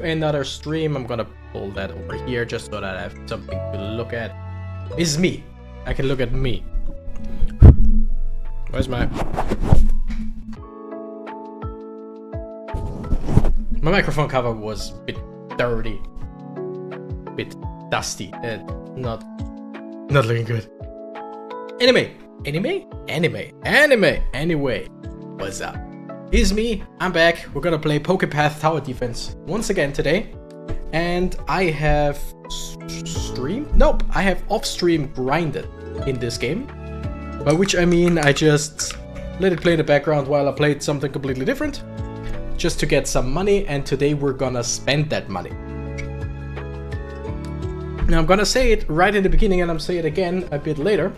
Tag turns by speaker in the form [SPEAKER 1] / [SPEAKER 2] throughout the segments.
[SPEAKER 1] another stream. I'm gonna pull that over here just so that I have something to look at. This is me. I can look at me. Where's my microphone cover was a bit dirty, a bit dusty, and not looking good. Anyway, what's up? It's me, I'm back. We're gonna play PokéPath Tower Defense once again today. And I have streamed? Nope, I have off-stream grinded in this game. By which I mean I just let it play in the background while I played something completely different. Just to get some money, and today we're gonna spend that money. Now I'm gonna say it right in the beginning and I'm say it again a bit later.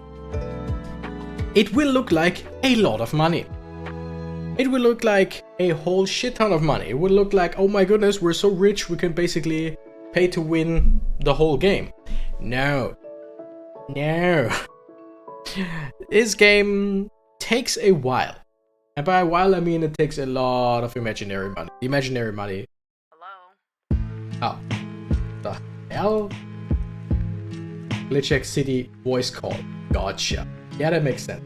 [SPEAKER 1] It will look like a lot of money. It will look like a whole shit ton of money. It will look like, oh my goodness, we're so rich we can basically pay to win the whole game. No. This game takes a while. And by a while I mean it takes a lot of imaginary money. Imaginary money.
[SPEAKER 2] Hello?
[SPEAKER 1] Oh. The hell? Glitchx City voice call. Gotcha. Yeah, that makes sense.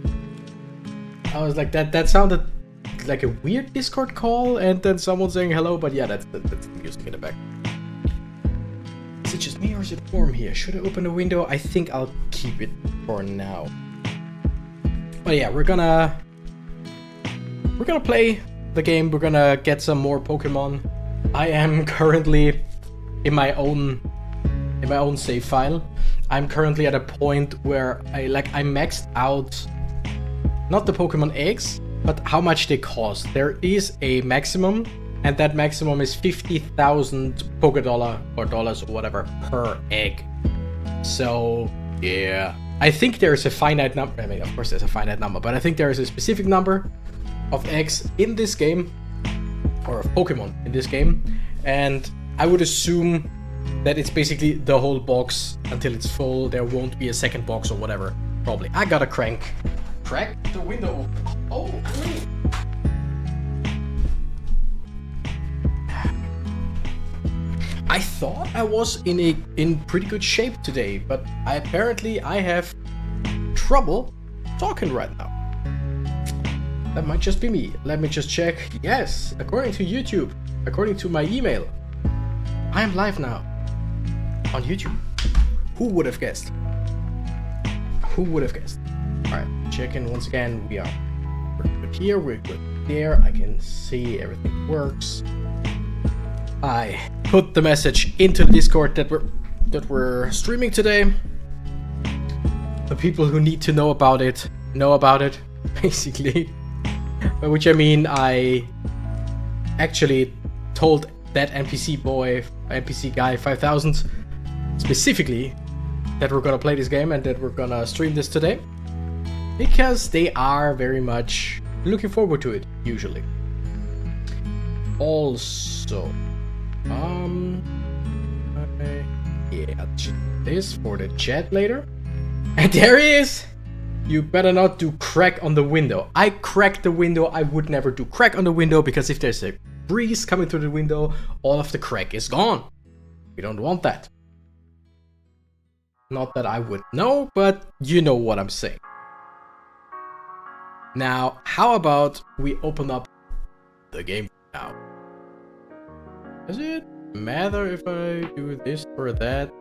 [SPEAKER 1] I was like, that sounded like a weird Discord call, and then someone saying hello, but yeah, that's the music in the back. Is it just me or is it warm here? Should I open the window? I think I'll keep it for now. But yeah, we're gonna play the game. We're gonna get some more Pokemon. I am currently in my own save file. I'm currently at a point where I maxed out not the Pokemon eggs, but how much they cost. There is a maximum, and that maximum is 50,000 Pokédollar or dollars or whatever per egg. So yeah, I think there is a finite number. I mean, of course there's a finite number, but I think there is a specific number of eggs in this game, or of Pokemon in this game, and I would assume that it's basically the whole box until it's full. There won't be a second box or whatever, probably. I gotta crack the window open. Oh, great. I thought I was in pretty good shape today, but apparently I have trouble talking right now. That might just be me. Let me just check. Yes, according to YouTube, according to my email, I am live now on YouTube. Who would have guessed? Who would have guessed? Alright, checking once again. We're good here, we're good there. I can see everything works. I put the message into the Discord that we're streaming today. The people who need to know about it, basically. By which I mean I actually told that NPC guy 5000 specifically that we're gonna play this game and that we're gonna stream this today, because they are very much looking forward to it usually. Also, yeah, this for the chat later. And there he is. You better not do crack on the window. I cracked the window. I would never do crack on the window, because if there's a breeze coming through the window, all of the crack is gone. We don't want that. Not that I would know, but you know what I'm saying. Now, how about we open up the game now? Does it matter if I do this or that?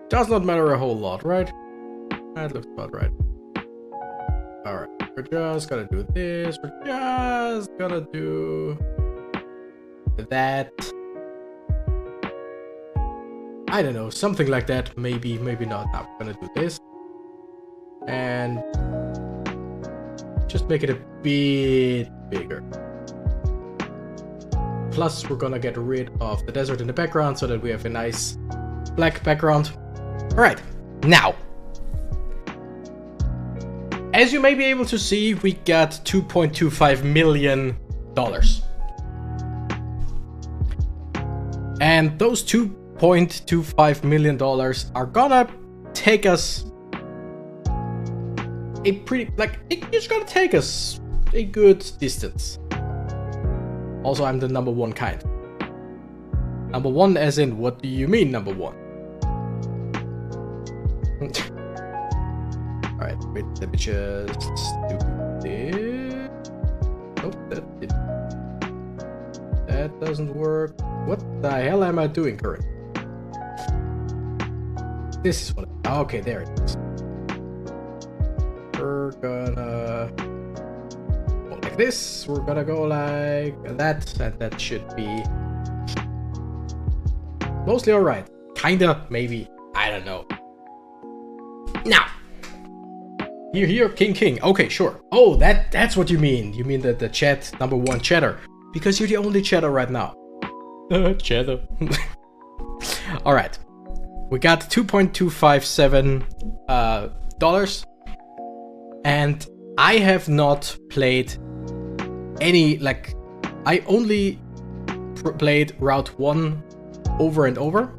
[SPEAKER 1] Does not matter a whole lot, right? That looks about right. Alright, we're just gonna do this. We're just gonna do that. I don't know, something like that. Maybe not. Now we're gonna do this. And just make it a bit bigger. Plus, we're gonna get rid of the desert in the background so that we have a nice black background. Alright, now. As you may be able to see, we got $2.25 million. And those $2.25 million are gonna take us a pretty, it's gonna take us a good distance. Also, I'm the number one kind. Number one as in, what do you mean number one? Alright, wait, let me just do this. Nope, that doesn't work. What the hell am I doing currently? This is what okay, there it is. We're gonna go like this, we're gonna go like that, and that should be mostly alright. Kinda, maybe, I don't know. Now, here, king. Okay, sure. Oh, that's what you mean. You mean that the chat number one chatter, because you're the only chatter right now. Chatter. All right, we got $2.257 dollars, and I have not played any, like, I only played Route 1 over and over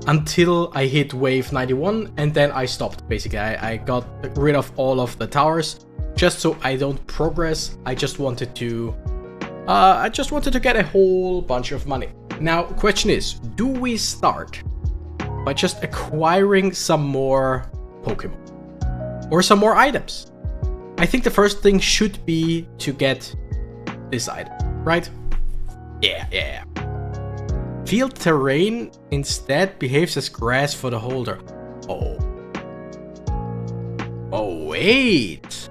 [SPEAKER 1] until I hit wave 91, and then I stopped. Basically, I got rid of all of the towers just so I don't progress. I just wanted to get a whole bunch of money. Now, question is, do we start by just acquiring some more Pokemon or some more items? I think the first thing should be to get this item, right? Yeah. Field terrain instead behaves as grass for the holder. Oh, wait.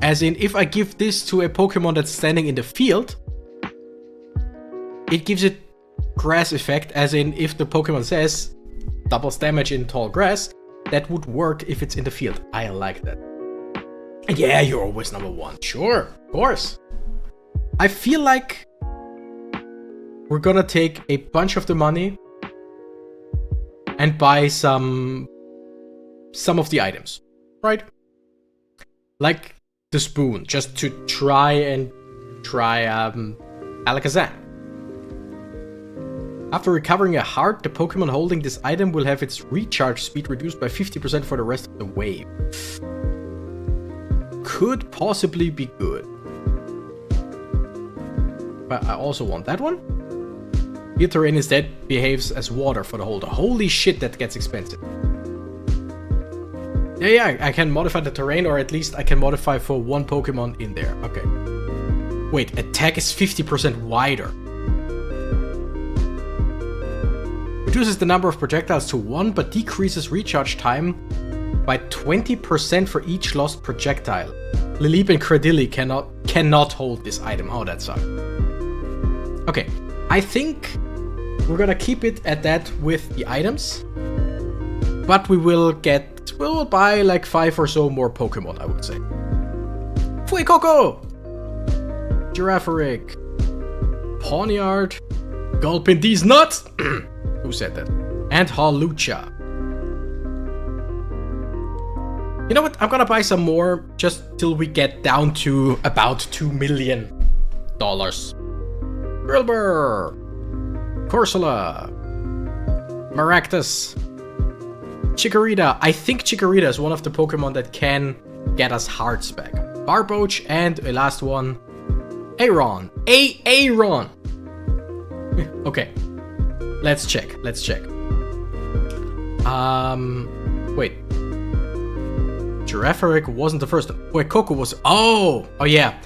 [SPEAKER 1] As in, if I give this to a Pokemon that's standing in the field, it gives it grass effect, as in, if the Pokemon says doubles damage in tall grass, that would work if it's in the field. I like that. Yeah, you're always number one. Sure, of course. I feel like we're gonna take a bunch of the money and buy some of the items, right? Like the spoon, just to try Alakazam. After recovering a heart, the Pokemon holding this item will have its recharge speed reduced by 50% for the rest of the wave. Could possibly be good. But I also want that one. Field terrain instead behaves as water for the holder. Holy shit, that gets expensive. Yeah, I can modify the terrain, or at least I can modify for one Pokemon in there. Okay. Wait, attack is 50% wider. Reduces the number of projectiles to 1, but decreases recharge time by 20% for each lost projectile. Lileep and Cradily cannot hold this item. Oh, that sucks. Okay, I think we're gonna keep it at that with the items, but we'll buy like 5 or so more Pokemon, I would say. Fuecoco! Girafarig, Pawniard, Gulpin these nuts! Who said that? And Hawlucha. You know what? I'm gonna buy some more just till we get down to about $2 million. Grillbur, Corsola, Maractus, Chikorita. I think Chikorita is one of the Pokemon that can get us hearts back. Barboach, and a last one, Aron. Aron. Okay, let's check. Wait. Girafarig wasn't the first one. Wait, Coco was. Oh yeah.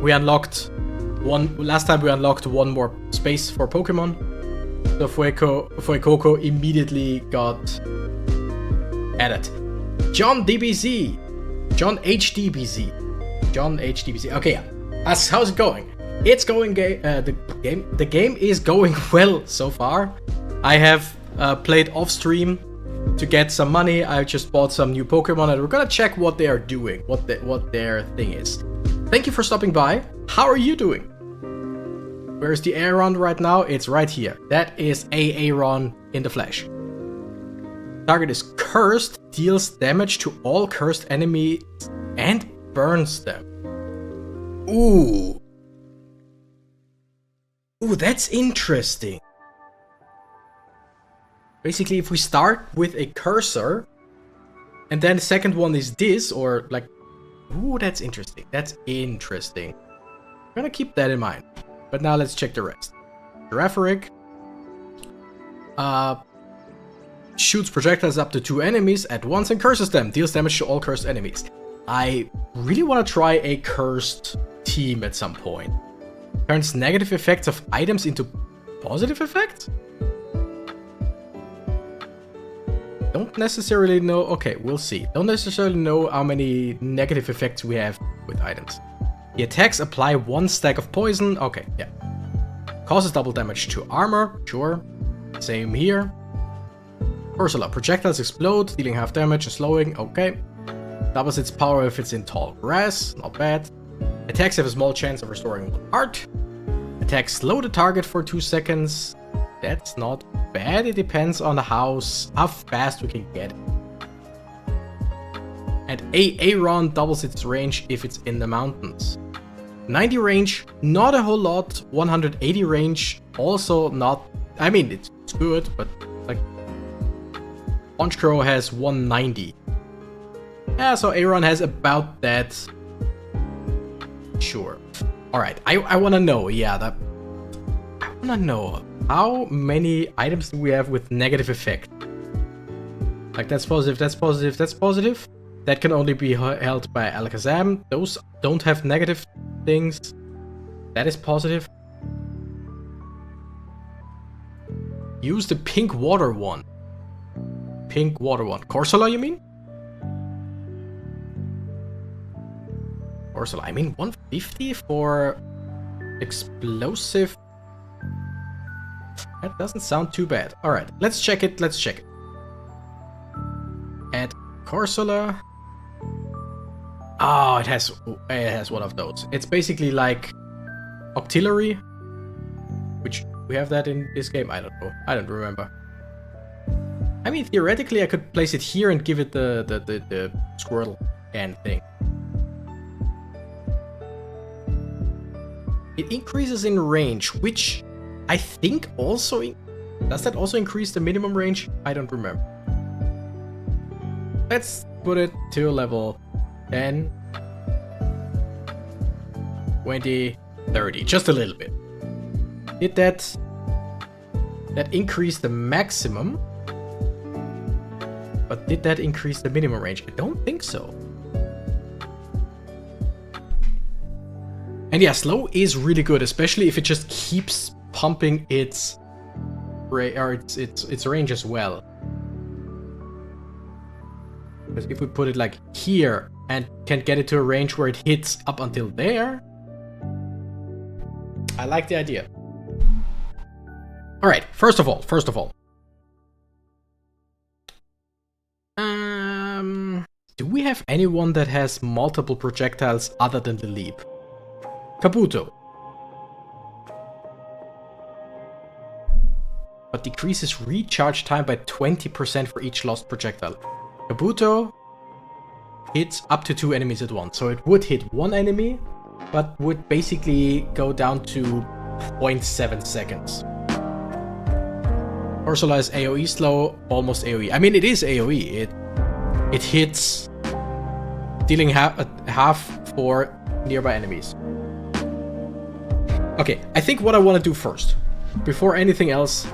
[SPEAKER 1] We unlocked one. Last time we unlocked one more space for Pokemon. So Fuecoco immediately got added. John DBZ. John HDBZ. Okay, yeah. How's it going? It's going. The game is going well so far. I have played off stream to get some money. I just bought some new Pokemon, and we're gonna check what they are doing, what their thing is. Thank you for stopping by. How are you doing? Where's the Aron right now? It's right here. That is a Aron in the flesh. Target is cursed, deals damage to all cursed enemies, and burns them. Ooh, that's interesting. Basically, if we start with a cursor, and then the second one is this, or like, ooh, that's interesting. I'm gonna keep that in mind. But now let's check the rest. Girafferic. Shoots projectiles up to 2 enemies at once and curses them. Deals damage to all cursed enemies. I really want to try a cursed team at some point. Turns negative effects of items into positive effects? Don't necessarily know. Okay, we'll see. Don't necessarily know how many negative effects we have with items. The attacks apply 1 stack of poison. Okay, yeah. Causes double damage to armor. Sure. Same here. Ursula. Projectiles explode, dealing half damage and slowing. Okay. Doubles its power if it's in tall grass. Not bad. Attacks have a small chance of restoring 1 heart. Attacks slow the target for 2 seconds. That's not bad. It depends on how fast we can get it. And Aaron doubles its range if it's in the mountains. 90 range, not a whole lot. 180 range, also not. I mean, it's good, but like Punch Crow has 190. Yeah, so Aaron has about that. Sure. Alright, I wanna know, I wanna know how many items do we have with negative effect? Like that's positive, that's positive, that's positive. That can only be held by Alakazam. Those don't have negative things. That is positive. Use the pink water one. Pink water one. Corsola, you mean? Corsola, I mean 150 for explosive. That doesn't sound too bad. Alright, let's check it, Add Corsola. Oh, it has one of those. It's basically like Octillery, which we have that in this game. I don't know. I don't remember. I mean, theoretically, I could place it here and give it the Squirtle can thing. It increases in range, which I think also does that also increase the minimum range? I don't remember. Let's put it to level 10, 20, 30, just a little bit. Did that increase the maximum? But did that increase the minimum range? I don't think so. And yeah, slow is really good, especially if it just keeps pumping its range as well. Because if we put it like here and can get it to a range where it hits up until there, I like the idea. All right, first of all, do we have anyone that has multiple projectiles other than the leap? Kabuto. But decreases recharge time by 20% for each lost projectile. Kabuto hits up to 2 enemies at once. So it would hit 1 enemy, but would basically go down to 0.7 seconds. Ursula is AoE slow, almost AoE. I mean, it is AoE. It hits, dealing half for nearby enemies. Okay, I think what I want to do first, before anything else,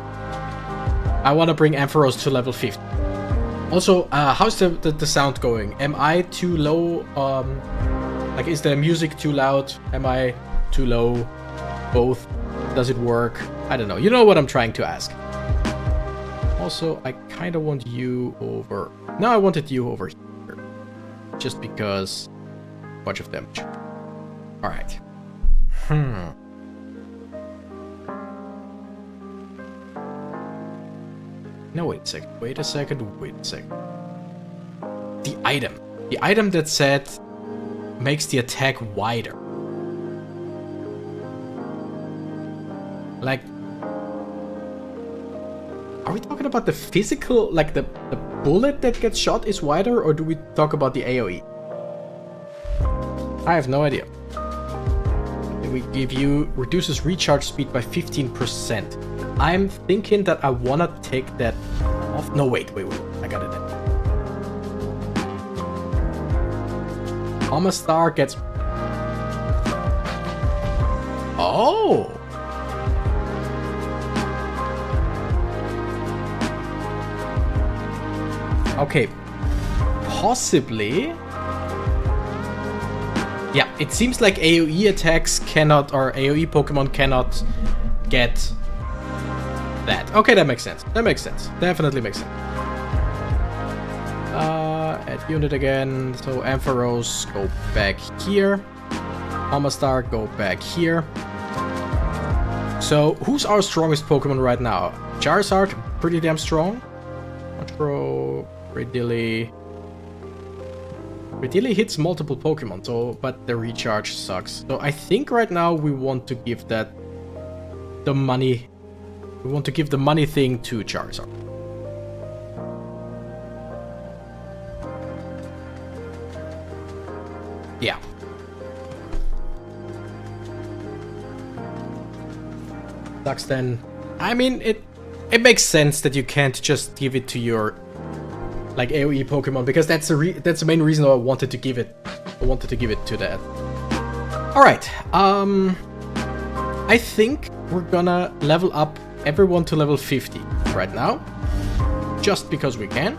[SPEAKER 1] I want to bring Ampharos to level 50. Also, how's the sound going? Am I too low? Like, is the music too loud? Am I too low? Both? Does it work? I don't know. You know what I'm trying to ask. Also, I kind of want you over... No, I wanted you over here. Just because... bunch of damage. Alright. No, wait a second. The item. The item that said makes the attack wider. Like, are we talking about the physical, like the bullet that gets shot is wider, or do we talk about the AoE? I have no idea. We give you reduces recharge speed by 15%. I'm thinking that I wanna take that off. No, wait. I got it then. Amistar gets... Oh! Okay. Possibly. Yeah, it seems like AoE attacks cannot, or AoE Pokemon cannot get that. Okay, that makes sense. That makes sense. Definitely makes sense. Add unit again. So Ampharos, go back here. Omastar, go back here. So, who's our strongest Pokemon right now? Charizard, pretty damn strong. Outro, Redilly. Redilly hits multiple Pokemon, so but the recharge sucks. So I think right now we want to give that the money. We want to give the money thing to Charizard. Yeah. Sucks then. I mean, it makes sense that you can't just give it to your like AoE Pokemon, because that's the main reason I wanted to give it. I wanted to give it to that. All right. I think we're gonna level up everyone to level 50 right now, just because we can,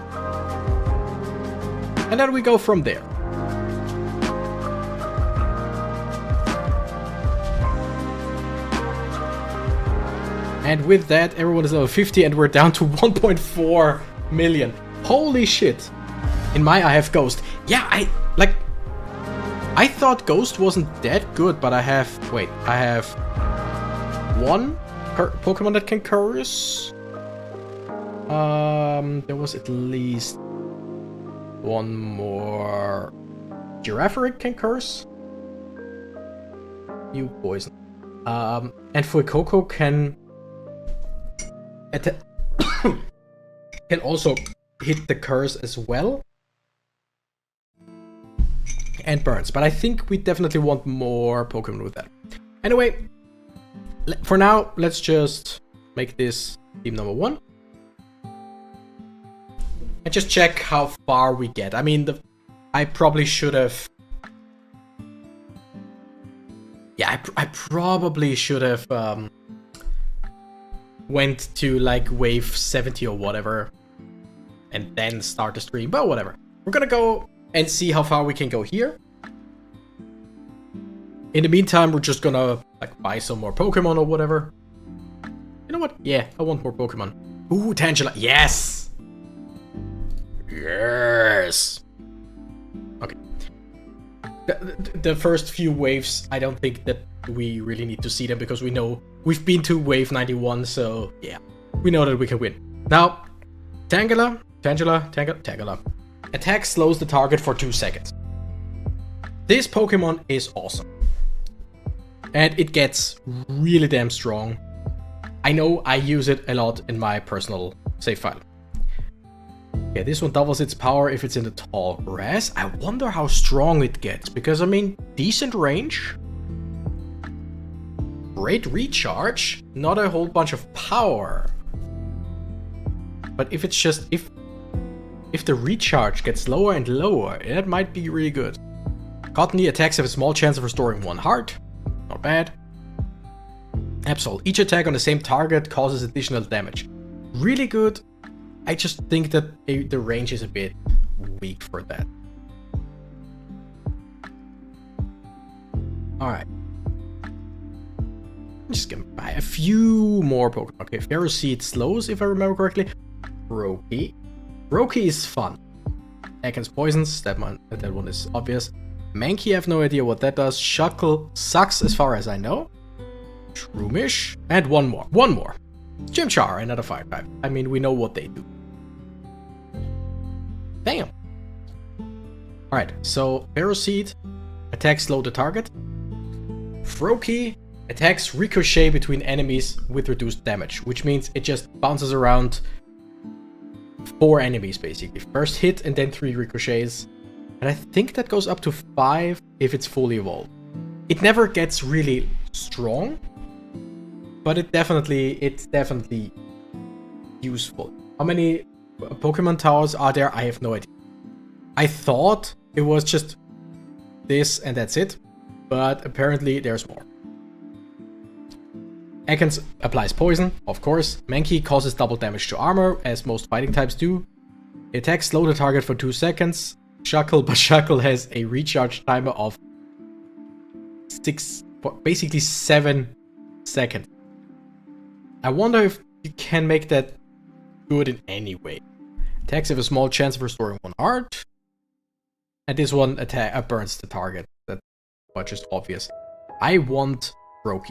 [SPEAKER 1] and then we go from there. And with that, everyone is level 50, and we're down to 1.4 million. Holy shit. In my I have Ghost. Yeah, I thought Ghost wasn't that good, but I have... Wait, I have one Pokemon that can curse. There was at least one more. Girafarig can curse. You poison. And Fuecoco can... can also hit the curse as well. And burns. But I think we definitely want more Pokemon with that. Anyway, for now, let's just make this team number 1. And just check how far we get. I mean, I probably should have... Yeah, I probably should have went to like wave 70 or whatever. And then start the stream, but whatever. We're gonna go and see how far we can go here. In the meantime, we're just gonna like buy some more Pokemon or whatever. You know what? Yeah, I want more Pokemon. Ooh, Tangela. Yes! Yes! Okay. The first few waves, I don't think that we really need to see them, because we know we've been to wave 91, so yeah. We know that we can win. Now, Tangela. Attack slows the target for 2 seconds. This Pokemon is awesome. And it gets really damn strong. I know I use it a lot in my personal save file. Yeah, this one doubles its power if it's in the tall grass. I wonder how strong it gets, because I mean, decent range. Great recharge. Not a whole bunch of power. But if it's just... If the recharge gets lower and lower, that might be really good. Cottony attacks have a small chance of restoring 1 heart. Not bad. Absol. Each attack on the same target causes additional damage. Really good. I just think that the range is a bit weak for that. Alright. I'm just gonna buy a few more Pokemon. Okay, Ferroseed slows, if I remember correctly. Roki. Roki is fun. Against poisons, that one is obvious. Mankey, I have no idea what that does. Shuckle sucks as far as I know. Shroomish. And one more. Chimchar, another fire type. I mean, we know what they do. Damn. Alright, so Ferroseed attacks slow the target. Froakie attacks ricochet between enemies with reduced damage, which means it just bounces around 4 enemies basically. First hit and then 3 ricochets. And I think that goes up to 5 if it's fully evolved. It never gets really strong, but it's definitely useful. How many Pokemon towers are there? I have no idea. I thought it was just this and that's it, but apparently there's more. Ekans applies poison, of course. Mankey causes double damage to armor, as most fighting types do. Attack slow the target for 2 seconds. Shackle, but Shackle has a recharge timer of basically 7 seconds. I wonder if you can make that good in any way. Attacks have a small chance of restoring 1 heart. And this one burns the target. That's much is obvious. I want Brokey.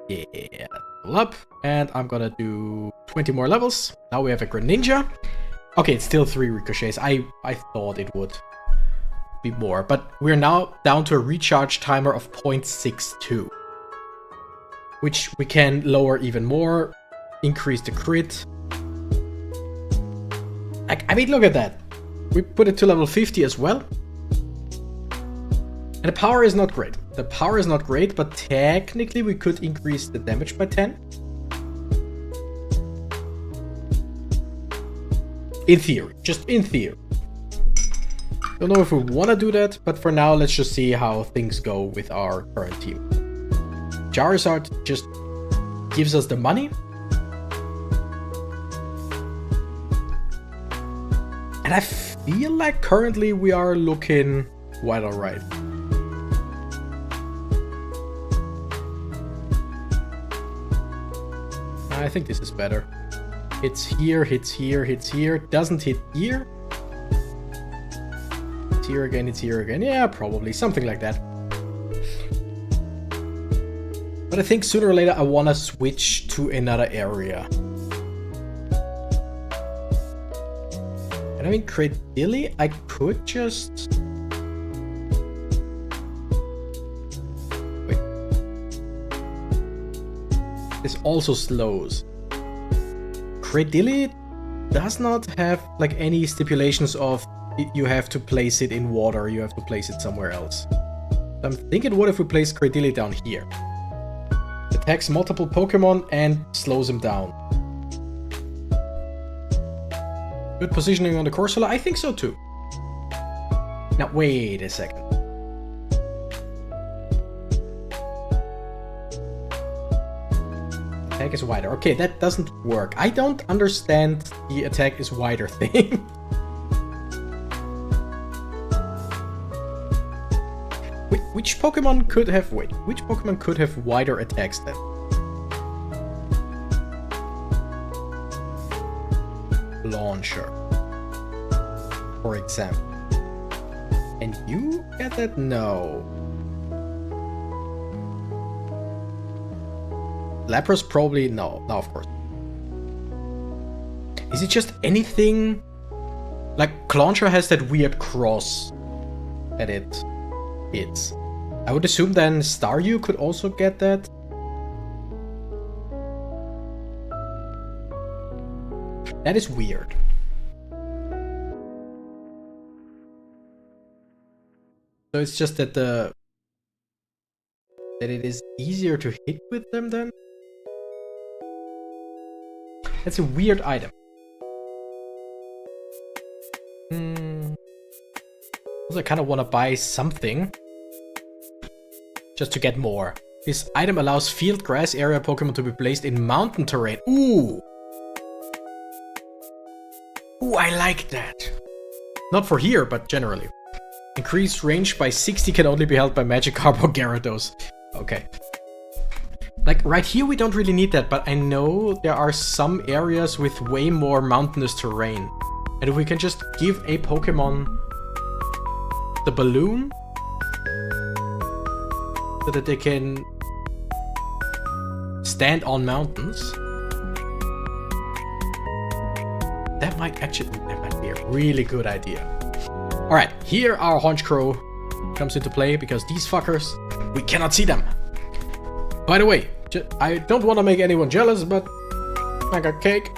[SPEAKER 1] Yeah, level up. And I'm gonna do 20 more levels. Now we have a Greninja. Okay, it's still 3 ricochets. I thought it would be more. But we're now down to a recharge timer of 0.62. Which we can lower even more. Increase the crit. I mean, look at that. We put it to level 50 as well. And the power is not great. But technically we could increase the damage by 10. In theory. Just in theory. Don't know if we want to do that, but for now, let's just see how things go with our current team. Charizard just gives us the money. And I feel like currently we are looking quite alright. I think this is better. Hits here, hits here, hits here. Doesn't hit here. It's here again, it's here again. Yeah, probably. Something like that. But I think sooner or later I want to switch to another area. And I mean, Cradilly, I could just... Wait. This also slows. Cradilly does not have like any stipulations of you have to place it in water, you have to place it somewhere else. So I'm thinking, what if we place Cradilly down here? Attacks multiple Pokemon and slows them down. Good positioning on the Corsola? I think so too. Now wait a second. Attack is wider. Okay, that doesn't work. I don't understand the attack is wider thing. Which Pokemon could have... Wait, which Pokemon could have wider attacks then? Launcher, for example. And you get that? No. Lapras probably... No, of course. Is it just anything? Like, Launcher has that weird cross that it hits. I would assume then Staryu could also get that. That is weird. So it's just that that it is easier to hit with them then? That's a weird item. Also, I kind of want to buy something just to get more. This item allows field grass area Pokemon to be placed in mountain terrain. Ooh! Ooh, I like that. Not for here, but generally. Increased range by 60 can only be held by Magikarp or Gyarados. Okay. Like, right here we don't really need that, but I know there are some areas with way more mountainous terrain. And if we can just give a Pokemon the balloon, so that they can stand on mountains, that might be a really good idea. Alright, here our Honchkrow comes into play, because these fuckers, we cannot see them. By the way, I don't want to make anyone jealous, but I got cake.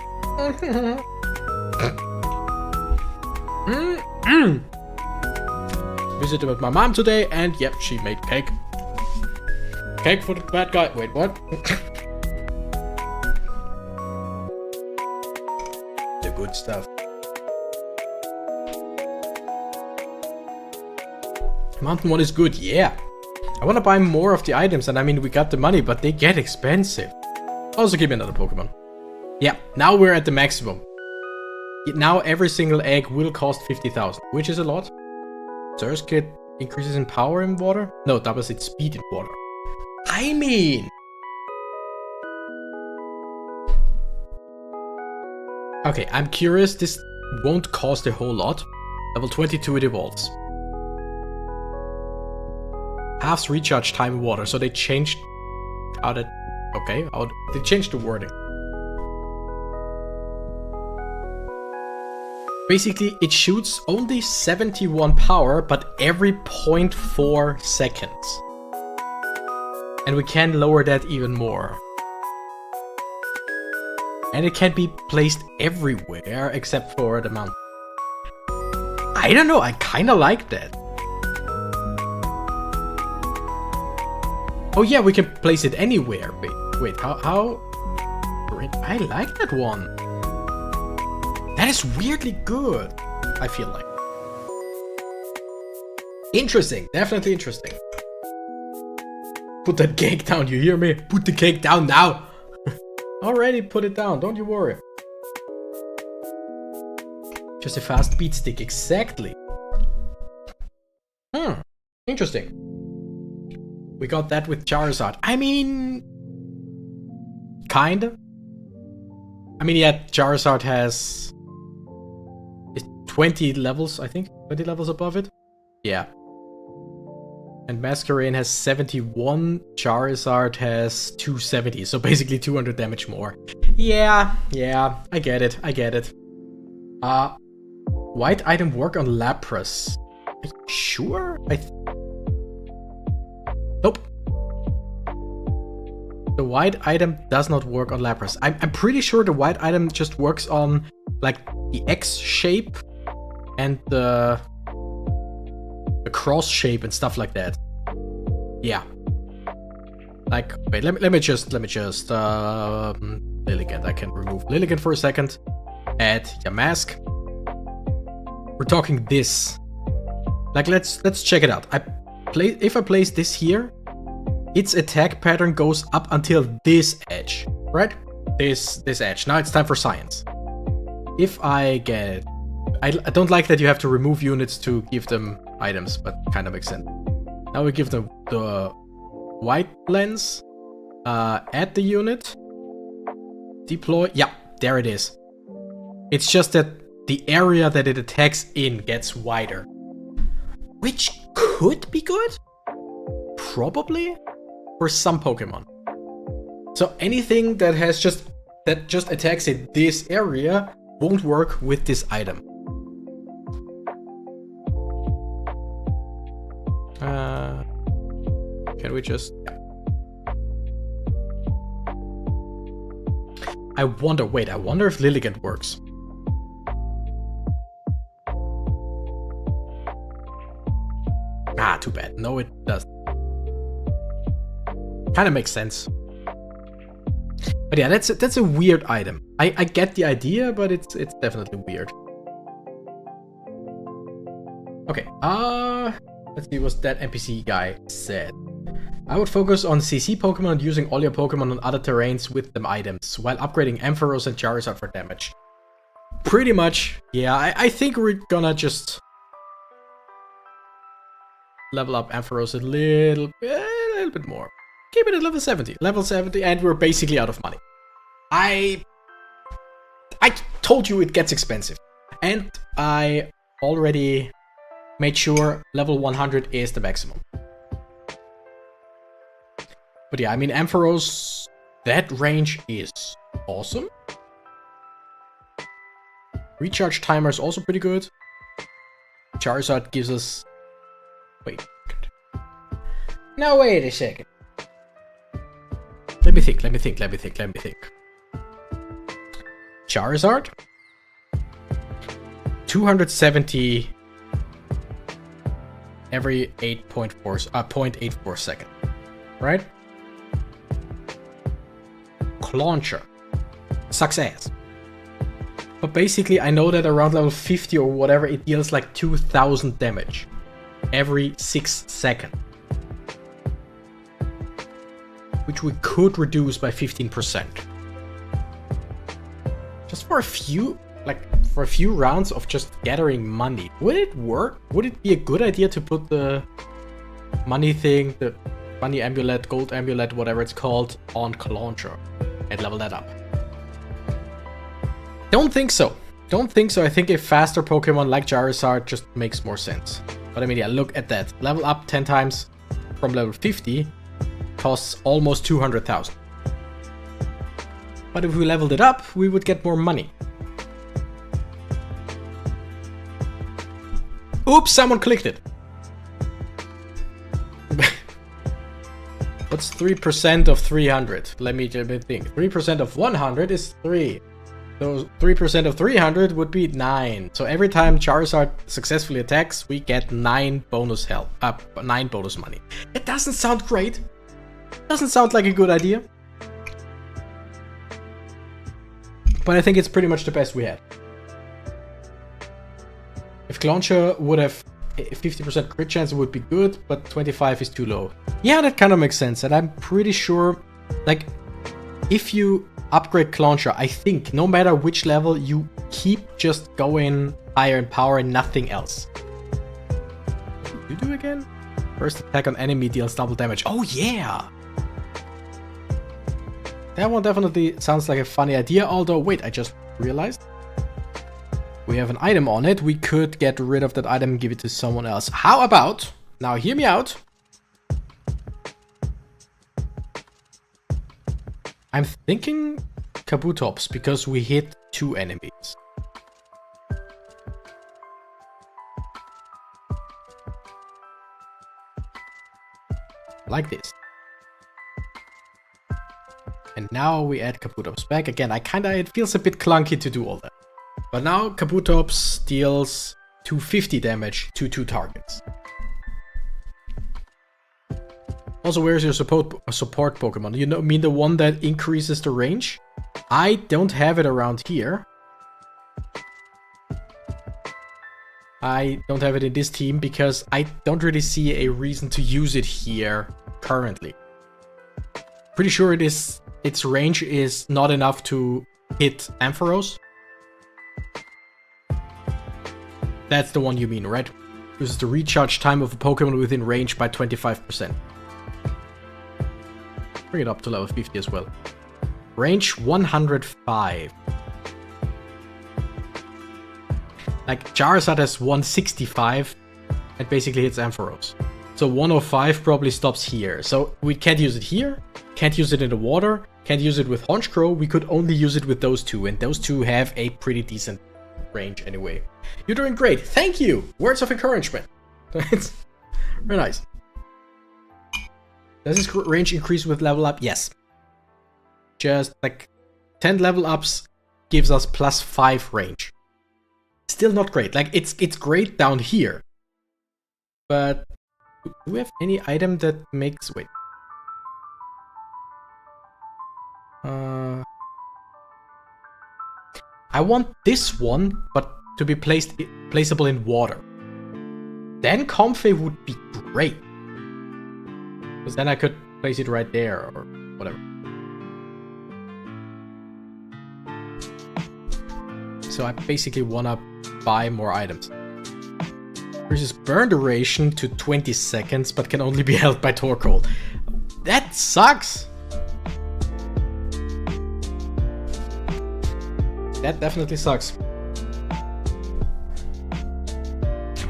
[SPEAKER 1] Visited with my mom today, and yep, she made cake. Cake for the bad guy. Wait, what? The good stuff. Mountain one is good, yeah. I want to buy more of the items, and I mean, we got the money, but they get expensive. Also give me another Pokemon. Yeah, now we're at the maximum. Now every single egg will cost 50,000, which is a lot. Surskit increases in power in water? No, doubles its speed in water. I mean... Okay, I'm curious. This won't cost a whole lot. Level 22 it evolves. Halves recharge time in water, so they changed how that... Okay, they changed the wording. Basically, it shoots only 71 power, but every 0.4 seconds. And we can lower that even more. And it can be placed everywhere except for the mountain. I don't know, I kinda like that. Oh yeah, we can place it anywhere. Wait, how? I like that one. That is weirdly good, I feel like. Interesting, definitely interesting. Put that cake down, you hear me? Put the cake down now! Already put it down, don't you worry. Just a fast beat stick, exactly. Interesting. We got that with Charizard. I mean... Kinda. I mean, yeah, Charizard has... 20 levels, I think. 20 levels above it? Yeah. And Masquerain has 71, Charizard has 270, so basically 200 damage more. Yeah, I get it. White item work on Lapras. Are you sure? Nope. The white item does not work on Lapras. I'm pretty sure the white item just works on, like, the X shape and the cross shape and stuff like that. Yeah. Like, wait, let me just Lilligant. I can remove Lilligant for a second. Add Yamask. We're talking this. Like, let's check it out. If I place this here, its attack pattern goes up until this edge, right? This edge. Now it's time for science. If I get... I don't like that you have to remove units to give them items, but kind of makes sense. Now we give them the white lens, add the unit, deploy. Yeah, there it is. It's just that the area that it attacks in gets wider, which could be good, probably, for some Pokemon. So anything that has just attacks in this area won't work with this item. Can we just... I wonder if Lilligant works. Ah, too bad. No, it doesn't. Kind of makes sense. But yeah, that's a weird item. I get the idea, but it's definitely weird. Okay, let's see what that NPC guy said. I would focus on CC Pokemon and using all your Pokemon on other terrains with them items, while upgrading Ampharos and Charizard for damage. Pretty much, yeah, I think we're gonna just level up Ampharos a little bit more. Keep it at level 70. Level 70, and we're basically out of money. I told you it gets expensive. And I already made sure level 100 is the maximum. But yeah, I mean, Ampharos, that range is awesome. Recharge timer is also pretty good. Charizard gives us... Wait. Now wait a second. Let me think. Charizard. 270 every 0.84 seconds. Right? Launcher. Sucks ass. But basically, I know that around level 50 or whatever, it deals like 2000 damage every 6 seconds. Which we could reduce by 15%. for a few, like, for a few rounds of just gathering money, would it work? Would it be a good idea to put the money thing, the money amulet, gold amulet, whatever it's called, on Clauncher and level that up? Don't think so. Don't think so. I think a faster Pokemon like Charizard just makes more sense. But I mean, yeah, look at that. Level up 10 times from level 50 costs almost 200,000. But if we leveled it up, we would get more money. Oops, someone clicked it. What's 3% of 300? Let me think. 3% of 100 is 3. So 3% of 300 would be 9. So every time Charizard successfully attacks, we get 9 bonus health, 9 bonus money. It doesn't sound great. Doesn't sound like a good idea. But I think it's pretty much the best we had. If Clauncher would have a 50% crit chance, it would be good, but 25 is too low. Yeah, that kind of makes sense. And I'm pretty sure, like, if you upgrade Clauncher, I think no matter which level, you keep just going higher in power and nothing else. What do you do again? First attack on enemy deals double damage. Oh yeah! That one definitely sounds like a funny idea, although wait, I just realized we have an item on it. We could get rid of that item and give it to someone else. How about, now hear me out, I'm thinking Kabutops, because we hit 2 enemies. Like this. And now we add Kabutops back. Again, it feels a bit clunky to do all that. But now Kabutops deals 250 damage to 2 targets. Also, where's your support Pokemon? You know, mean the one that increases the range? I don't have it around here. I don't have it in this team because I don't really see a reason to use it here currently. Pretty sure its range is not enough to hit Ampharos. That's the one you mean, right? This is the recharge time of a Pokemon within range by 25%. Bring it up to level 50 as well. Range 105. Like, Charizard has 165 and basically hits Ampharos. So 105 probably stops here. So we can't use it here, can't use it in the water, can't use it with Honchkrow. We could only use it with those two, and those two have a pretty decent range anyway. You're doing great. Thank you. Words of encouragement. It's very nice. Does this range increase with level up? Yes. Just like 10 level ups gives us +5 range. Still not great. Like, it's great down here. But do we have any item that makes... Wait. I want this one, but to be placeable in water. Then Comfey would be great. Because then I could place it right there or whatever. So I basically want to buy more items. Increases burn duration to 20 seconds, but can only be held by Torkoal. That sucks! That definitely sucks.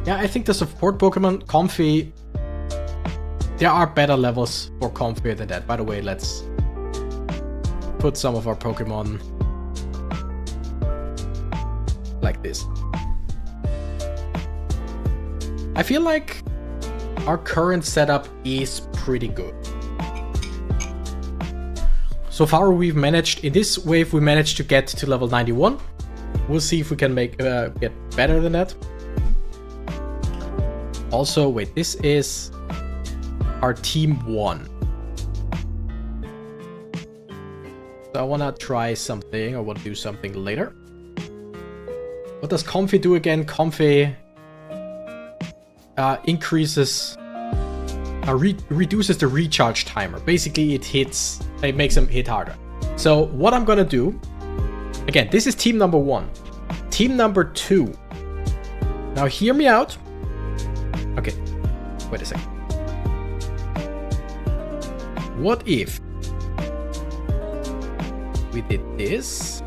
[SPEAKER 1] Yeah, I think the support Pokemon, Comfey, there are better levels for Comfey than that. By the way, let's put some of our Pokemon like this. I feel like our current setup is pretty good. So far we've managed, in this wave we managed to get to level 91. We'll see if we can make get better than that. Also, wait, this is our team 1. So I want to try something, I want to do something later. What does Comfey do again? Comfey reduces the recharge timer. Basically, it makes him hit harder. So what I'm gonna do Again, this is team number 1. Team number 2. Now hear me out. Okay, wait a second. What if we did this?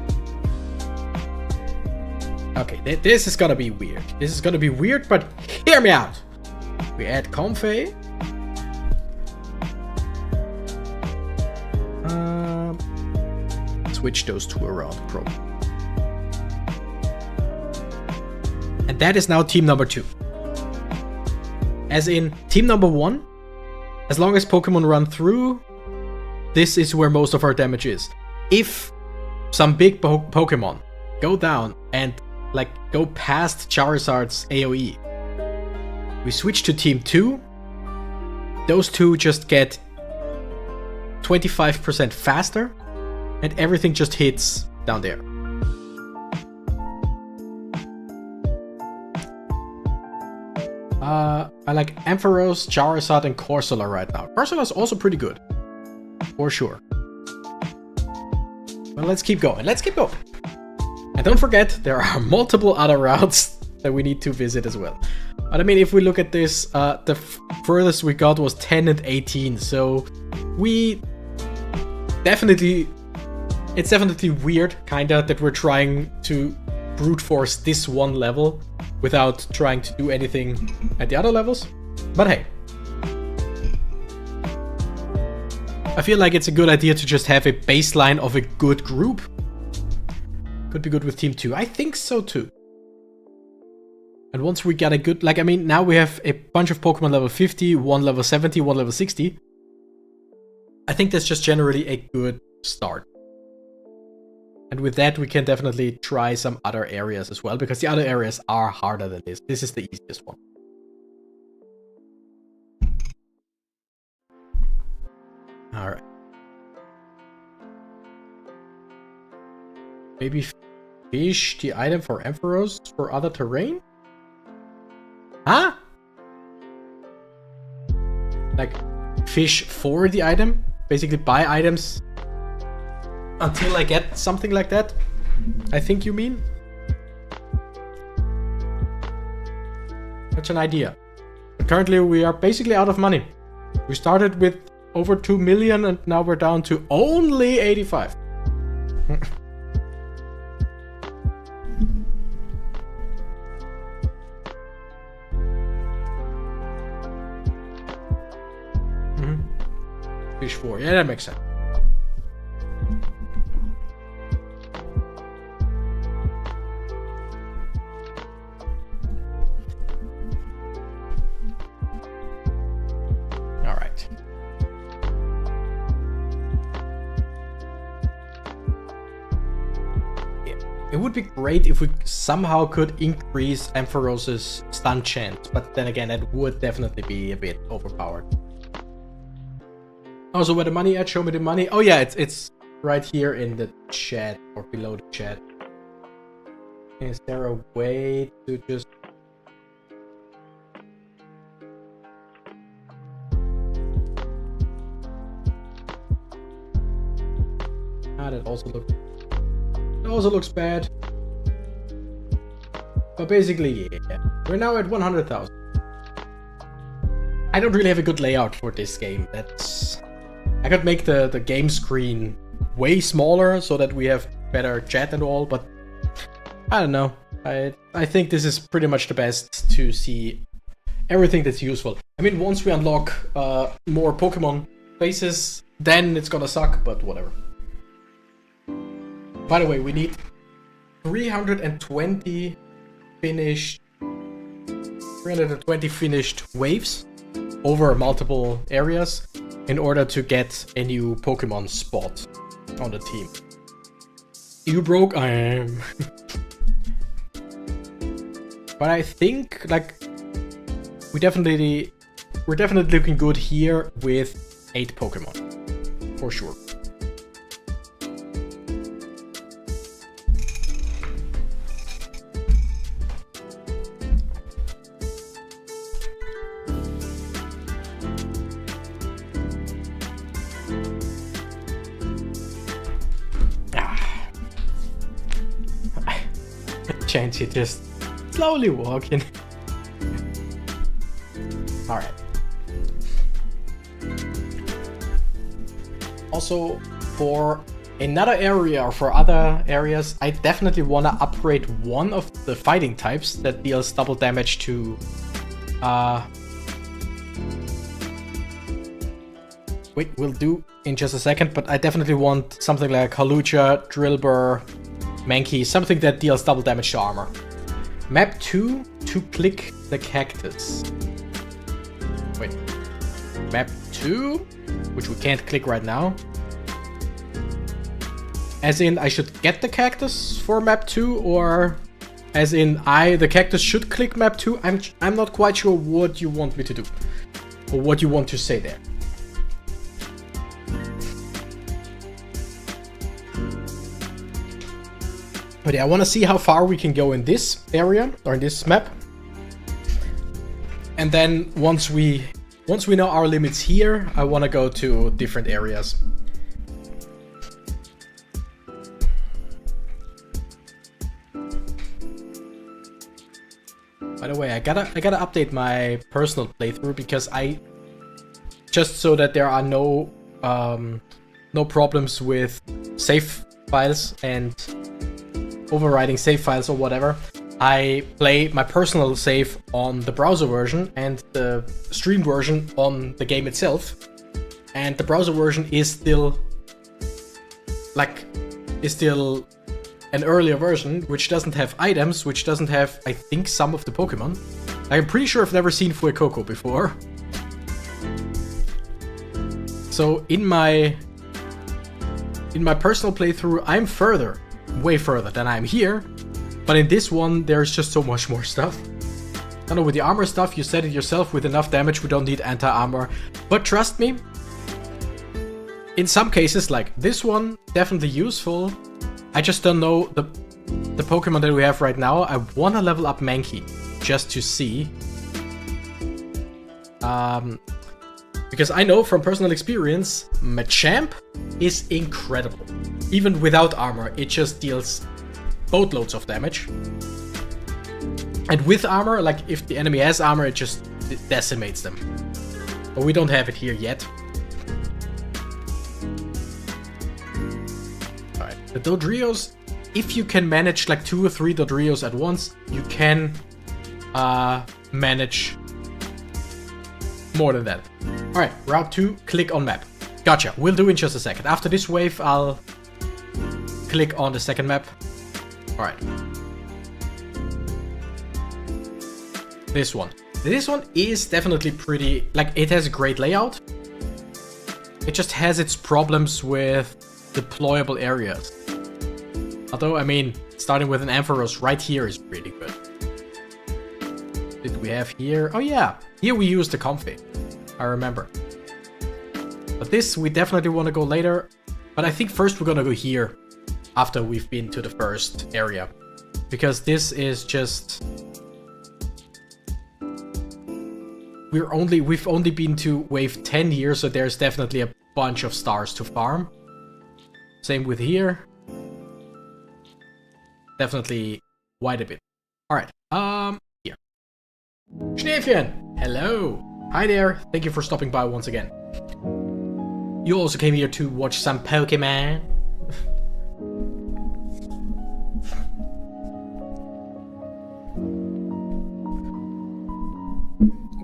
[SPEAKER 1] Okay, this is gonna be weird. This is gonna be weird, but hear me out. We add Comfey. Switch those two around, probably. And that is now team number 2. As in, team number 1, as long as Pokemon run through, this is where most of our damage is. If some big Pokemon go down and like go past Charizard's AoE, we switch to team 2. Those two just get 25% faster, and everything just hits down there. I like Ampharos, Charizard, and Corsola right now. Corsola is also pretty good, for sure. But let's keep going. Let's keep going. And don't forget, there are multiple other routes that we need to visit as well. But I mean, if we look at this, the furthest we got was 10 and 18. So we definitely, it's definitely weird, kinda, that we're trying to brute force this one level without trying to do anything at the other levels. But hey, I feel like it's a good idea to just have a baseline of a good group. Could be good with team 2. I think so too. And once we get a good, like, I mean, now we have a bunch of Pokemon level 50, one level 70, one level 60. I think that's just generally a good start. And with that, we can definitely try some other areas as well, because the other areas are harder than this. This is the easiest one. Alright. Maybe fish the item for Ampharos for other terrain? Huh? Like, fish for the item? Basically buy items until I get something like that? I think you mean? That's an idea. But currently we are basically out of money. We started with over 2 million and now we're down to only 85. Fish 4, yeah, that makes sense. Alright. Yeah. It would be great if we somehow could increase Ampharos's stun chance, but then again, that would definitely be a bit overpowered. Also, where the money at? Show me the money. Oh yeah, it's right here in the chat or below the chat. Is there a way to just... that also looks bad. But basically, yeah, we're now at 100,000. I don't really have a good layout for this game. I could make the game screen way smaller so that we have better chat and all, but I don't know. I think this is pretty much the best to see everything that's useful. I mean, once we unlock more Pokemon faces, then it's gonna suck, but whatever. By the way, we need 320 finished waves over multiple areas in order to get a new Pokemon spot on the team. You broke? I am. But I think, like, we're definitely looking good here with 8 Pokemon, for sure. Chanty just slowly walking. Alright. Also, for another area or for other areas, I definitely want to upgrade one of the fighting types that deals double damage to... Wait, we'll do in just a second, but I definitely want something like Halucha, Drillbur, Mankey, something that deals double damage to armor. Map 2 to click the Cactus. Wait. Map 2, which we can't click right now. As in, I should get the Cactus for map 2, or as in, the Cactus should click map 2? I'm not quite sure what you want me to do, or what you want to say there. But yeah, I want to see how far we can go in this area, or in this map. And then once we know our limits here, I want to go to different areas. By the way, I gotta update my personal playthrough because just so that there are no problems with save files and overriding save files or whatever. I play my personal save on the browser version and the stream version on the game itself. And the browser version is still an earlier version, which doesn't have items, which doesn't have, I think, some of the Pokemon. I'm pretty sure I've never seen Fuecoco before. So in my personal playthrough, I'm way further than I'm here. But in this one, there's just so much more stuff. I don't know, with the armor stuff, you said it yourself, with enough damage, we don't need anti-armor. But trust me, in some cases, like this one, definitely useful. I just don't know the Pokemon that we have right now. I want to level up Mankey, just to see. Because I know from personal experience, Machamp is incredible. Even without armor, it just deals boatloads of damage. And with armor, like if the enemy has armor, it just decimates them. But we don't have it here yet. The Dodrios, if you can manage like 2 or 3 Dodrios at once, you can manage more than that. Alright, Route 2, click on map. Gotcha, we'll do in just a second. After this wave, I'll click on the second map. Alright. This one. This one is definitely pretty, like, it has a great layout. It just has its problems with deployable areas. Although, I mean, starting with an Ampharos right here is pretty good. Did we have here? Oh yeah, here we used the Comfy. I remember. But this, we definitely want to go later. But I think first we're gonna go here, after we've been to the first area. Because this is just... We've only been to wave 10 here, so there's definitely a bunch of stars to farm. Same with here. Definitely quite a bit. Alright, here. Schneefchen! Hello! Hi there, thank you for stopping by once again. You also came here to watch some Pokemon.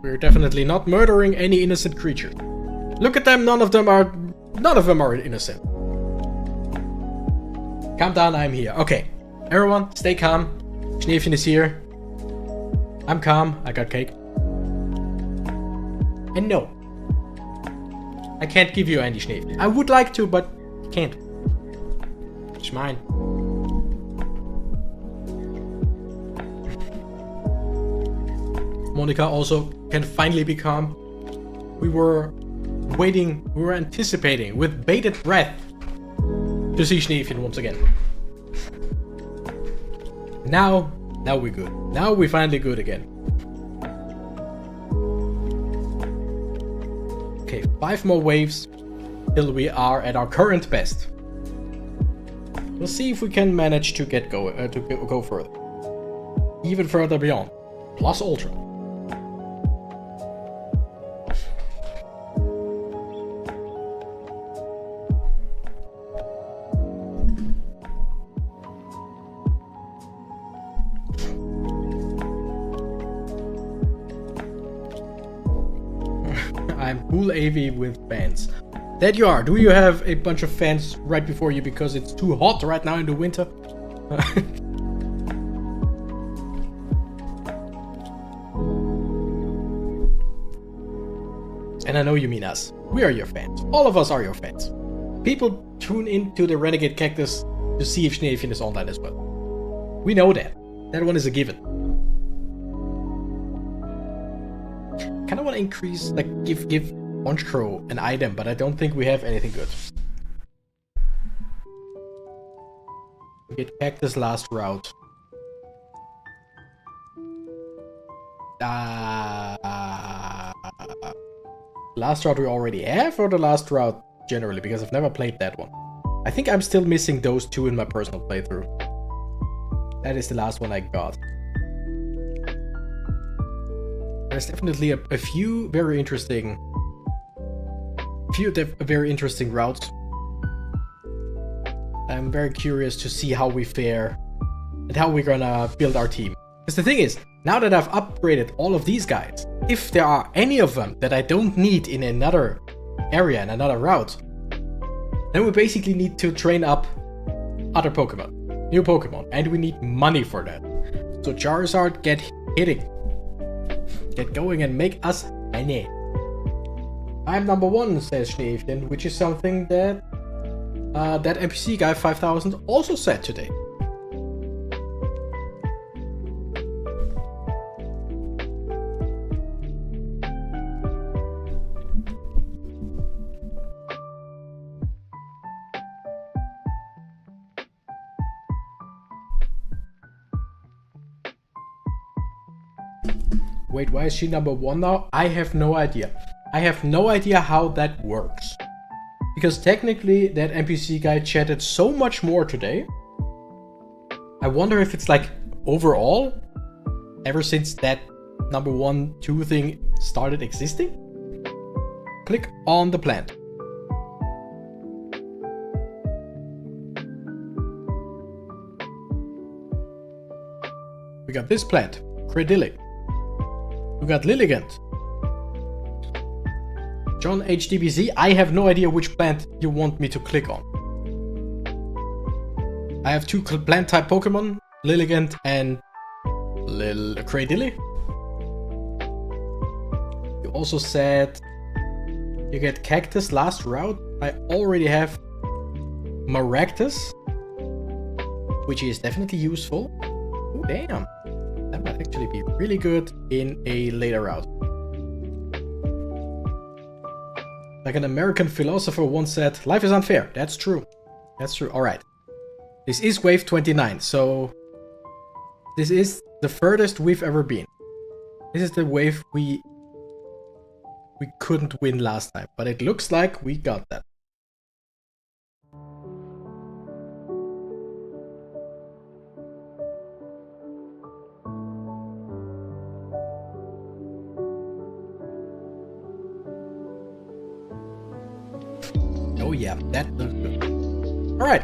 [SPEAKER 1] We're definitely not murdering any innocent creature. Look at them, none of them are innocent. Calm down, I'm here. Okay. Everyone, stay calm. Schneefchen is here. I'm calm. I got cake. And no. I can't give you any Schneefchen. I would like to, but can't. It's mine. Monica also can finally be calm. We were waiting, we were anticipating with bated breath to see Schneefchen once again. Now we're good. Now we're finally good again. Okay, 5 more waves till we are at our current best. We'll see if we can manage to go further. even further beyond. Plus Ultra. I'm cool AV with fans. That you are. Do you have a bunch of fans right before you because it's too hot right now in the winter? And I know you mean us. We are your fans. All of us are your fans. People tune into the Renegade Cactus to see if Schneefchen is online as well. We know that. That one is a given. Kinda wanna increase, like, give Orange Crow an item, but I don't think we have anything good. We get Cactus last route. Last route we already have, or the last route generally? Because I've never played that one. I think I'm still missing those two in my personal playthrough. That is the last one I got. There's definitely a few very interesting routes. I'm very curious to see how we fare and how we're gonna build our team. Because the thing is, now that I've upgraded all of these guys, if there are any of them that I don't need in another area, in another route, then we basically need to train up other Pokemon, new Pokemon, and we need money for that. So Charizard, get hitting. Get going and make us money. I'm number 1, says Schneefchen, which is something that that NPC guy 5000 also said today. Wait, why is she number 1 now? I have no idea. I have no idea how that works. Because technically that NPC guy chatted so much more today. I wonder if it's like overall, ever since that number 1, 2 thing started existing. Click on the plant. We got this plant, Credillic. We got Lilligant. John HDBZ, I have no idea which plant you want me to click on. I have 2 plant type Pokemon, Lilligant and Cradilly. You also said you get Cactus last route. I already have Maractus, which is definitely useful. Oh, damn. That might actually be really good in a later route. Like an American philosopher once said, life is unfair. That's true. That's true. Alright. This is wave 29, so this is the furthest we've ever been. This is the wave we couldn't win last time, but it looks like we got that. Oh yeah, that looks good. Alright,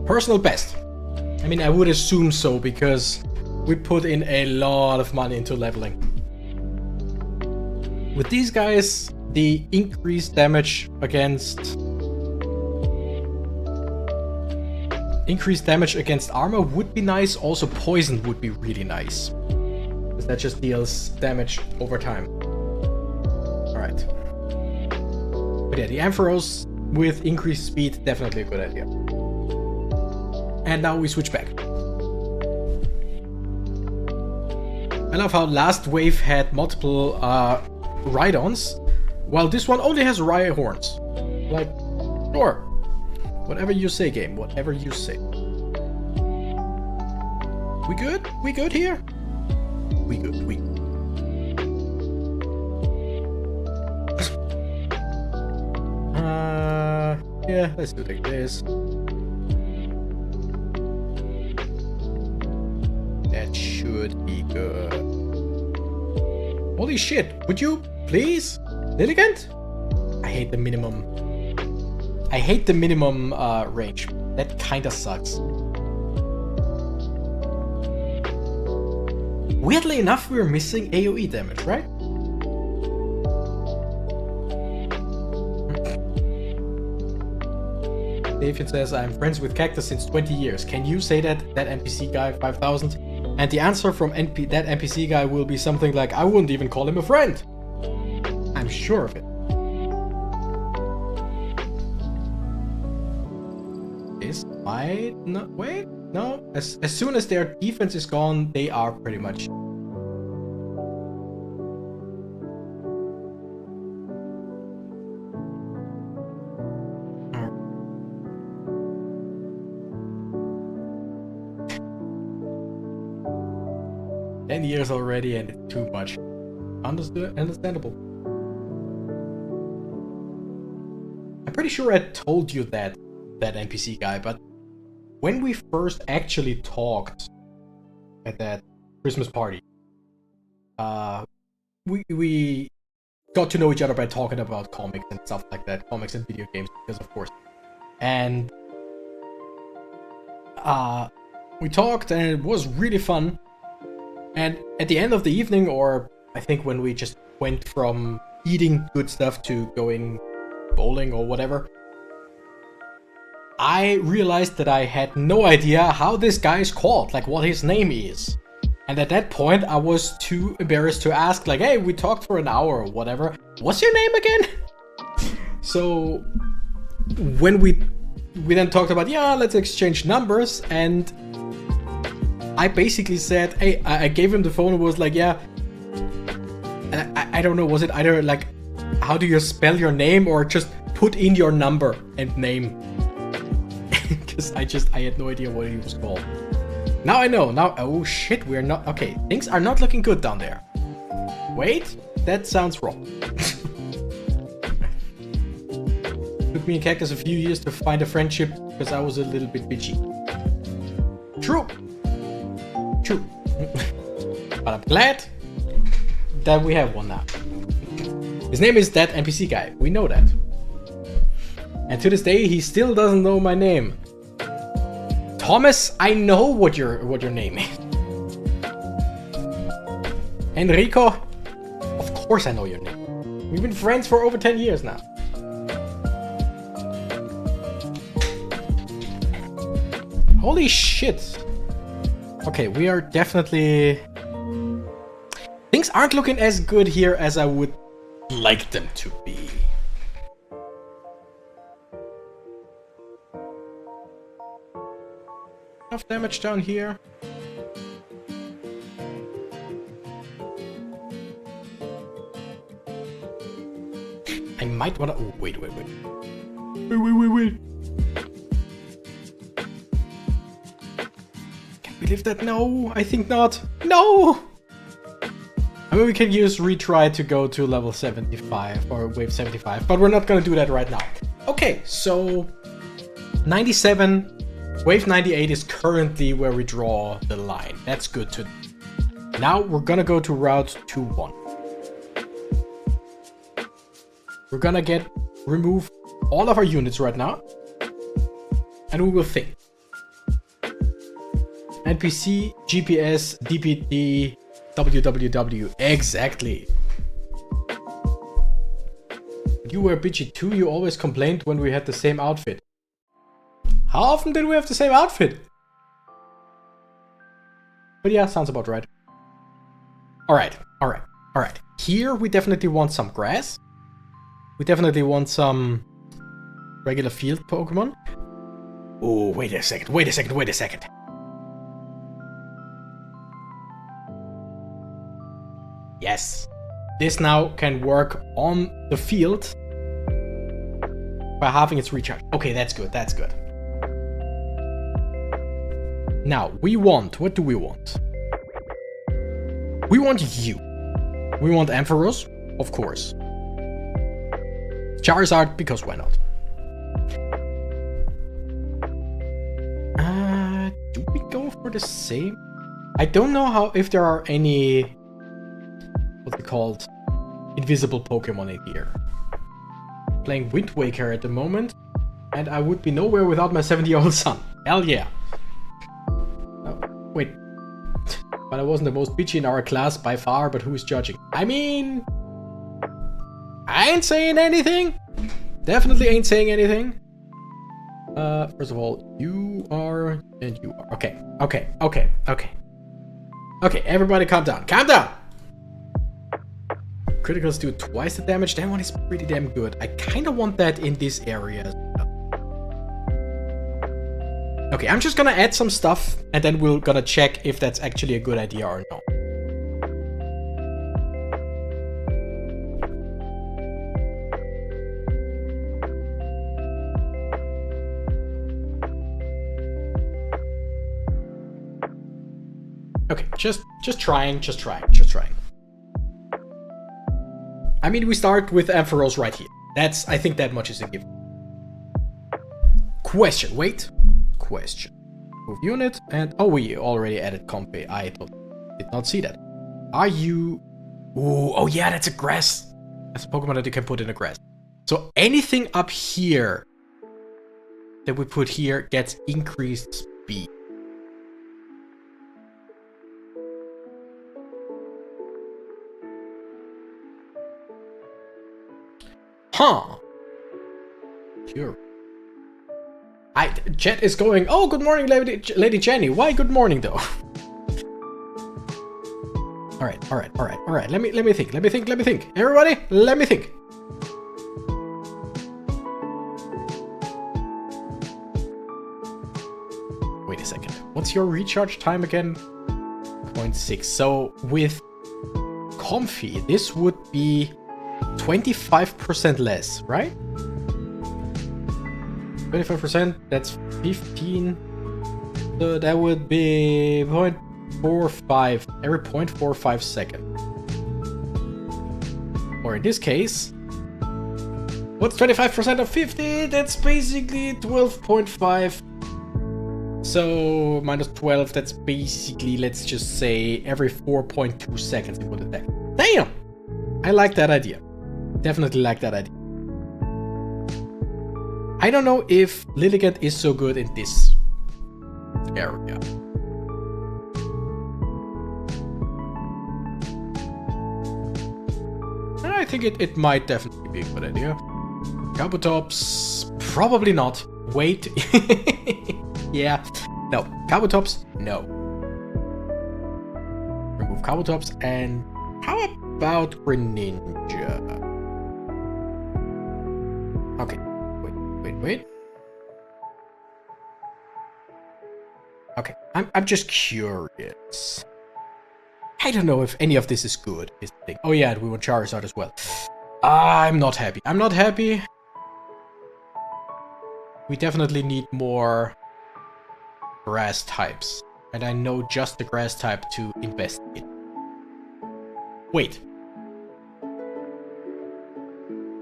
[SPEAKER 1] personal best. I mean, I would assume so, because we put in a lot of money into leveling. With these guys, the increased damage against armor would be nice. Also, poison would be really nice, because that just deals damage over time. Alright. But yeah, the Ampharos with increased speed, definitely a good idea. And now we switch back. I love how last wave had multiple Rhydons, while this one only has Rhyhorns. Like, sure. Whatever you say, game. Whatever you say. We good? We good here? We good. We good. Yeah, let's do it like this. That That should be good. Holy shit. Would you please? Lilligant? I hate the minimum. I hate the minimum range. That kinda sucks. Weirdly enough, we're missing AoE damage, right? David says, I'm friends with Cactus since 20 years. Can you say that NPC guy 5000? And the answer from that NPC guy will be something like, I wouldn't even call him a friend. I'm sure of it. This might not... Wait, no. As soon as their defense is gone, they are pretty much... 10 years already and it's too much. Understandable. I'm pretty sure I told you that NPC guy, but when we first actually talked at that Christmas party, we got to know each other by talking about comics and stuff like that, comics and video games, because of course. And we talked and it was really fun. And at the end of the evening, or I think when we just went from eating good stuff to going bowling or whatever, I realized that I had no idea how this guy is called, like what his name is. And at that point, I was too embarrassed to ask, like, hey, we talked for an hour or whatever. What's your name again? So when we then talked about, yeah, let's exchange numbers, and I basically said, hey, I gave him the phone and was like, yeah, I don't know, was it either like, how do you spell your name, or just put in your number and name? Because I had no idea what he was called. Now I know, oh shit, we're not, okay, things are not looking good down there. Wait, that sounds wrong. Took me and Cactus a few years to find a friendship, because I was a little bit bitchy. True. But I'm glad that we have one now. His name is that NPC guy. We know that. And to this day, he still doesn't know my name. Thomas, I know what your name is. Enrico, of course I know your name. We've been friends for over 10 years now. Holy shit. Okay, we are definitely... Things aren't looking as good here as I would like them to be. Enough damage down here. I might wanna... Oh, wait. Wait. Can we lift that? No, I think not. No! I mean, we can use retry to go to level 75 or wave 75, but we're not gonna do that right now. Okay, so 97, wave 98 is currently where we draw the line. That's good to... Now we're gonna go to route 2-1. We're gonna remove all of our units right now, and we will think. NPC, GPS, DPD, WWW, exactly. You were bitchy too, you always complained when we had the same outfit. How often did we have the same outfit? But yeah, sounds about right. Alright. Here we definitely want some grass. We definitely want some regular field Pokemon. Oh, wait a second. Yes. This now can work on the field by halving its recharge. Okay, that's good. Now, what do we want? We want you. We want Ampharos, of course. Charizard, because why not? Do we go for the same? I don't know how if there are any, what's it called, invisible Pokemon in here. Playing Wind Waker at the moment, and I would be nowhere without my 70-year-old son. Hell yeah. Oh, wait. But I wasn't the most bitchy in our class by far, but who is judging? I mean, I ain't saying anything. Definitely ain't saying anything. First of all, you are, and you are. Okay, okay, okay, okay. Okay, everybody calm down. Calm down! Criticals do twice the damage. That one is pretty damn good. I kind of want that in this area. Okay, I'm just gonna add some stuff, and then we're gonna check if that's actually a good idea or not. Okay, just trying. I mean, we start with Ampharos right here. I think that much is a given. Question, wait. Question. Move unit, and oh, we already added Comfy. I did not see that. Are you... Ooh, oh yeah, that's a grass. That's a Pokemon that you can put in a grass. So anything up here that we put here gets increased speed. Huh. Sure. Chat is going, oh, good morning, Lady Jenny. Why good morning, though? Alright. Let me think. Everybody, let me think. Wait a second. What's your recharge time again? 0.6. So with Comfy, this would be 25% less, right? 25%, that's 15. So that would be 0.45 every 0.45 second. Or in this case, what's 25% of 50? That's basically 12.5. So minus 12, that's basically, let's just say, every 4.2 seconds it would attack. Damn! I like that idea. Definitely like that idea. I don't know if Lilligant is so good in this area. I think it might definitely be a good idea. Kabutops, probably not. Wait. Yeah. No. Kabutops, no. Remove Kabutops, and how about Greninja? Okay. Wait. Okay, I'm just curious. I don't know if any of this is good, is the thing. Oh yeah, we want Charizard as well. I'm not happy. We definitely need more grass types. And I know just the grass type to invest in. Wait.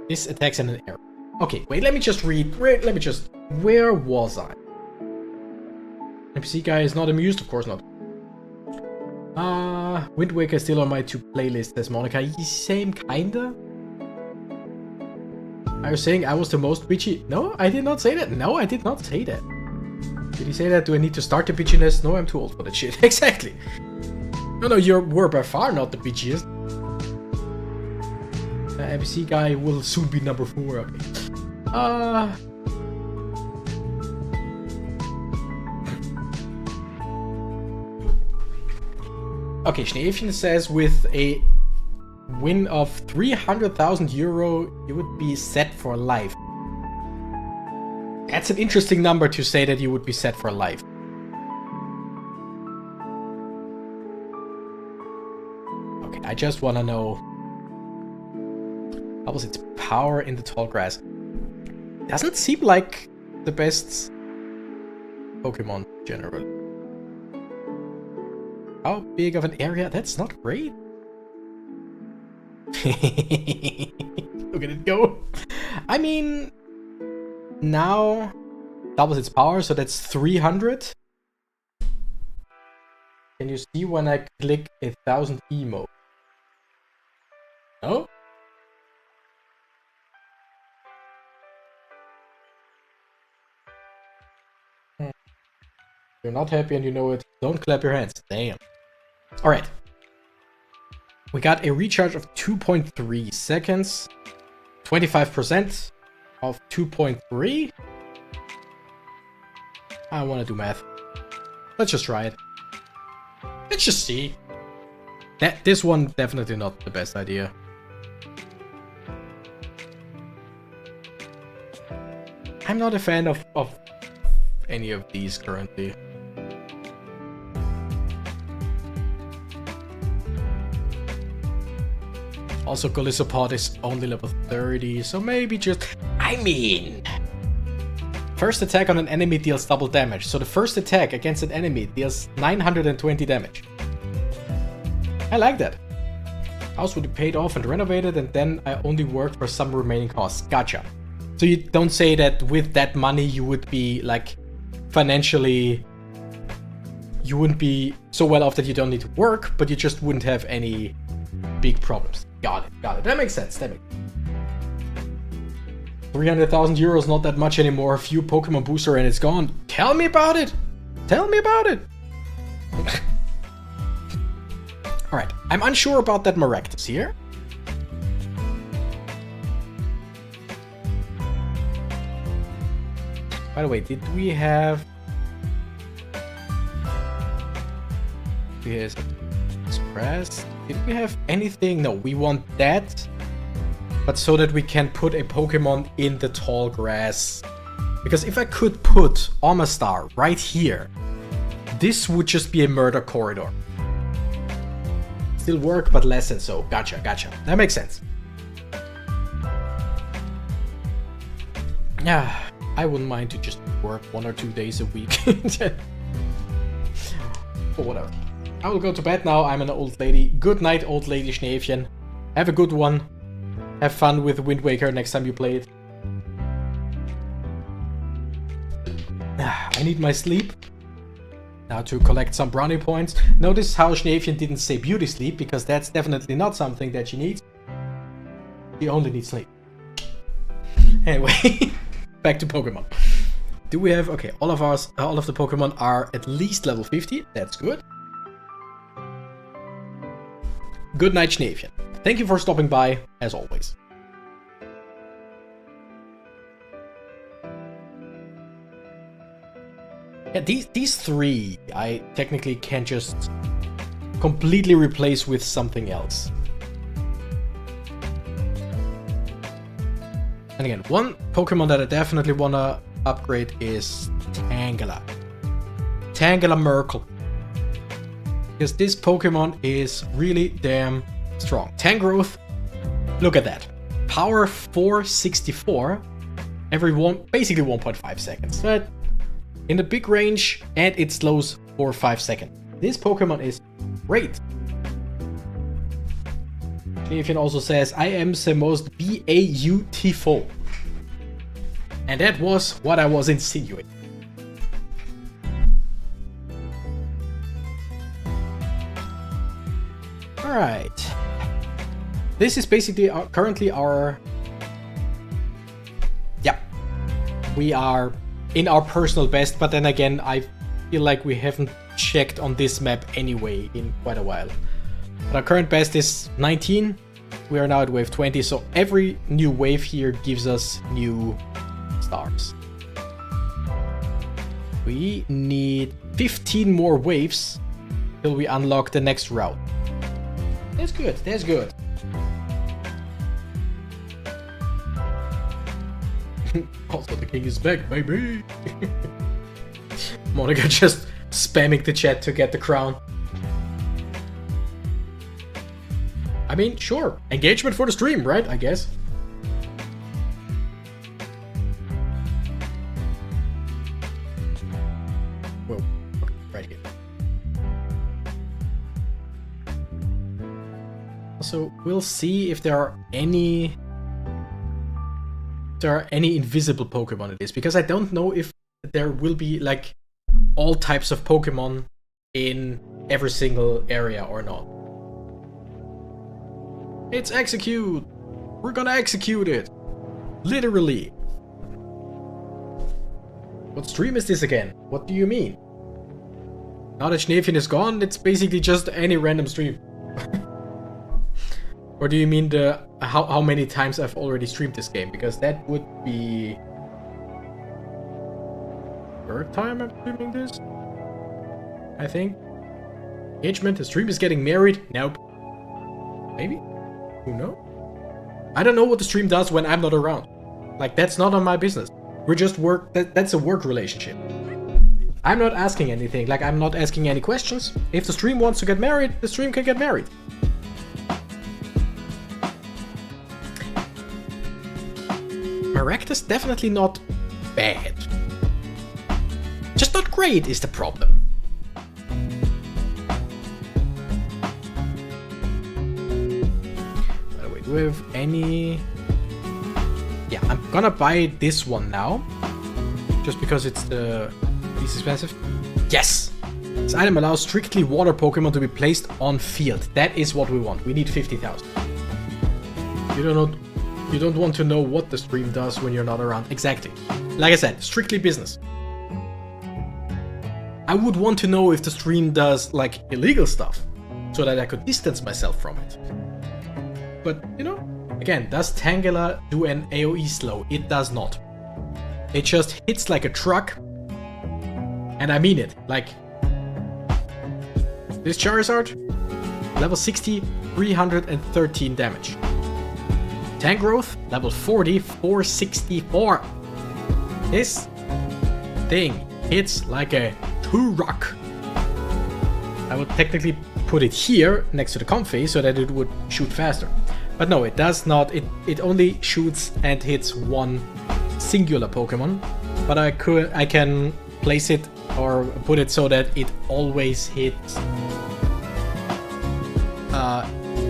[SPEAKER 1] This attacks in an area. Okay, wait, let me just read. Where was I? NPC guy is not amused? Of course not. Wind Waker is still on my to playlist as Monica. Same kinda. Are you saying I was the most bitchy? No, I did not say that. No, I did not say that. Did he say that? Do I need to start the bitchiness? No, I'm too old for that shit. Exactly. No, you were by far not the bitchiest. NPC guy will soon be number 4. Okay. Okay, Schneefchen says with a win of 300,000 euro, you would be set for life. That's an interesting number to say that you would be set for life. Okay, I just want to know, how was its power in the tall grass? Doesn't seem like the best Pokemon generally. How big of an area? That's not great. Look at it go. I mean, now doubles its power, so that's 300. Can you see when I click 1000 emo? No? You're not happy and you know it. Don't clap your hands. Damn. Alright. We got a recharge of 2.3 seconds. 25% of 2.3. I want to do math. Let's just try it. Let's just see. This one definitely not the best idea. I'm not a fan of any of these currently. Also, Golisopod is only level 30, so maybe just... I mean... First attack on an enemy deals double damage, so the first attack against an enemy deals 920 damage. I like that. House would be paid off and renovated, and then I only work for some remaining costs. Gotcha. So you don't say that with that money you would be, like, financially... You wouldn't be so well off that you don't need to work, but you just wouldn't have any big problems. Got it. That makes sense. 300,000 euros, not that much anymore. A few Pokemon booster and it's gone. Tell me about it. Alright, I'm unsure about that Maractus here. By the way, did we have... Yes. Express. Did we have anything? No, we want that. But so that we can put a Pokemon in the tall grass. Because if I could put Omastar right here, this would just be a murder corridor. Still work, but less than so. Gotcha. That makes sense. Yeah, I wouldn't mind to just work 1 or 2 days a week. But whatever. I will go to bed now. I'm an old lady. Good night, old lady Schneefchen. Have a good one. Have fun with Wind Waker next time you play it. I need my sleep. Now to collect some brownie points. Notice how Schneefchen didn't say beauty sleep, because that's definitely not something that she needs. She only needs sleep. Anyway, back to Pokemon. Do we have... Okay, all of the Pokemon are at least level 50. That's good. Good night, Schneefchen. Thank you for stopping by, as always. Yeah, these three I technically can just completely replace with something else. And again, one Pokemon that I definitely want to upgrade is Tangela. Tangela Merkle. Because this Pokemon is really damn strong. Tangrowth, look at that. Power 464, basically 1.5 seconds. But in the big range, and it slows for 5 seconds. This Pokemon is great. Schneefchen also says, I am the most beautiful. And that was what I was insinuating. Alright. This is basically currently our... Yeah. We are in our personal best, but then again, I feel like we haven't checked on this map anyway in quite a while. But our current best is 19. We are now at wave 20, so every new wave here gives us new stars. We need 15 more waves till we unlock the next route. That's good, that's good. Also, the king is back, baby! Monica just spamming the chat to get the crown. I mean, sure. Engagement for the stream, right? I guess. Whoa. Okay, right here. Also, we'll see if there are any invisible Pokemon in this, because I don't know if there will be like all types of Pokemon in every single area or not. It's execute! We're gonna execute it! Literally! What stream is this again? What do you mean? Now that Schneefchen is gone, it's basically just any random stream. Or do you mean the how many times I've already streamed this game? Because that would be... third time I'm streaming this? I think. Engagement, the stream is getting married? Nope. Maybe? Who knows? I don't know what the stream does when I'm not around. Like, that's not on my business. We're just work, that's a work relationship. I'm not asking anything, like I'm not asking any questions. If the stream wants to get married, the stream can get married. Maractus definitely not bad. Just not great is the problem. By the way, do we have any... Yeah, I'm gonna buy this one now. Just because it's the least expensive. Yes! This item allows strictly water Pokemon to be placed on field. That is what we want. We need 50,000. You don't want to know what the stream does when you're not around. Exactly. Like I said, strictly business. I would want to know if the stream does, like, illegal stuff. So that I could distance myself from it. But, you know, again, does Tangela do an AoE slow? It does not. It just hits like a truck. And I mean it. Like, this Charizard, level 60, 313 damage. Tank growth, level 40, 464. This thing hits like a truck. I would technically put it here next to the Comfey so that it would shoot faster. But no, it does not. It only shoots and hits one singular Pokemon. But I can place it or put it so that it always hits.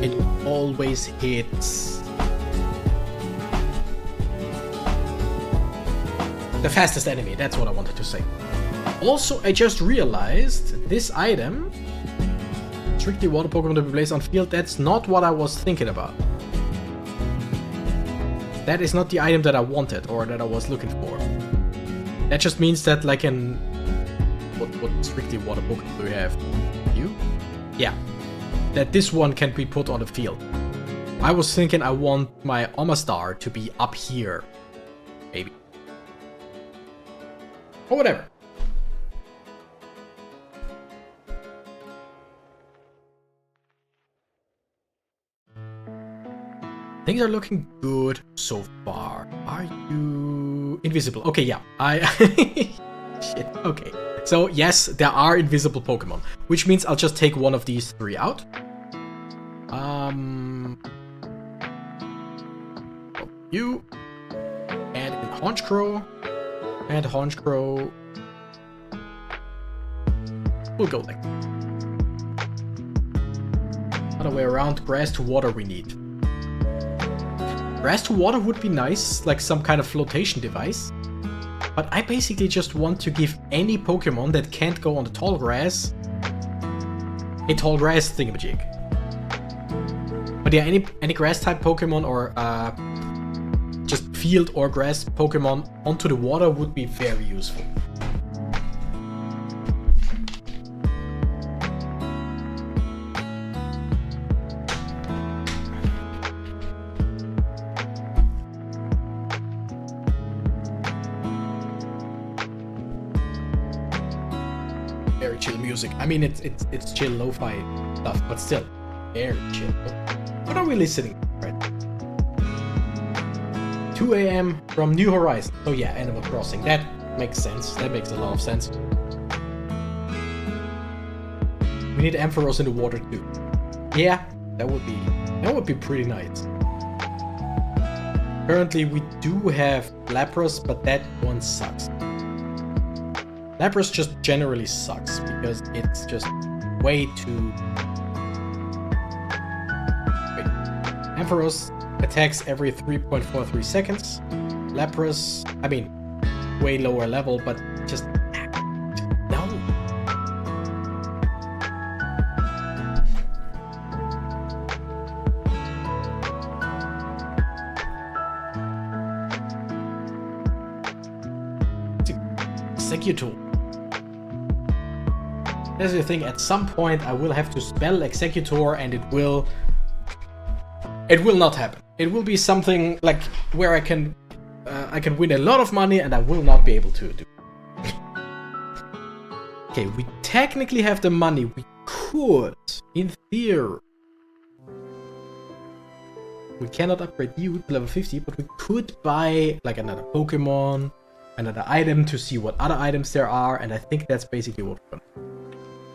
[SPEAKER 1] It always hits the fastest enemy. That's what I wanted to say. Also, I just realized this item, strictly water Pokemon to be placed on field, that's not what I was thinking about. That is not the item that I wanted or that I was looking for. That just means that, like, in what strictly water Pokemon do we have? You? Yeah. That this one can be put on the field. I was thinking I want my Omastar to be up here. Maybe. Or whatever. Things are looking good so far. Are you invisible? Okay, yeah. Shit, okay. So, yes, there are invisible Pokemon, which means I'll just take one of these three out. You and Honchkrow. And Honchkrow. We'll go like that. Other way around, grass to water we need. Grass to water would be nice, like some kind of flotation device. But I basically just want to give any Pokemon that can't go on the tall grass a tall grass thingamajig. But yeah, any grass type Pokemon or just field or grass Pokemon onto the water would be very useful. Very chill music. I mean, it's chill lo-fi stuff, but still very chill. What are we listening to right now? 2 AM from New Horizons. Oh yeah, Animal Crossing. That makes sense. That makes a lot of sense. We need Ampharos in the water too. Yeah, that would be pretty nice. Currently we do have Lapras, but that one sucks. Lapras just generally sucks because it's just way too... Wait. Ampharos attacks every 3.43 seconds. Lapras, I mean, way lower level, but just... No. Executor. That's the thing, at some point I will have to spell Executor and it will not happen. It will be something like where I can win a lot of money and I will not be able to do. Okay, we technically have the money. We could, in theory. We cannot upgrade you to level 50, but we could buy like another Pokemon, another item to see what other items there are, and I think that's basically what we're gonna do.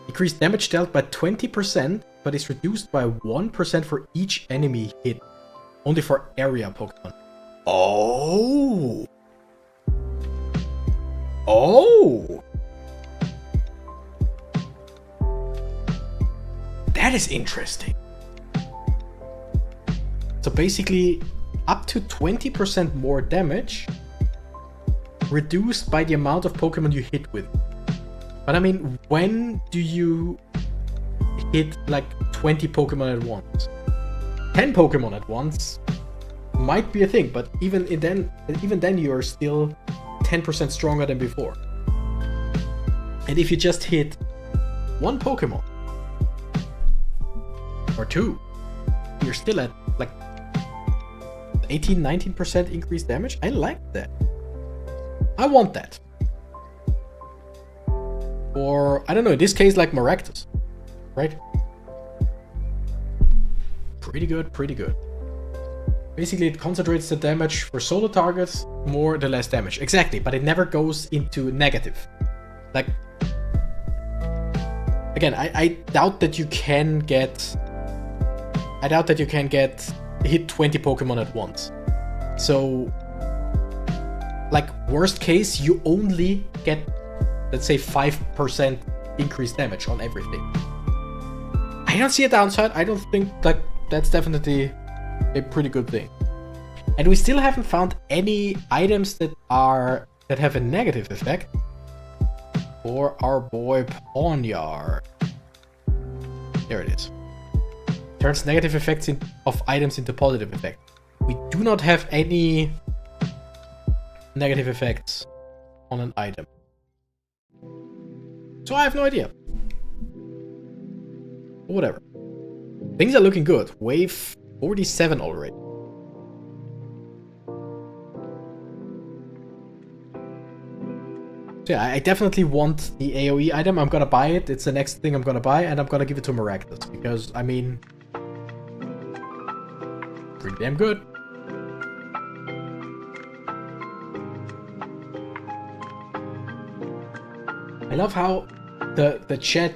[SPEAKER 1] Increased damage dealt by 20%, but is reduced by 1% for each enemy hit. Only for area Pokemon. Oh! Oh! That is interesting. So basically, up to 20% more damage, reduced by the amount of Pokemon you hit with. But I mean, when do you hit like 20 Pokemon at once? 10 Pokemon at once might be a thing, but even then you are still 10% stronger than before. And if you just hit one Pokemon, or two, you're still at like 18-19% increased damage. I like that. I want that. Or, I don't know, in this case, like Maractus, right? Pretty good, pretty good. Basically, it concentrates the damage for solo targets, more the less damage. Exactly, but it never goes into negative. Like, again, I doubt that you can get... I doubt that you can hit 20 Pokemon at once. So, like, worst case, you only get, let's say, 5% increased damage on everything. I don't see a downside. I don't think like that's definitely a pretty good thing. And we still haven't found any items that have a negative effect for our boy Pawnyard. There it is. Turns negative effects of items into positive effects. We do not have any negative effects on an item. So I have no idea. But whatever. Things are looking good. Wave 47 already. So yeah, I definitely want the AoE item. I'm gonna buy it. It's the next thing I'm gonna buy, and I'm gonna give it to Maractus because, I mean, pretty damn good. I love how the chat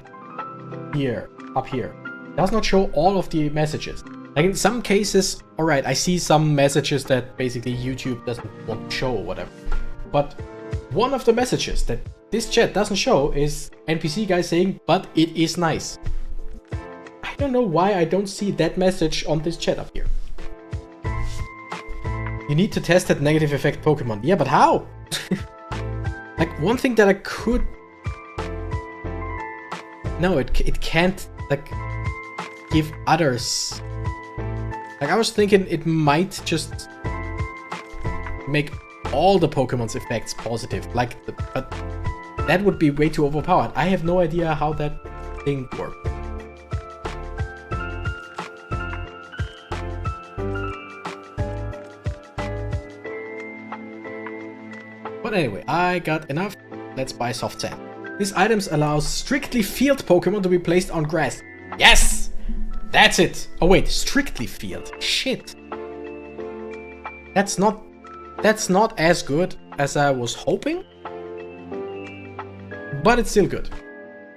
[SPEAKER 1] here, up here, does not show all of the messages. Like in some cases, alright, I see some messages that basically YouTube doesn't want to show or whatever. But one of the messages that this chat doesn't show is NPC guy saying, but it is nice. I don't know why I don't see that message on this chat up here. You need to test that negative effect Pokemon. Yeah, but how? Like, one thing that I could... No, it can't, like, give others... Like, I was thinking it might just make all the Pokemon's effects positive. Like, but that would be way too overpowered. I have no idea how that thing works. But anyway, I got enough. Let's buy soft sand. These items allow strictly field Pokemon to be placed on grass. Yes! That's it! Oh wait, strictly field. Shit. That's not as good as I was hoping. But it's still good.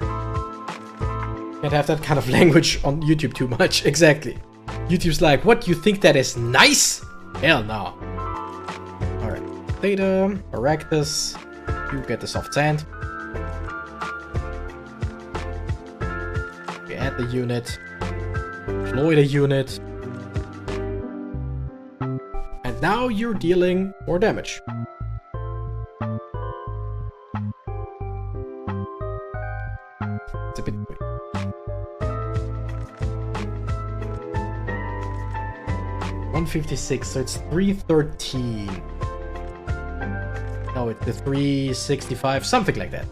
[SPEAKER 1] Can't have that kind of language on YouTube too much. Exactly. YouTube's like, what, you think that is nice? Hell no. Alright. Data, Maractus. You get the soft sand. We add the unit. Deploy the unit. And now you're dealing more damage. It's a bit quick. $156, so it's $313. Oh, it's the 365, something like that.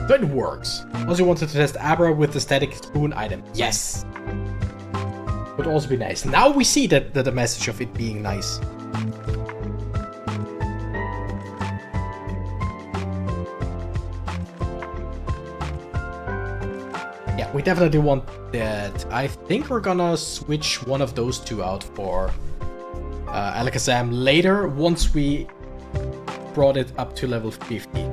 [SPEAKER 1] So it works. Also wanted to test Abra with the static spoon item. Yes! Would also be nice. Now we see that the message of it being nice. Yeah, we definitely want that. I think we're gonna switch one of those two out for Alakazam later, once we brought it up to level 50.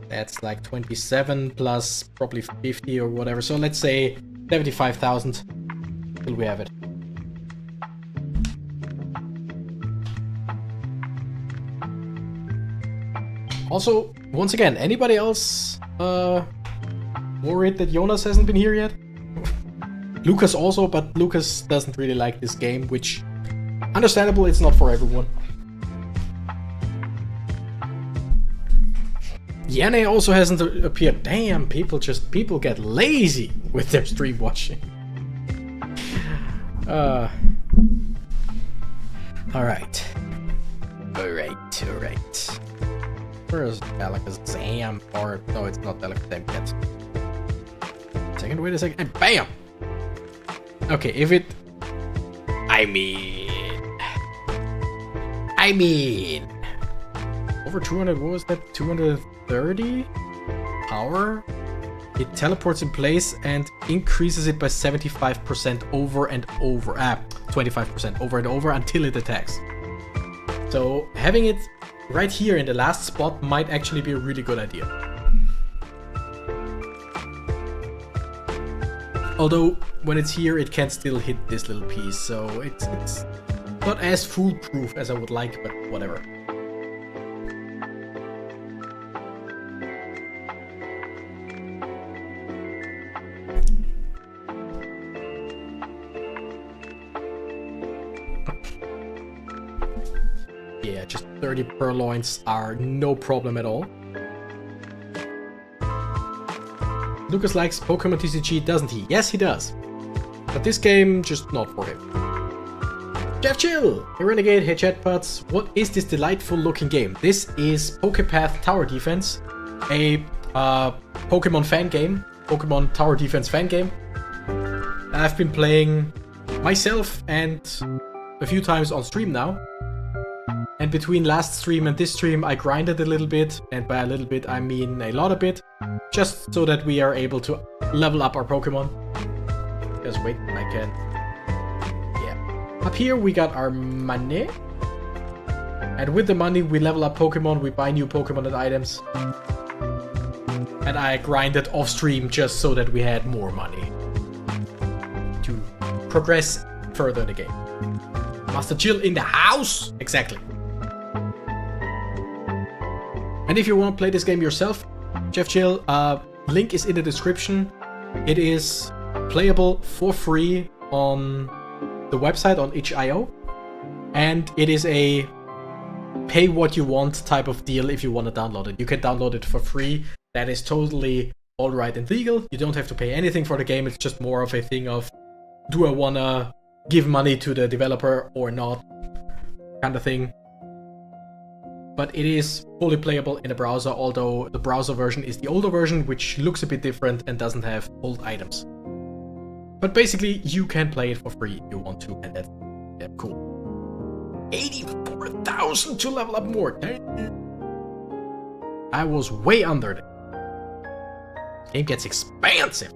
[SPEAKER 1] That's like 27 plus probably 50 or whatever. So let's say 75,000 till we have it. Also, once again, anybody else worried that Jonas hasn't been here yet? Lucas also, but Lucas doesn't really like this game, which, understandable, it's not for everyone. Yane also hasn't appeared. Damn, people get lazy with their stream watching. Alright. Where's Alakazam? Or, no, it's not Alakazam yet. Wait a second, and BAM! Okay, if it... I mean... Over 200, what was that? 230 power? It teleports in place and increases it by 75% over and over. 25% over and over until it attacks. So having it right here in the last spot might actually be a really good idea. Although when it's here, it can still hit this little piece, so it's not as foolproof as I would like, but whatever. Yeah, just 30 purloins are no problem at all. Lucas likes Pokemon TCG, doesn't he? Yes, he does. But this game, just not for him. Jeff Chill! Hey Renegade, hey Chatbots. What is this delightful looking game? This is PokéPath Tower Defense, a Pokemon fan game. Pokemon Tower Defense fan game. I've been playing myself and a few times on stream now. And between last stream and this stream, I grinded a little bit, and by a little bit I mean a lot of it, just so that we are able to level up our Pokemon. Because wait, I can... Yeah. Up here we got our money. And with the money we level up Pokemon, we buy new Pokemon and items. And I grinded off stream just so that we had more money to progress further in the game. Master Chill in the house! Exactly. And if you want to play this game yourself, Jeff Chill, link is in the description. It is playable for free on the website on itch.io. And it is a pay what you want type of deal if you want to download it. You can download it for free. That is totally alright and legal. You don't have to pay anything for the game. It's just more of a thing of, do I want to give money to the developer or not, kind of thing. But it is fully playable in the browser, although the browser version is the older version, which looks a bit different and doesn't have old items. But basically, you can play it for free if you want to, and that's cool. 84,000 to level up more. I was way under it. Game gets expansive.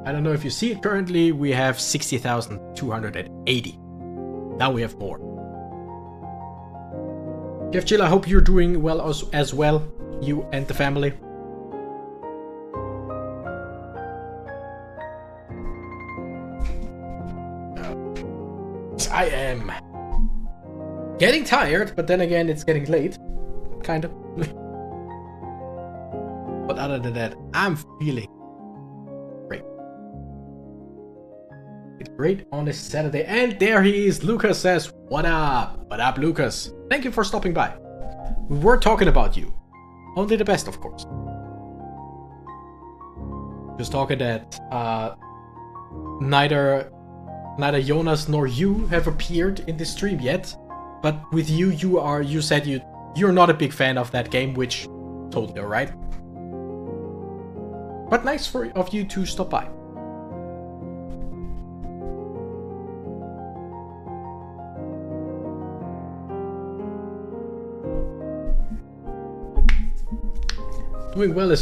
[SPEAKER 1] I don't know if you see it currently, we have 60,280. Now we have more. Jeff Chill, I hope you're doing well as well, you and the family. I am getting tired, but then again, it's getting late. Kind of. But other than that, I'm feeling great. It's great on this Saturday. And there he is. Lucas says, what up? What up, Lucas? Thank you for stopping by. We were talking about you. Only the best, of course. Just talking that neither neither Jonas nor you have appeared in the stream yet. But with you, you said you're not a big fan of that game, which totally alright. But nice of you to stop by. Doing well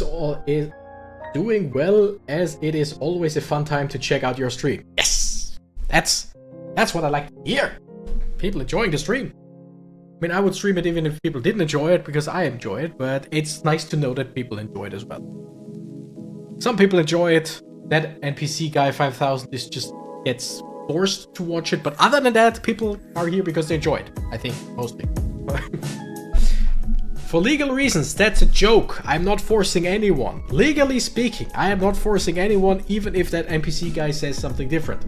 [SPEAKER 1] as it is always a fun time to check out your stream. Yes! That's what I like to hear. People enjoying the stream. I mean, I would stream it even if people didn't enjoy it, because I enjoy it, but it's nice to know that people enjoy it as well. Some people enjoy it. That NPC guy 5000 just gets forced to watch it, but other than that, people are here because they enjoy it. I think, mostly. For legal reasons, that's a joke. I'm not forcing anyone. Legally speaking, I am not forcing anyone, even if that NPC guy says something different.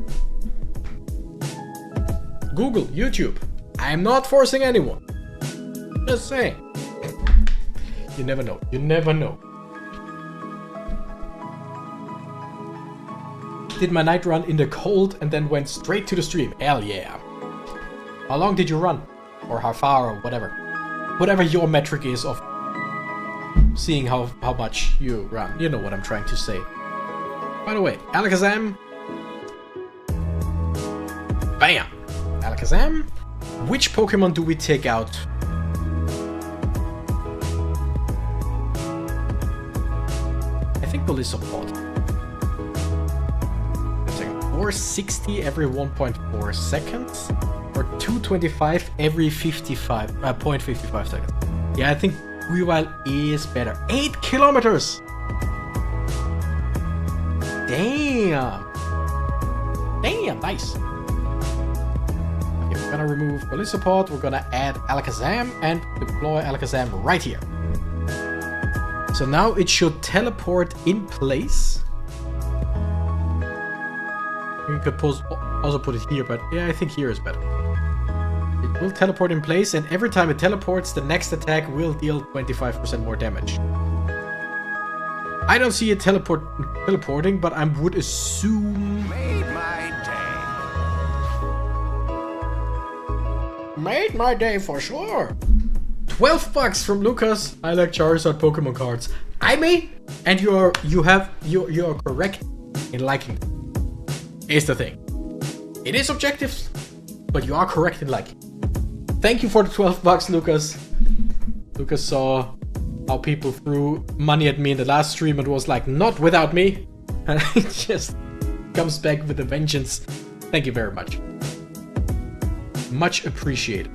[SPEAKER 1] Google, YouTube. I am not forcing anyone. Just saying. You never know. You never know. Did my night run in the cold and then went straight to the stream. Hell yeah. How long did you run? Or how far, or whatever. Whatever your metric is of seeing how much you run. You know what I'm trying to say. By the way, Alakazam. Bam! Alakazam. Which Pokemon do we take out? I think Golisopod. 460 every 1.4 seconds. Or 225 every 0.55 seconds. Yeah, I think Weavile is better. 8 kilometers! Damn! Damn, nice. Okay, we're gonna remove Golisopod, we're gonna add Alakazam, and deploy Alakazam right here. So now it should teleport in place. You could also put it here, but yeah, I think here is better. It will teleport in place, and every time it teleports, the next attack will deal 25% more damage. I don't see it teleporting, but I would assume...
[SPEAKER 2] Made my day.
[SPEAKER 1] Made my day for sure. 12 bucks from Lucas. I like Charizard Pokemon cards. I may, and you are correct in liking them. Is the thing. It is objective, but you are correct in liking. Thank you for the 12 bucks, Lucas. Lucas saw how people threw money at me in the last stream and was like, not without me. And it just comes back with a vengeance. Thank you very much. Much appreciated.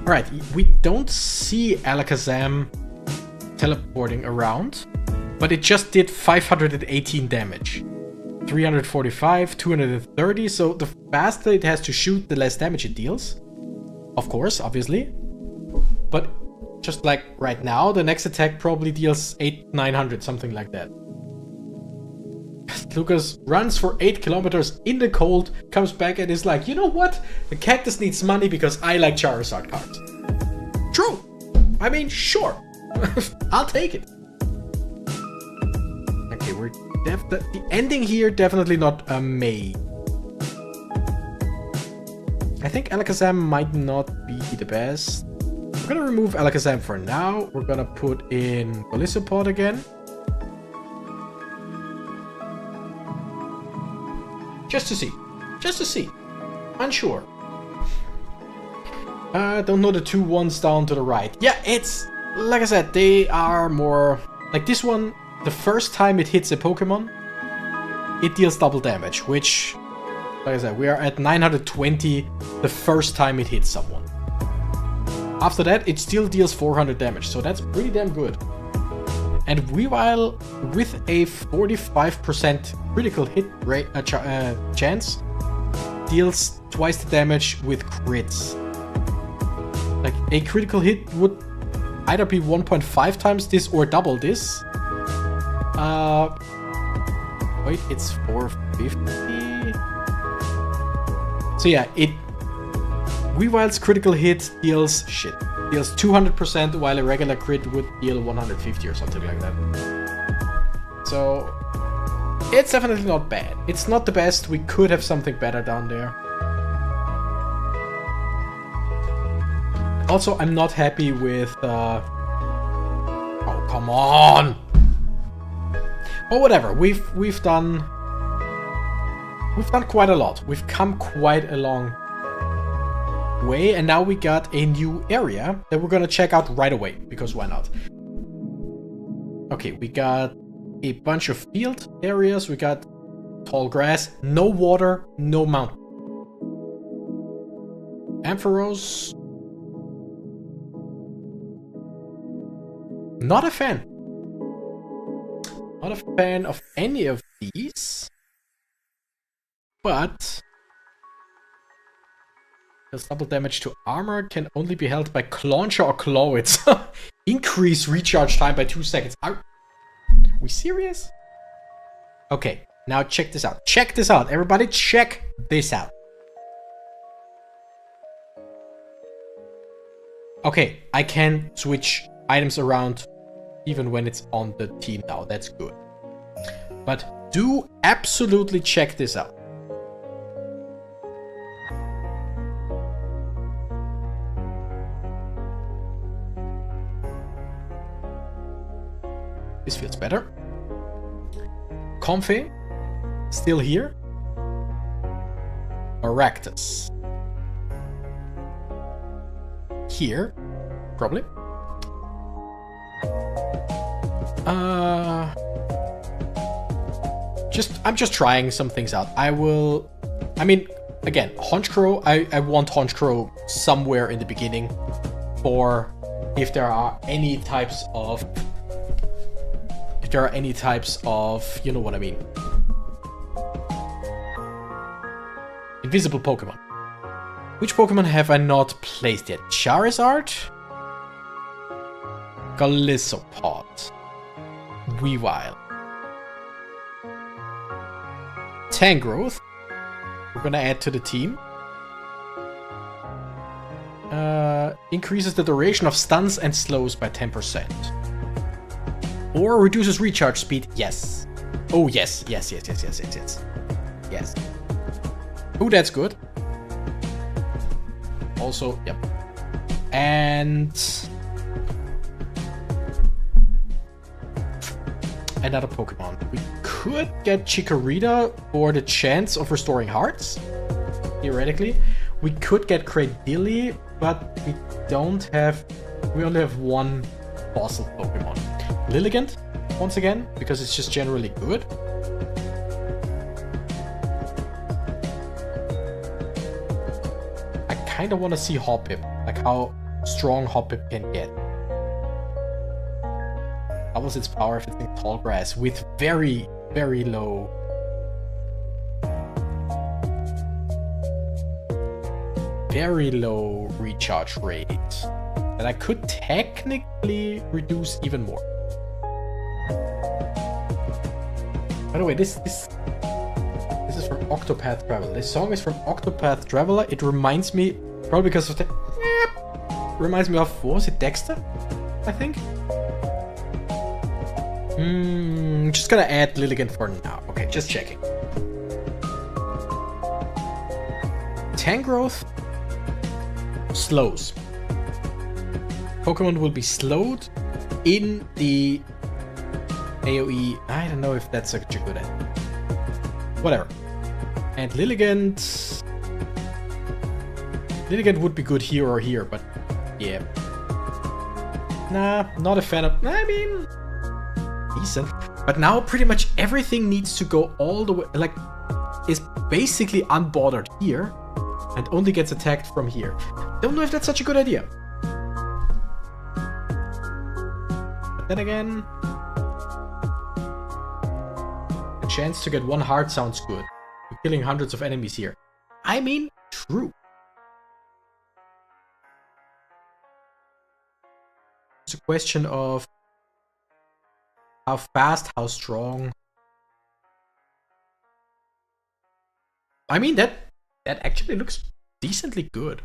[SPEAKER 1] Alright, we don't see Alakazam teleporting around, but it just did 518 damage. 345, 230, so the faster it has to shoot, the less damage it deals. Of course, obviously. But just like right now, the next attack probably deals 900, something like that. Lucas runs for 8 kilometers in the cold, comes back and is like, you know what? The Cactus needs money because I like Charizard cards. True. I mean, sure. I'll take it. Okay, we're the ending here, definitely not a May. I think Alakazam might not be the best. We're gonna remove Alakazam for now. We're gonna put in Golisopod again. Just to see. Just to see. Unsure. Don't know the 2 ones down to the right. Yeah, it's... Like I said, they are more... Like this one, the first time it hits a Pokemon, it deals double damage, which... Like I said, we are at 920 the first time it hits someone. After that, it still deals 400 damage, so that's pretty damn good. And Weavile, with a 45% critical hit rate, chance, deals twice the damage with crits. Like, a critical hit would either be 1.5 times this or double this. Wait, it's 450? So yeah, Weavile's critical hit deals 200%, while a regular crit would deal 150 or something like that. So It's definitely not bad. It's not the best. We could have something better down there. Also, I'm not happy with... Oh, come on! But whatever. We've done quite a lot. We've come quite a long way, and now we got a new area that we're gonna check out right away, because why not? Okay, we got a bunch of field areas. We got tall grass, no water, no mountain. Ampharos. Not a fan. Not a fan of any of these. But does double damage to armor, can only be held by Clauncher or Clawits. Increase recharge time by 2 seconds. Are we serious? Okay, now check this out. Check this out. Everybody check this out. Okay, I can switch items around even when it's on the team now. That's good. But do absolutely check this out. This feels better. Comfy, still here. Cactus. Here, probably. I'm just trying some things out. I mean, again, Honchcrow, I want Honchcrow somewhere in the beginning for if there are any types of, you know what I mean. Invisible Pokemon. Which Pokemon have I not placed yet? Charizard? Galissopod. Weavile. Tangrowth. We're gonna add to the team. Increases the duration of stuns and slows by 10%. Or reduces recharge speed. Yes. Oh, yes. Yes. Yes. Oh, that's good. Also, yep. And another Pokemon. We could get Chikorita for the chance of restoring hearts. Theoretically. We could get Cradily, but we only have one fossil Pokemon. Lilligant, once again, because it's just generally good. I kind of want to see Hoppip, like how strong Hoppip can get. How was its power if it's in tall grass with very, very low recharge rate that I could technically reduce even more. By the way, this is from Octopath Traveler. This song is from Octopath Traveler. It reminds me, probably because of the reminds me of, what was it, Dexter? I think. Just gonna add Lilligant for now. Okay, just checking. Tangrowth slows. Pokemon will be slowed in the AoE. I don't know if that's such a good idea. Whatever. And Lilligant would be good here or here, but yeah. Nah, not a fan of. I mean, decent. But now pretty much everything needs to go all the way, like, is basically unbordered here and only gets attacked from here. Don't know if that's such a good idea. But then again, a chance to get one heart sounds good. We're killing hundreds of enemies here. I mean, true. It's a question of how fast, how strong. I mean, that actually looks decently good.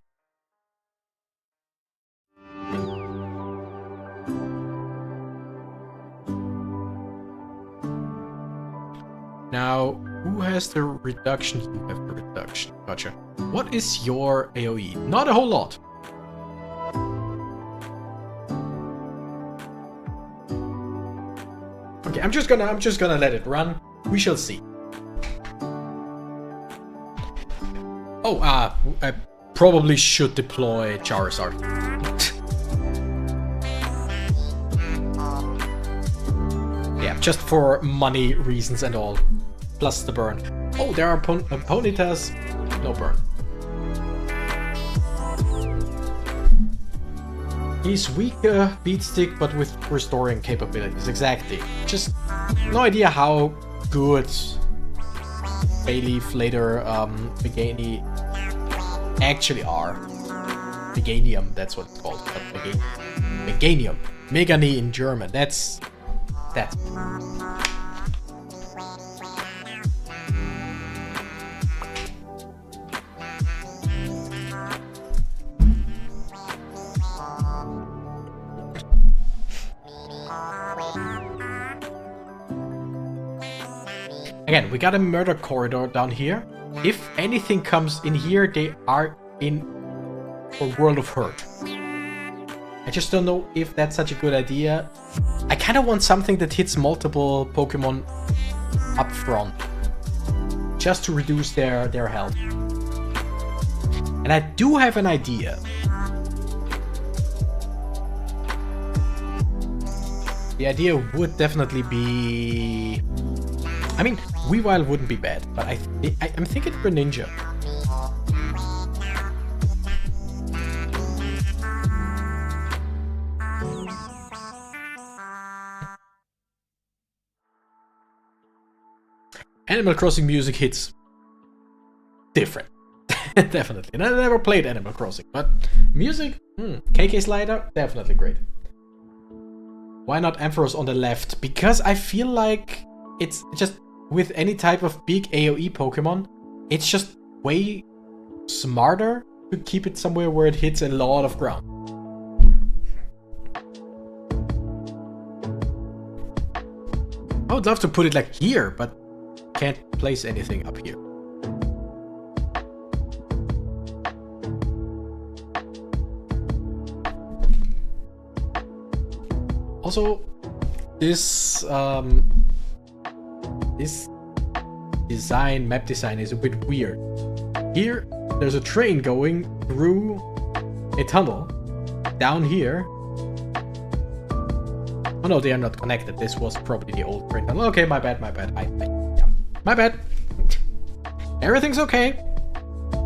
[SPEAKER 1] Now, who has the reduction? You have the reduction. Gotcha. What is your AoE? Not a whole lot. Okay, I'm just gonna let it run. We shall see. Oh, I probably should deploy Charizard. Yeah, just for money reasons and all. Plus the burn. Oh, there are Ponytas. No burn. He's weaker, Beatstick, but with restoring capabilities. Exactly. Just no idea how good Bayleaf, later Megani actually are. Meganium, that's what it's called. Meganium. Megani in German. That's. Again, we got a murder corridor down here. If anything comes in here, they are in a world of hurt. I just don't know if that's such a good idea. I kind of want something that hits multiple Pokemon up front, just to reduce their health. And I do have an idea. The idea would definitely be... I mean, Weavile wouldn't be bad, but I'm thinking Greninja. Animal Crossing music hits different. Definitely. And I never played Animal Crossing, but music, KK Slider, definitely great. Why not Ampharos on the left? Because I feel like it's just, with any type of big AoE Pokemon, it's just way smarter to keep it somewhere where it hits a lot of ground. I would love to put it like here, but can't place anything up here. Also, this map design is a bit weird. Here, there's a train going through a tunnel. Down here... Oh no, they are not connected. This was probably the old train tunnel. Okay, my bad. Yeah. My bad. Everything's okay. How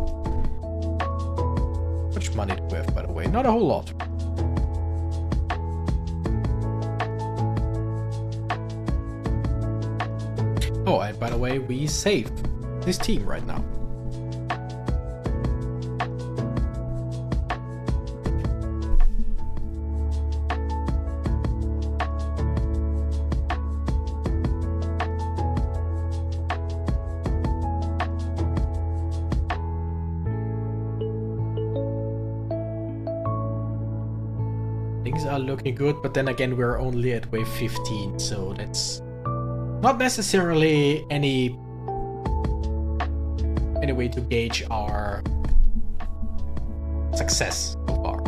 [SPEAKER 1] much money do we have, by the way? Not a whole lot. Oh, and by the way, we saved this team right now. Things are looking good, but then again, we're only at wave 15, so that's not necessarily any way to gauge our success so far.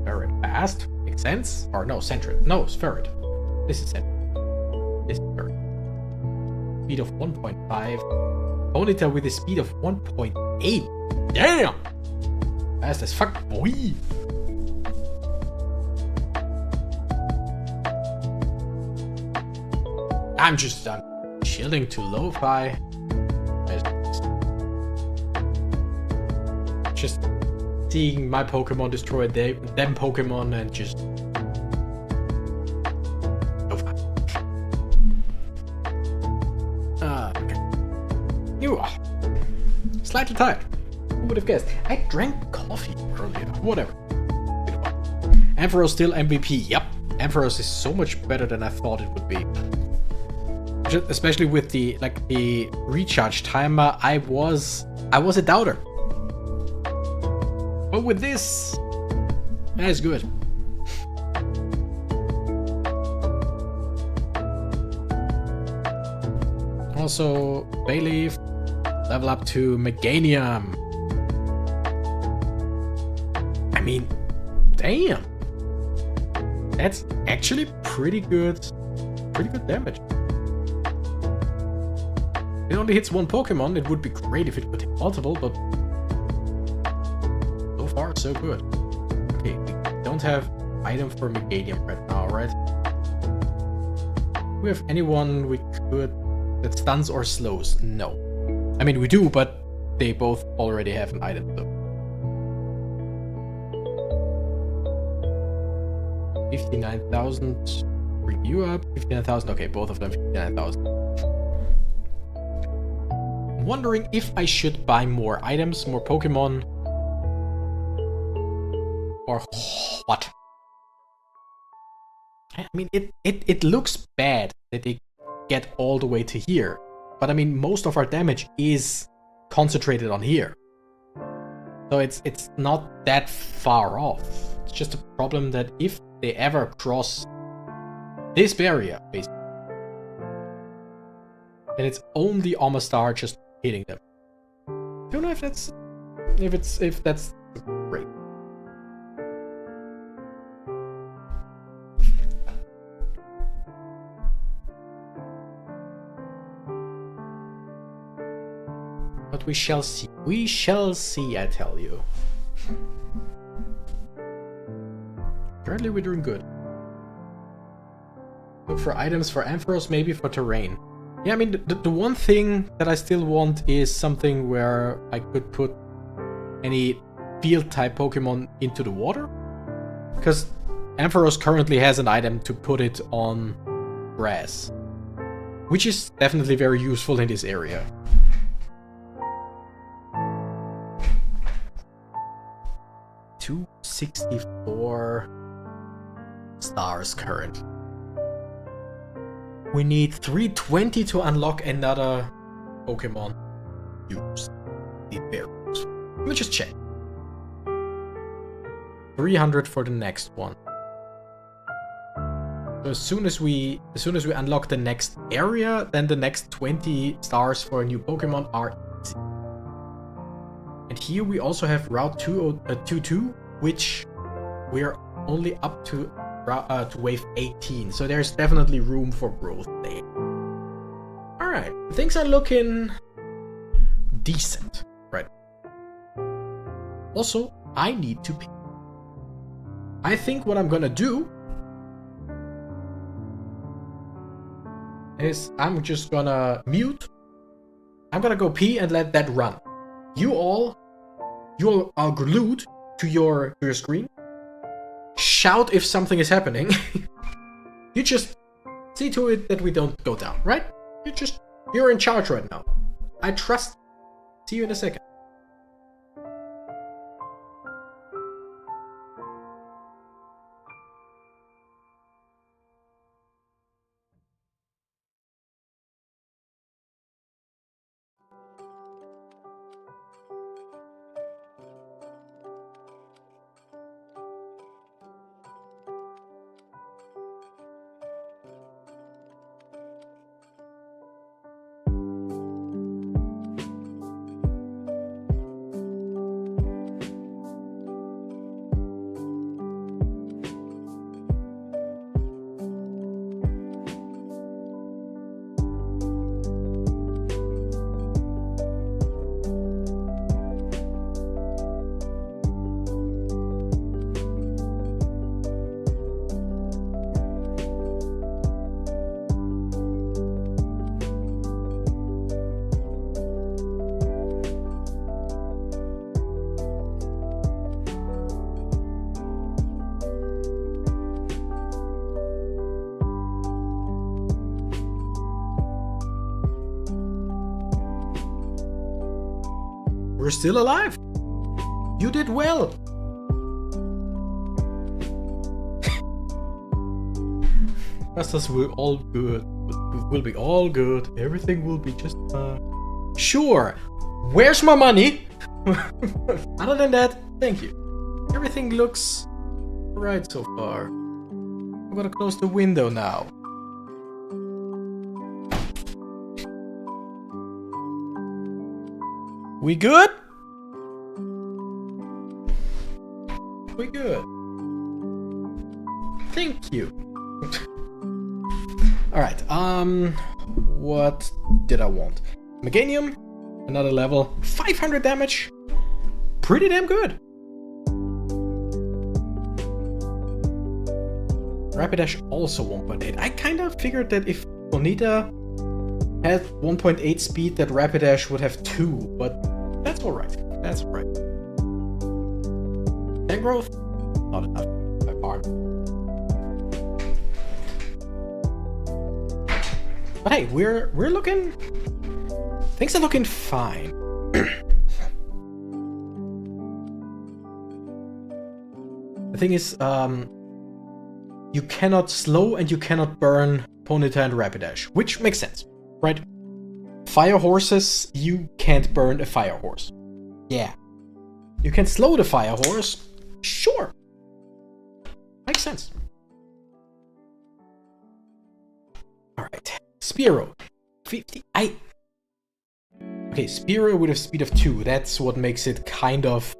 [SPEAKER 1] Ferret fast. Makes sense. Or no, Sentret. No, it's Ferret. This is Sentret. This is Ferret. Speed of 1.5. Ponyta with a speed of 1.8. Damn! Fast as fuck, boy! I'm chilling to lo-fi. Just seeing my Pokemon destroy them Pokemon and just lo-fi. Okay. You are slightly tired. Who would have guessed? I drank coffee earlier. Whatever. Ampharos still MVP. Yep. Ampharos is so much better than I thought it would be. Especially with the recharge timer, I was a doubter. But with this, that's good. Also, Bayleaf, level up to Meganium. I mean, damn. That's actually pretty good damage. It only hits one Pokemon. It would be great if it could hit multiple, but so far so good. Okay, we don't have item for Meganium right now, right? Do we have anyone we could that stuns or slows? No. I mean, we do, but they both already have an item, though. 59,000. Bring you up. 59,000. Okay, both of them 59,000. I'm wondering if I should buy more items, more Pokemon. Or what? I mean, it looks bad that they get all the way to here. But I mean, most of our damage is concentrated on here. So it's not that far off. It's just a problem that if they ever cross this barrier, basically, and it's only Omastar just hitting them. I don't know if that's great. But we shall see. We shall see, I tell you. Currently we're doing good. Look for items for Ampharos, maybe for terrain. Yeah, I mean, the one thing that I still want is something where I could put any field-type Pokemon into the water. Because Ampharos currently has an item to put it on grass. Which is definitely very useful in this area. $264 stars currently. We need 320 to unlock another Pokemon. Use the berries. Let me just check. 300 for the next one. So as soon as we unlock the next area, then the next 20 stars for a new Pokemon are easy. And here we also have Route 22, which we are only up to wave 18, so there's definitely room for growth there. Alright, things are looking decent, right? Also, I need to pee. I think what I'm gonna do is I'm just gonna mute. I'm gonna go pee and let that run. You all are glued to your screen. Shout if something is happening. You just see to it that we don't go down, right? You're in charge right now. I trust. See you in a second. We're still alive. You did well. Cactus will all good. Will be all good. Everything will be just fine. Sure. Where's my money? Other than that, thank you. Everything looks right so far. I'm gonna close the window now. We good? We good. Thank you. Alright, what did I want? Meganium, another level, 500 damage. Pretty damn good. Rapidash also 1.8. I kind of figured that if Bonita had 1.8 speed, that Rapidash would have 2, but that's alright. That's alright. 10 growth? Not enough by far. But hey, we're looking... Things are looking fine. The thing is, you cannot slow and you cannot burn Ponyta and Rapidash, which makes sense, right? Fire horses, you can't burn a fire horse. Yeah. You can slow the fire horse, sure. Makes sense. Alright. Spearow. 50. Okay, Spearow with a speed of 2. That's what makes it kind of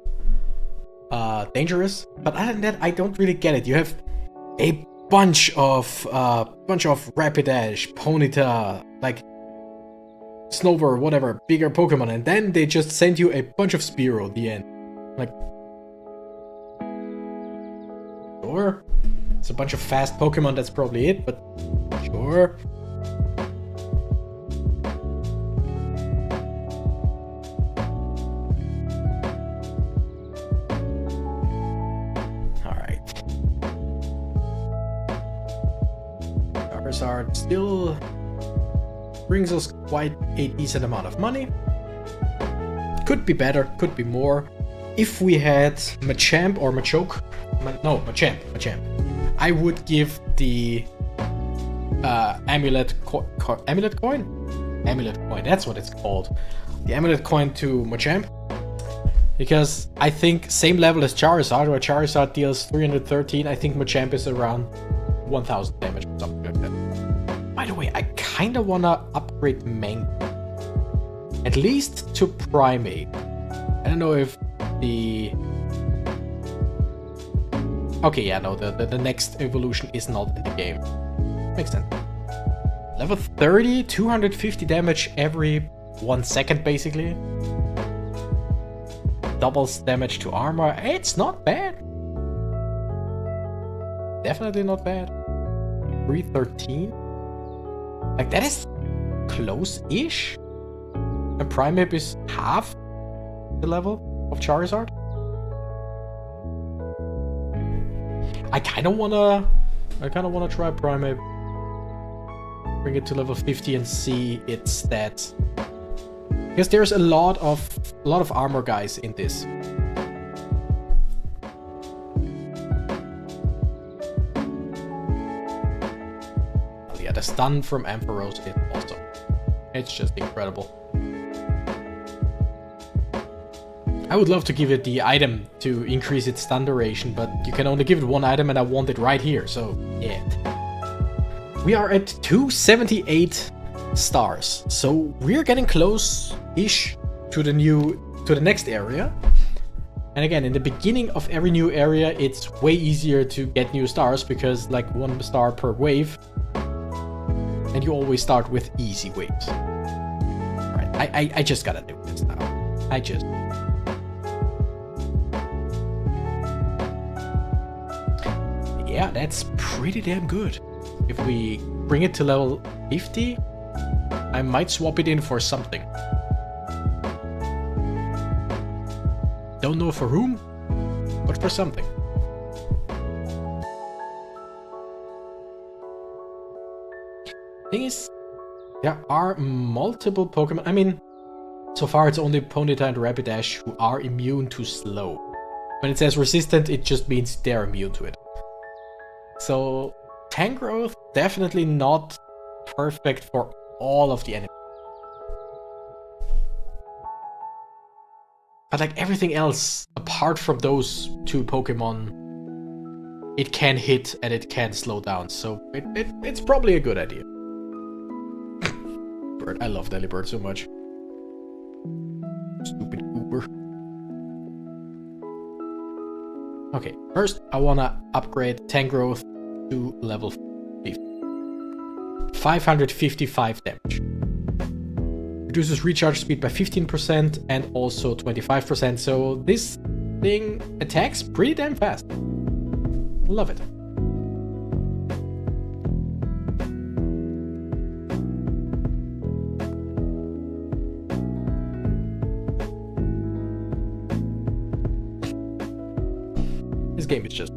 [SPEAKER 1] dangerous. But other than that, I don't really get it. You have a bunch of Rapidash, Ponyta, like Snover, whatever, bigger Pokemon, and then they just send you a bunch of Spearow at the end. Like, sure, it's a bunch of fast Pokemon, that's probably it, but sure. Charizard still brings us quite a decent amount of money. Could be better, could be more. If we had Machamp or Machoke, no, Machamp. I would give the Amulet coin, that's what it's called. The Amulet coin to Machamp. Because I think same level as Charizard, where Charizard deals 313, I think Machamp is around 1000 damage or something like that. By the way, I kinda wanna upgrade Mango. At least to Primate. I don't know if the... Okay, yeah, no, the next evolution is not in the game. Makes sense. Level 30, 250 damage every 1 second, basically. Doubles damage to armor. It's not bad. Definitely not bad. 313. Like, that is close-ish. And Primeape is half the level of Charizard. I kinda wanna try Primeape. Bring it to level 50 and see its stats. Because there's a lot of armor guys in this. Oh yeah, the stun from Ampharos is awesome. It's just incredible. I would love to give it the item to increase its stun duration, but you can only give it one item and I want it right here, so yeah. We are at 278 stars, so we're getting close-ish to the next area. And again, in the beginning of every new area, it's way easier to get new stars because like 1 star per wave, and you always start with easy waves. Alright, I just gotta do this now. Yeah, that's pretty damn good. If we bring it to level 50, I might swap it in for something. Don't know for whom, but for something. Thing is, there are multiple Pokemon. I mean, so far it's only Ponyta and Rapidash who are immune to slow. When it says resistant, it just means they're immune to it. So, Tangrowth definitely not perfect for all of the enemies. But like everything else, apart from those 2 Pokemon, it can hit and it can slow down, so it's probably a good idea. Bird, I love Delibird so much. Stupid Okay, first I wanna upgrade Tangrowth to level 50. 555 damage. Reduces recharge speed by 15% and also 25%, so this thing attacks pretty damn fast. Love it. This game is just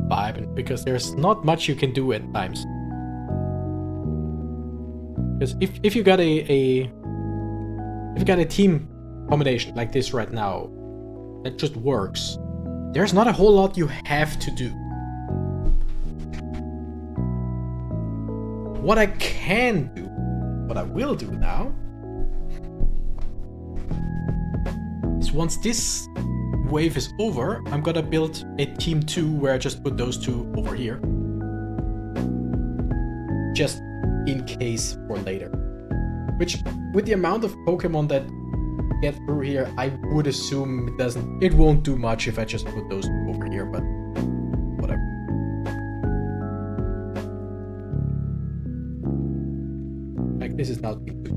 [SPEAKER 1] vibing because there's not much you can do at times. Because if you got a team combination like this right now that just works, there's not a whole lot you have to do. What I can do, what I will do now, is once this wave is over, I'm gonna build a team 2 where I just put those two over here. Just in case for later. Which, with the amount of Pokemon that get through here, I would assume it won't do much if I just put those over here, but whatever. Like, this is now team 2.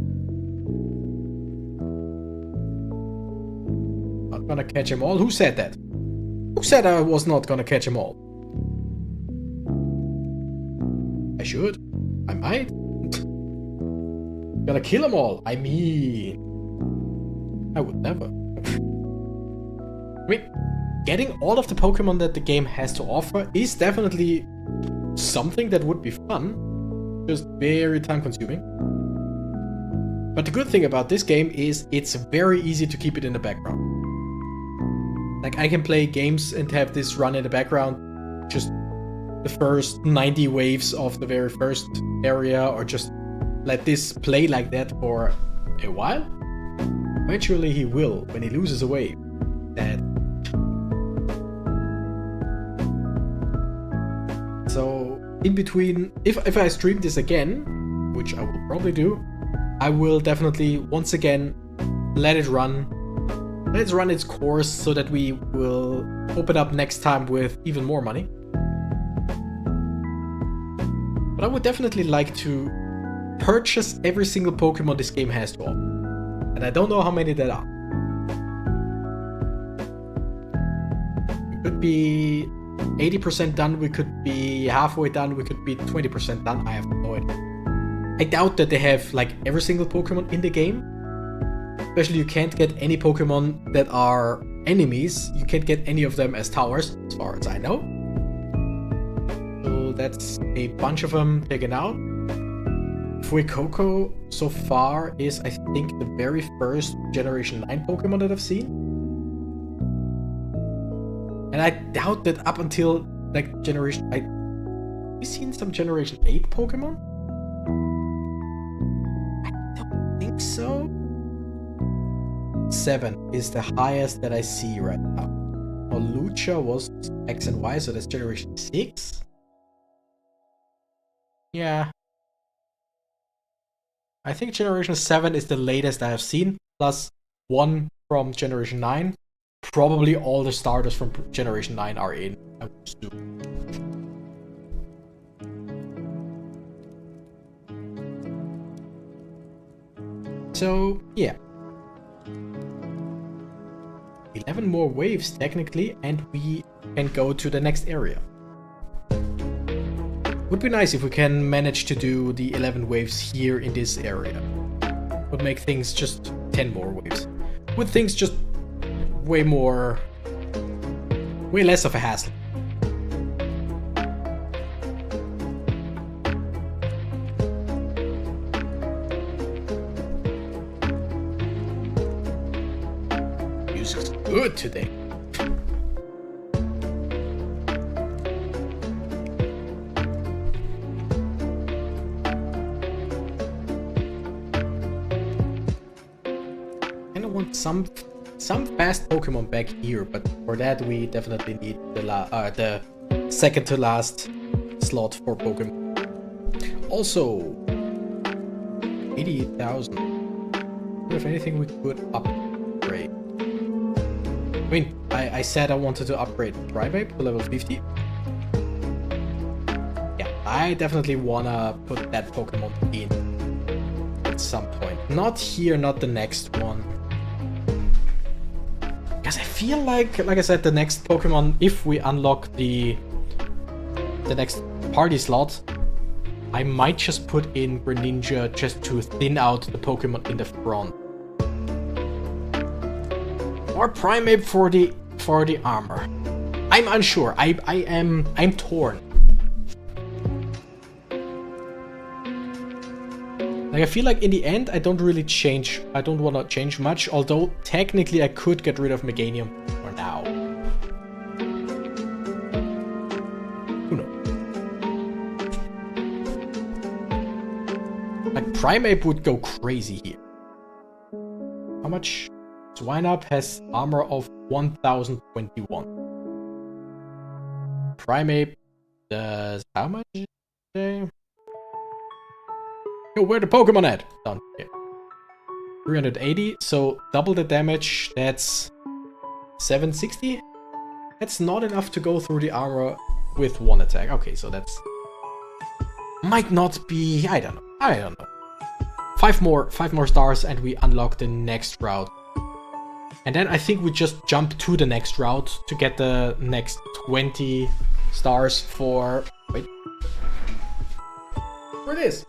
[SPEAKER 1] Not gonna catch them all. Who said that? Who said I was not gonna catch them all? I should. I might. Gonna kill them all. I mean, I would never. I mean, getting all of the Pokemon that the game has to offer is definitely something that would be fun. Just very time consuming. But the good thing about this game is it's very easy to keep it in the background. Like, I can play games and have this run in the background, just the first 90 waves of the very first area, or just let this play like that for a while. Eventually he will, when he loses a wave. That. So, in between, if I stream this again, which I will probably do, I will definitely, once again, let it run. Let's run its course so that we will open up next time with even more money. But I would definitely like to purchase every single Pokemon this game has to offer. And I don't know how many there are. We could be 80% done, we could be halfway done, we could be 20% done, I have no idea. I doubt that they have like every single Pokemon in the game. Especially you can't get any Pokemon that are enemies. You can't get any of them as towers, as far as I know. So that's a bunch of them taken out. Fuecoco so far is, I think, the very first Generation 9 Pokemon that I've seen. And I doubt that up until like have you seen some Generation 8 Pokemon? I don't think so. 7 is the highest that I see right now. Well, Lucha was X and Y, so that's Generation 6. Yeah. I think Generation 7 is the latest I have seen, plus 1 from Generation 9. Probably all the starters from Generation 9 are in, I would assume. So, yeah. 11 more waves technically, and we can go to the next area. Would be nice if we can manage to do the 11 waves here in this area. Would make things just 10 more waves. With things just way less of a hassle. Music's good today. Some fast Pokemon back here, but for that we definitely need the second to last slot for Pokemon. Also, 88,000. If anything, we could upgrade. I mean, I said I wanted to upgrade Primeape to level 50. Yeah, I definitely wanna put that Pokemon in at some point. Not here, not the next one. Because I feel like I said, the next Pokemon, if we unlock the next party slot, I might just put in Greninja just to thin out the Pokemon in the front. Or Primeape for the armor. I'm unsure. I'm torn. Like, I feel like in the end I don't really change. I don't want to change much, although technically I could get rid of Meganium for now. Who knows? Like, Primeape would go crazy here. How much? Swinub has armor of 1021. Primeape does how much? Yo, where the Pokemon at? Down here. 380, so double the damage, that's 760? That's not enough to go through the armor with one attack. Okay, so that's... might not be... I don't know. 5 more stars and we unlock the next route. And then I think we just jump to the next route to get the next 20 stars for... wait. For this.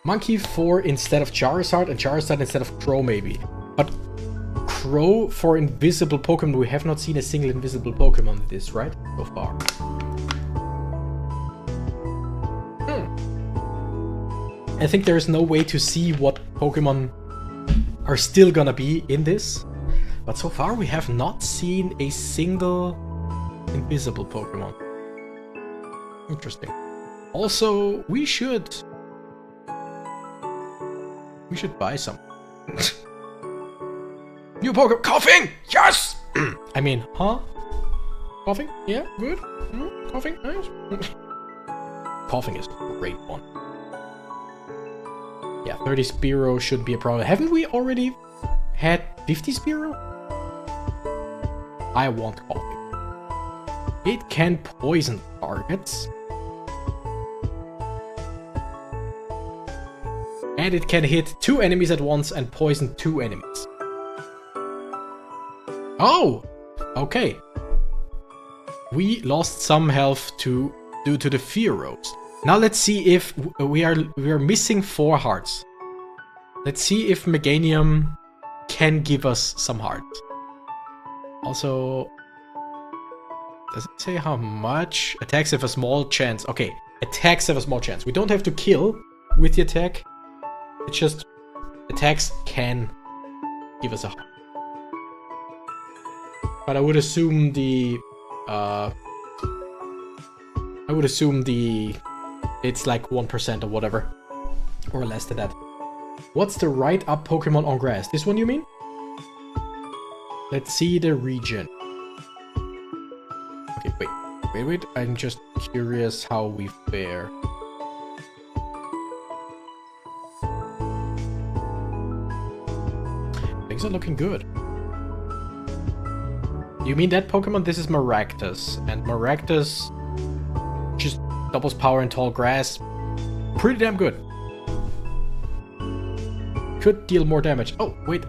[SPEAKER 1] Monkey 4 instead of Charizard and Charizard instead of Crow maybe. But Crow for invisible Pokemon, we have not seen a single invisible Pokemon in this, right? So far. I think there is no way to see what Pokemon are still gonna be in this. But so far we have not seen a single invisible Pokemon. Interesting. Also, we should buy some. New Pokemon. Coughing! Yes! I mean, huh? Coughing? Yeah, good. Coughing, nice. Coughing is a great one. Yeah, 30 Spearow should be a problem. Haven't we already had 50 Spearow? I want Coughing. It can poison targets. And it can hit 2 enemies at once and poison 2 enemies. Oh! Okay. We lost some health due to the Fearows. Now let's see if we are missing 4 hearts. Let's see if Meganium can give us some hearts. Also, does it say how much? Attacks have a small chance. Okay, attacks have a small chance. We don't have to kill with the attack. It's just attacks can give us a heart. But I would assume it's like 1% or whatever. Or less than that. What's the right up Pokemon on grass? This one you mean? Let's see the region. Okay, wait. I'm just curious how we fare. Things are looking good. You mean that Pokemon? This is Maractus. And Maractus just doubles power in tall grass. Pretty damn good. Could deal more damage. Oh, wait,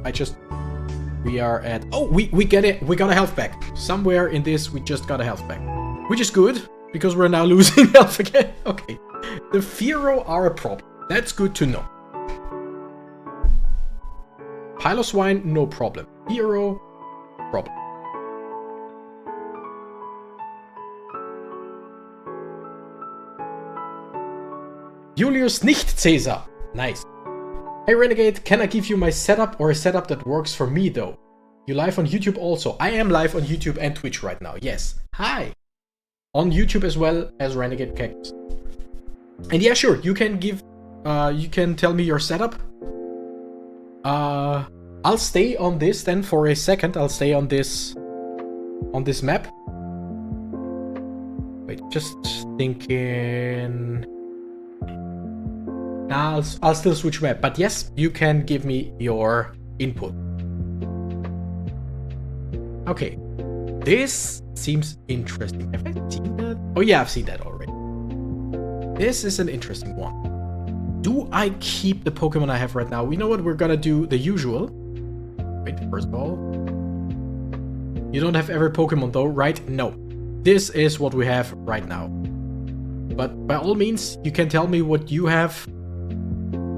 [SPEAKER 1] we are at... oh, we get it. We got a health back. Somewhere in this, we just got a health back. Which is good, because we're now losing health again. Okay. The Fearow are a problem. That's good to know. Piloswine, no problem. Fearow, problem. Julius nicht Caesar. Nice. Hey Renegade, can I give you my setup or a setup that works for me though? You live on YouTube also. I am live on YouTube and Twitch right now. Yes. Hi. On YouTube as well as Renegade Cactus. And yeah, sure. You can tell me your setup. I'll stay on this then for a second. I'll stay on this map. Wait, just thinking. Nah, I'll still switch map. But yes, you can give me your input. Okay, this seems interesting. Have I seen that? Oh yeah, I've seen that already. This is an interesting one. Do I keep the Pokemon I have right now? You know what? We're gonna do the usual. Wait, first of all. You don't have every Pokemon though, right? No. This is what we have right now. But by all means, you can tell me what you have.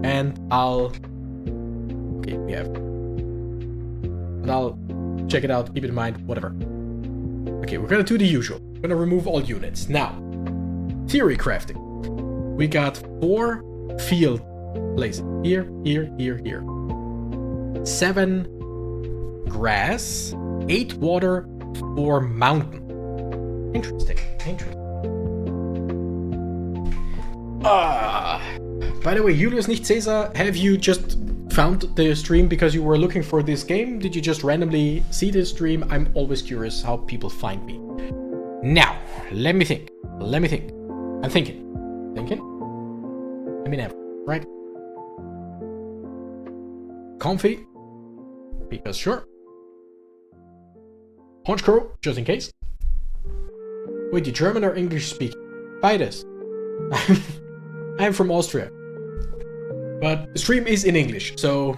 [SPEAKER 1] And I'll... Okay, we have... And I'll check it out, keep it in mind, whatever. Okay, we're gonna do the usual. We're gonna remove all units. Now, theory crafting. We got 4 field places. Here, here, here, here. 7 grass, 8 water, 4 mountain. Interesting, interesting. By the way, Julius nicht Caesar, have you just found the stream because you were looking for this game? Did you just randomly see this stream? I'm always curious how people find me. Now, let me think. I'm thinking. I mean, right? Comfy. Because sure. Honchkrow, just in case. Wait, you German or English speaking? Beides. I'm from Austria. But the stream is in English, so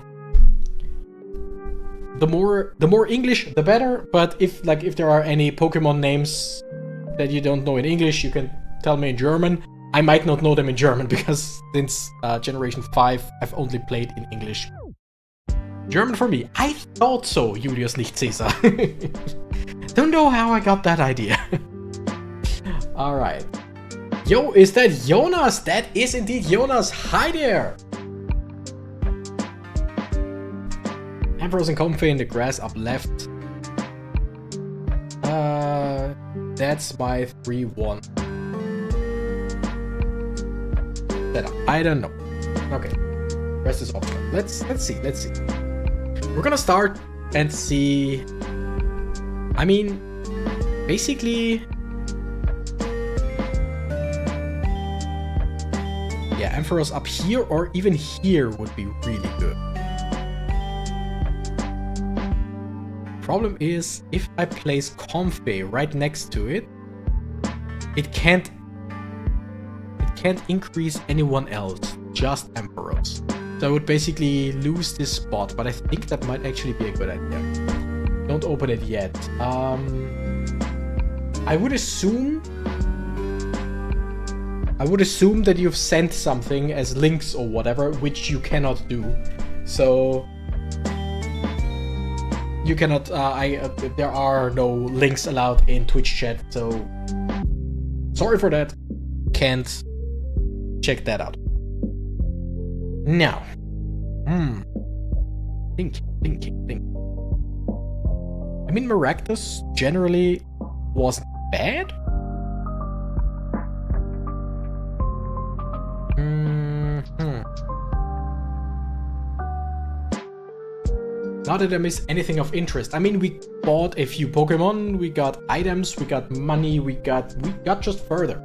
[SPEAKER 1] the more English the better. But if there are any Pokemon names that you don't know in English, you can tell me in German. I might not know them in German because since Generation 5 I've only played in English. German for me. I thought so, Julius nicht Caesar. Don't know how I got that idea. Alright. Yo, is that Jonas? That is indeed Jonas. Hi there! Emperors and Comfy in the grass up left. That's my 3-1. That I don't know. Okay. Rest is optional. Let's see. We're gonna start and see. I mean, basically. Yeah, Emperors up here or even here would be really good. Problem is, if I place Comfy right next to it, it can't increase anyone else, just Emperors. So I would basically lose this spot, but I think that might actually be a good idea. Don't open it yet. I would assume that you've sent something as links or whatever, which you cannot do. So you cannot. There are no links allowed in Twitch chat. So sorry for that. Can't check that out. Now, think. I mean, Maractus generally wasn't bad. Not that I miss anything of interest. I mean, we bought a few Pokemon, we got items, we got money, we got just further.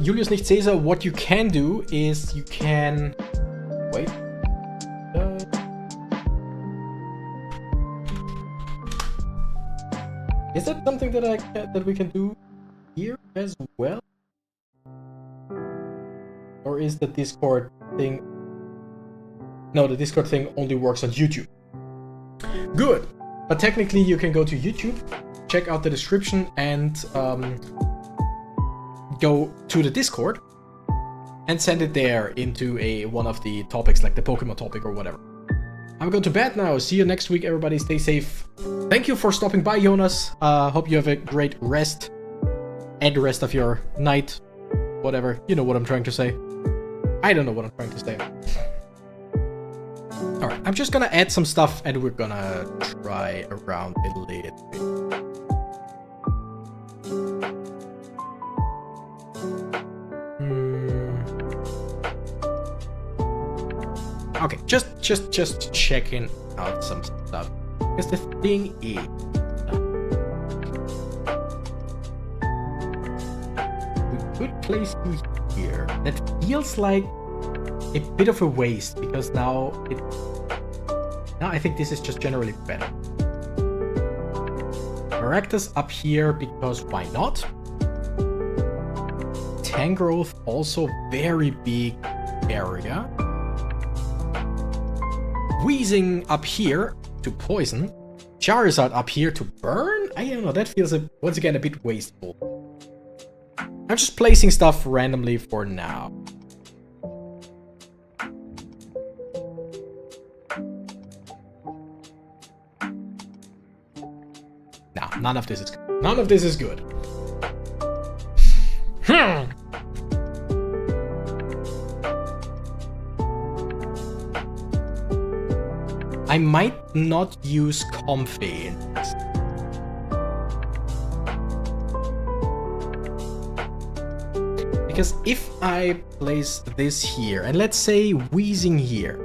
[SPEAKER 1] Julius nicht Caesar, what you can do is you can... Wait. Is that something that we can do here as well? Or is the Discord thing... No, the Discord thing only works on YouTube. Good! But technically you can go to YouTube, check out the description and go to the Discord and send it there into one of the topics, like the Pokemon topic or whatever. I'm going to bed now. See you next week, everybody. Stay safe. Thank you for stopping by, Jonas. Hope you have a great rest and the rest of your night. Whatever. You know what I'm trying to say. I don't know what I'm trying to say. Alright, I'm just gonna add some stuff and we're gonna try around a little bit. Okay, just checking out some stuff. Because the thing is, we could place you here. That feels like a bit of a waste because now I think this is just generally better. Maractus up here because why not? Tangrowth also very big area. Wheezing up here to poison. Charizard up here to burn? I don't know, that feels once again a bit wasteful. I'm just placing stuff randomly for now. Nah, none of this is good. None of this is good. I might not use Comfy in this. Because if I place this here, and let's say Wheezing here,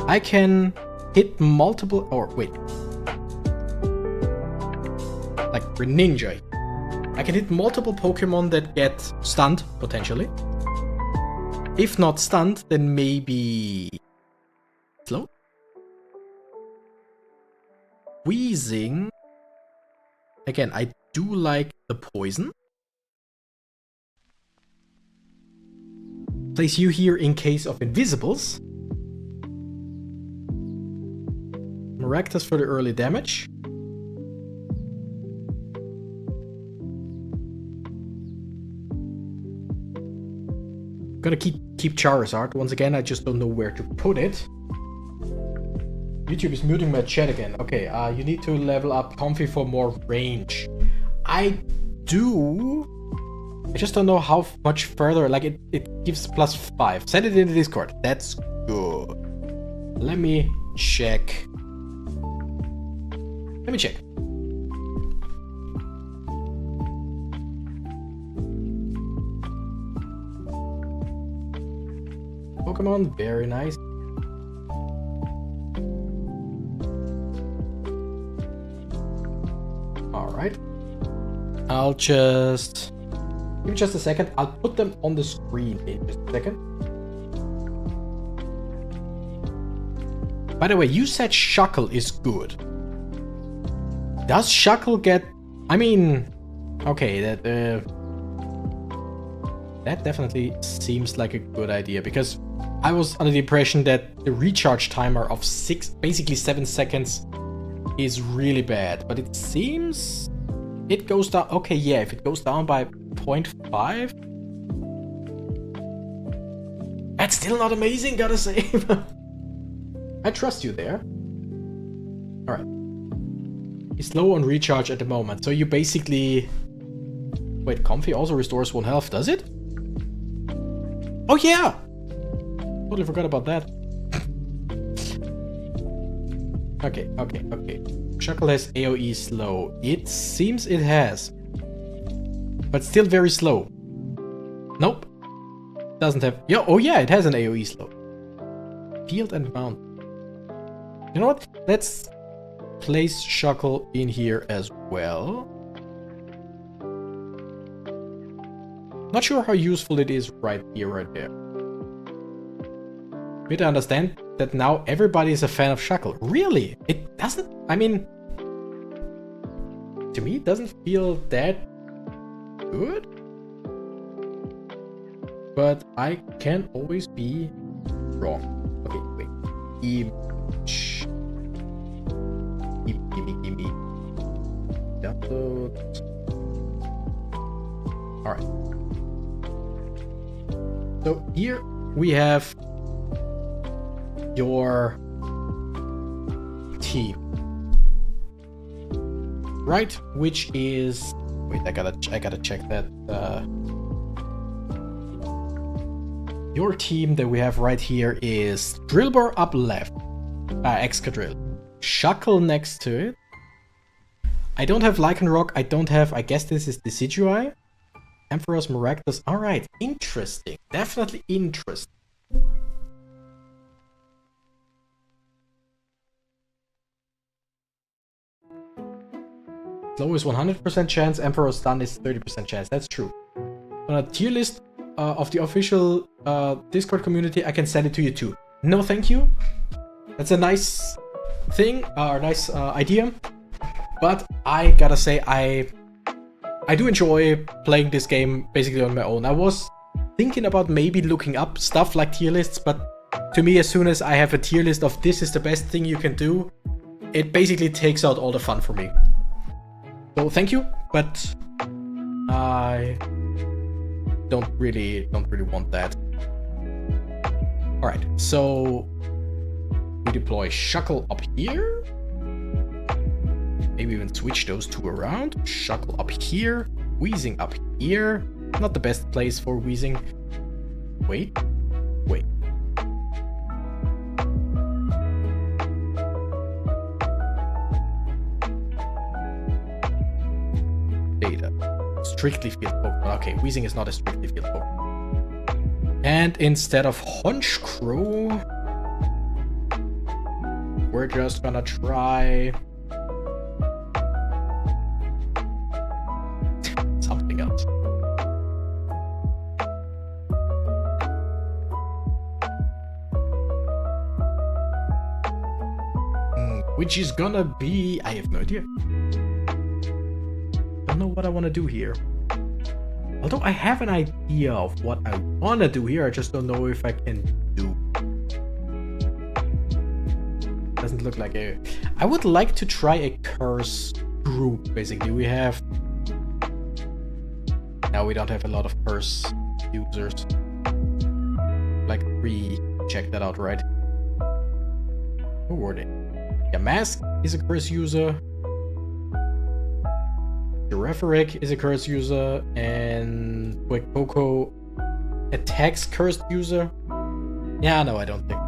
[SPEAKER 1] I can hit multiple, or wait. Like Greninja. I can hit multiple Pokemon that get stunned, potentially. If not stunned, then maybe slow. Wheezing. Again, I do like the poison. Place you here in case of invisibles. Maractus for the early damage. Gonna keep Charizard. Once again, I just don't know where to put it. YouTube is muting my chat again. Okay, you need to level up Comfy for more range. I do. I just don't know how much further. Like it gives +5. Send it in the Discord. That's good. Let me check. Pokemon, very nice. Alright. I'll just... Give me just a second. I'll put them on the screen in just a second. By the way, you said Shuckle is good. Does Shuckle get... I mean... Okay, that definitely seems like a good idea, because I was under the impression that the recharge timer of basically 7 seconds is really bad, but it seems it goes down. Okay, yeah, if it goes down by 0.5, that's still not amazing, gotta say. I trust you there. All right, he's low on recharge at the moment, so you basically wait. Comfy also restores 1 health, does it? Oh yeah, totally forgot about that. Okay. Shuckle has AoE slow. It seems it has. But still very slow. Nope. Doesn't have... Yeah, oh yeah, it has an AoE slow. Field and Mount. You know what? Let's place Shuckle in here as well. Not sure how useful it is right here, right there. But I understand that now everybody is a fan of Shuckle. Really? It doesn't... I mean... To me, it doesn't feel that good. But I can always be wrong. Okay, wait. Image. Gimme. Download. Alright. So here we have your team, right? Which is, wait, I gotta check that. Your team that we have right here is Drillbur up left, Excadrill, Shuckle next to it. I don't have Lycanroc. I don't have. I guess this is Decidueye. Ampharos, Maractus. All right, interesting. Definitely interesting. Slow is 100% chance, Ampharos stun is 30% chance. That's true. On a tier list of the official Discord community, I can send it to you too. No, thank you. That's a nice thing, or nice idea. But I gotta say, I do enjoy playing this game basically on my own. I was thinking about maybe looking up stuff like tier lists, but to me, as soon as I have a tier list of this is the best thing you can do, it basically takes out all the fun for me. So thank you, but I don't really want that. All right, so we deploy Shuckle up here. Maybe even switch those two around. Shuckle up here, Wheezing up here. Not the best place for Wheezing. Wait. Data. Strictly field Pokemon. Okay, Wheezing is not a strictly field Pokemon. And instead of Honchkrow, we're just gonna try something else. Which is gonna be... I have no idea. Don't know what I want to do here. Although I have an idea of what I want to do here, I just don't know if I can do. Doesn't look like a... I would like to try a curse group, basically. We have... Now we don't have a lot of curse users. Like 3, check that out, right? Who were they? Yeah, Mask is a curse user. Giraffaric is a curse user, and Quick Poco attacks cursed user. Yeah, no, I don't think.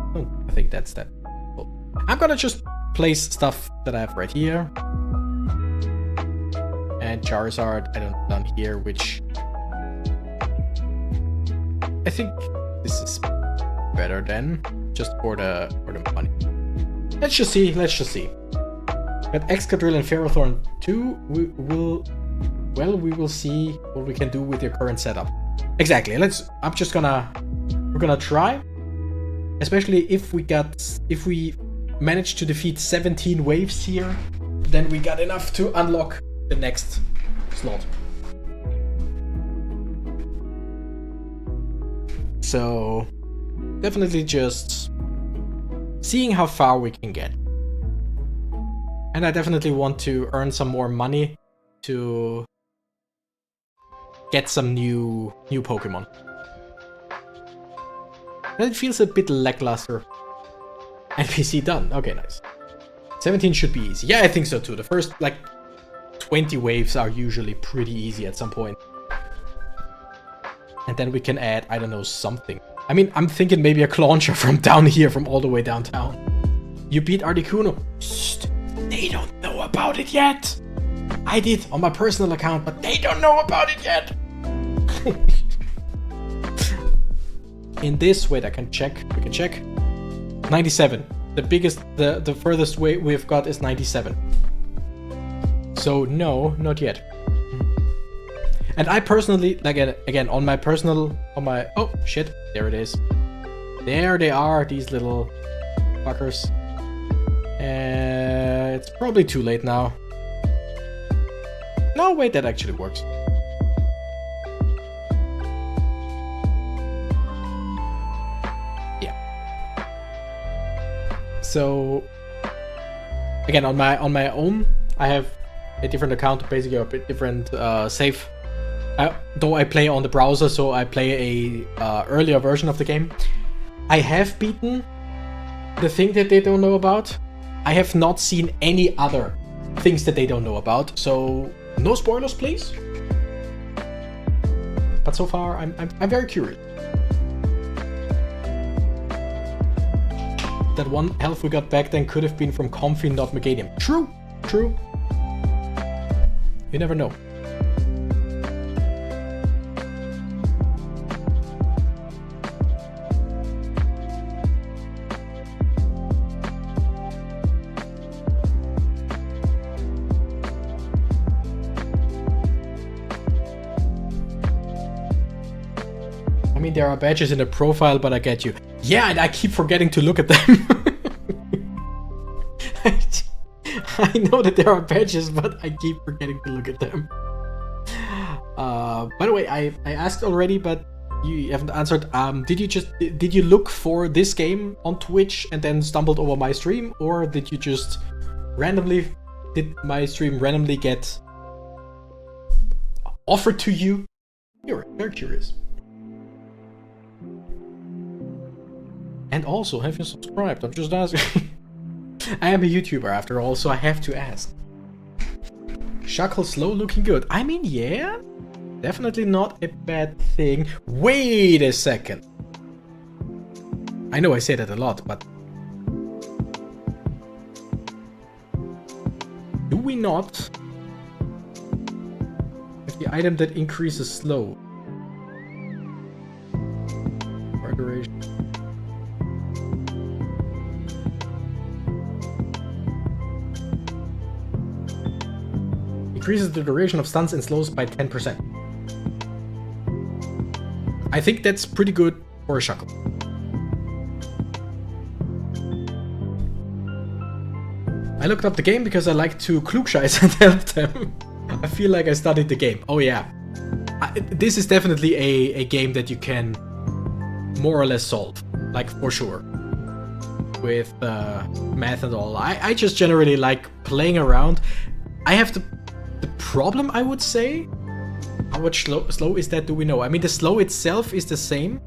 [SPEAKER 1] I think that's that. Cool. I'm gonna just place stuff that I have right here, and Charizard I don't down here, which I think this is better than just for the money. Let's just see. Got Excadrill and Ferrothorn too. We will see what we can do with your current setup. Exactly. We're gonna try. Especially if we manage to defeat 17 waves here, then we got enough to unlock the next slot. So definitely just seeing how far we can get. And I definitely want to earn some more money to get some new Pokemon. And it feels a bit lackluster. NPC done. Okay, nice. 17 should be easy. Yeah, I think so too. The first, 20 waves are usually pretty easy at some point. And then we can add, I don't know, something. I mean, I'm thinking maybe a Clauncher from down here, from all the way downtown. You beat Articuno. Shh, they don't know about it yet. I did on my personal account, but they don't know about it yet. In this, wait, we can check. 97. The biggest, the furthest way we've got is 97. So no, not yet. And I personally, again, on my, oh shit, there it is. There they are, these little fuckers. It's probably too late now. No, wait, that actually works. Yeah. So, again, on my own, I have a different account, basically a bit different save. Though I play on the browser, so I play a earlier version of the game. I have beaten the thing that they don't know about. I have not seen any other things that they don't know about, so no spoilers, please. But so far, I'm very curious. That one health we got back then could have been from Comfy, not Meganium. True. You never know. I mean, there are badges in the profile, but I get you. Yeah, and I keep forgetting to look at them. I know that there are badges, but I keep forgetting to look at them. By the way, I asked already, but you haven't answered. Did you look for this game on Twitch and then stumbled over my stream, or did you just did my stream randomly get offered to you? You're very curious. And also, have you subscribed? I'm just asking. I am a YouTuber after all, so I have to ask. Shackle slow looking good. I mean, yeah, definitely not a bad thing. Wait a second. I know I say that a lot, but do we not have the item that increases slow? Or duration. Increases the duration of stuns and slows by 10%. I think that's pretty good for a Shackle. I looked up the game because I like to klugscheiß and help them. I feel like I studied the game. Oh yeah. This is definitely a game that you can more or less solve. Like, for sure. With math and all. I just generally like playing around. I have the problem, I would say. How much slow is that, do we know? I mean, the slow itself is the same.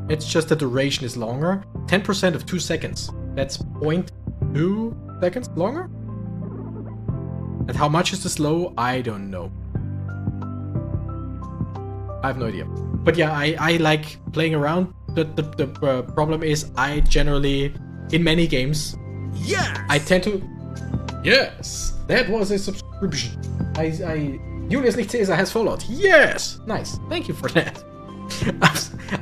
[SPEAKER 1] It's just the duration is longer. 10% of 2 seconds. That's 0.2 seconds longer? And how much is the slow? I don't know. I have no idea. But yeah, I like playing around. The problem is I generally, in many games,
[SPEAKER 2] Yes!
[SPEAKER 1] I tend to... Yes! That was a subscription. Julius Lichtcesar has followed. Yes! Nice. Thank you for that.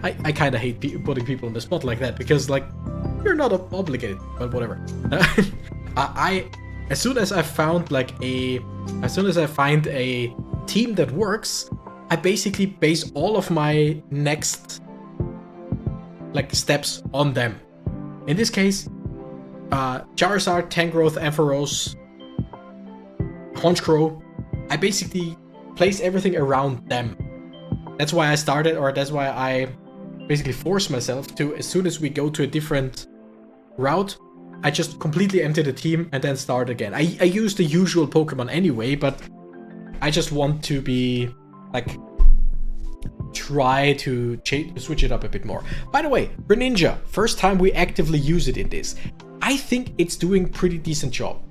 [SPEAKER 1] I kind of hate putting people on the spot like that because, like, you're not obligated, but whatever. As soon as I find a team that works, I basically base all of my next, like, steps on them. In this case, Charizard, Tangrowth, Ampharos, Honchkrow, I basically place everything around them. That's why I started, or that's why I basically force myself to, as soon as we go to a different route, I just completely empty the team and then start again. I use the usual Pokemon anyway, but I just want to be, like, try to switch it up a bit more. By the way, Greninja, first time we actively use it in this. I think it's doing pretty decent job.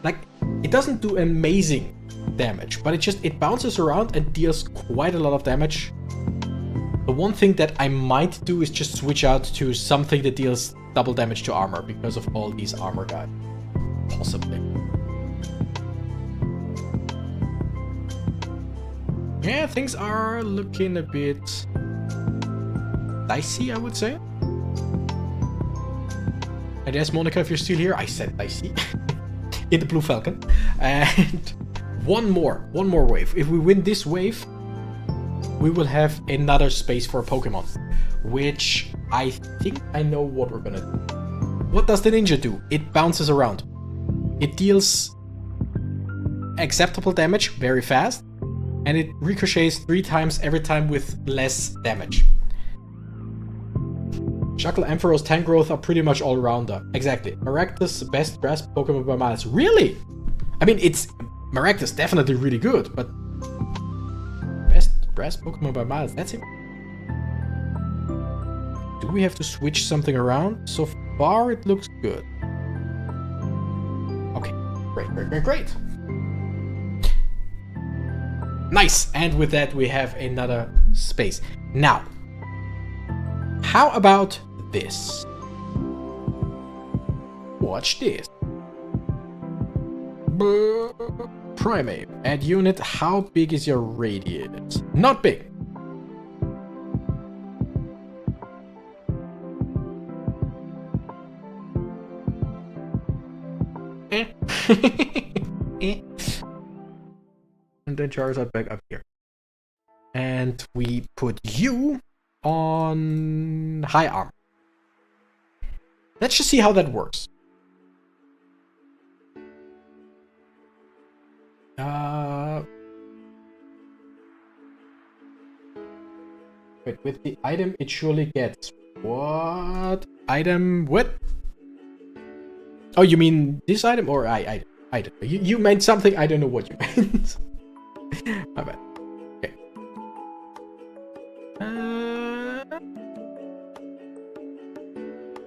[SPEAKER 1] Like, it doesn't do amazing damage, but it bounces around and deals quite a lot of damage. The one thing that I might do is just switch out to something that deals double damage to armor because of all these armor guys. Possibly. Yeah, things are looking a bit dicey, I would say. And yes, Monica, if you're still here, I said dicey. In the Blue Falcon. And one more wave. If we win this wave, we will have another space for Pokemon, which I think I know what we're gonna do. What does the ninja do? It bounces around. It deals acceptable damage very fast, and it ricochets 3 times every time with less damage. Shackle, Ampharos, Tangrowth are pretty much all-rounder. Exactly. Maractus, best grass Pokemon by miles. Really? I mean, it's... Maractus definitely really good, but... Best grass Pokemon by miles, that's it. Do we have to switch something around? So far, it looks good. Okay. Great. Nice! And with that, we have another space. Now, how about this? Watch this. Primate. Add unit. How big is your radius? Not big. And then Charizard back up here. And we put you on high armor. Let's just see how that works. Wait, with the item it surely gets. What? Item? What? Oh, you mean this item or I don't know. You meant something, I don't know what you meant. My bad. Okay.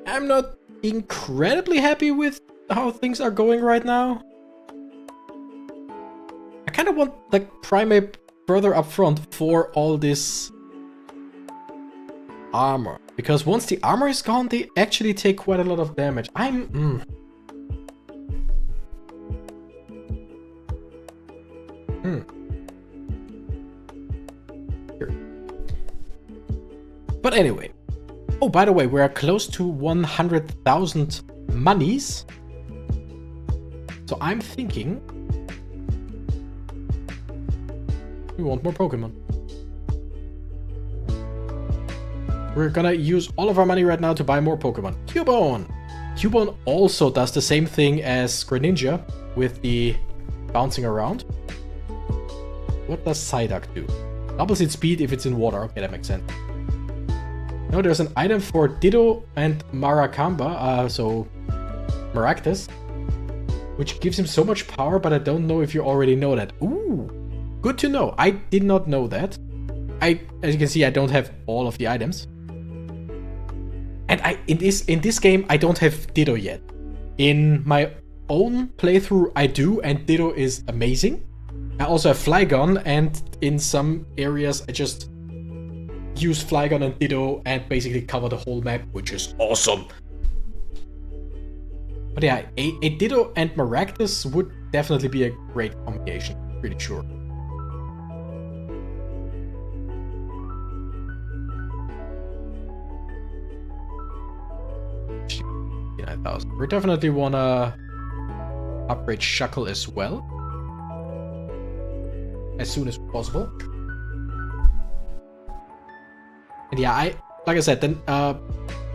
[SPEAKER 1] I'm not incredibly happy with how things are going right now. I kind of want like Primate further up front for all this armor. Because once the armor is gone, they actually take quite a lot of damage. Here. But anyway. Oh, by the way, we are close to 100,000 monies. So I'm thinking we want more Pokemon. We're gonna use all of our money right now to buy more Pokemon. Cubone! Cubone also does the same thing as Greninja with the bouncing around. What does Psyduck do? Doubles its speed if it's in water. Okay, that makes sense. No, there's an item for Ditto and Maracamba, so Maractus, which gives him so much power, but I don't know if you already know that. Ooh, good to know. I did not know that. As you can see, I don't have all of the items. And in this game, I don't have Ditto yet. In my own playthrough, I do, and Ditto is amazing. I also have Flygon, and in some areas, I just use Flygon and Ditto and basically cover the whole map, which is awesome. But yeah, a Ditto and Maractus would definitely be a great combination, pretty sure. We definitely wanna upgrade Shuckle as well, as soon as possible. And yeah, like I said, then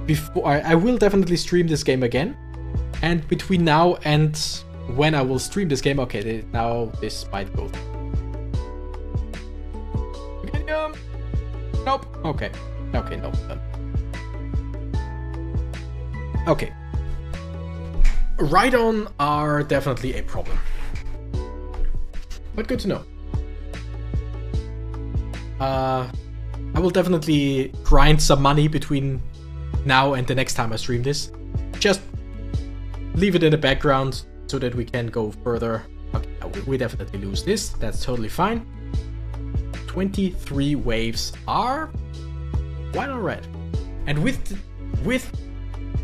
[SPEAKER 1] before I will definitely stream this game again. And between now and when I will stream this game, okay, now this might go. Nope. Okay. Okay, nope. Done. Okay. Rhydon are definitely a problem. But good to know. I will definitely grind some money between now and the next time I stream this. Just leave it in the background so that we can go further. Okay, we definitely lose this. That's totally fine. 23 waves are quite alright. And with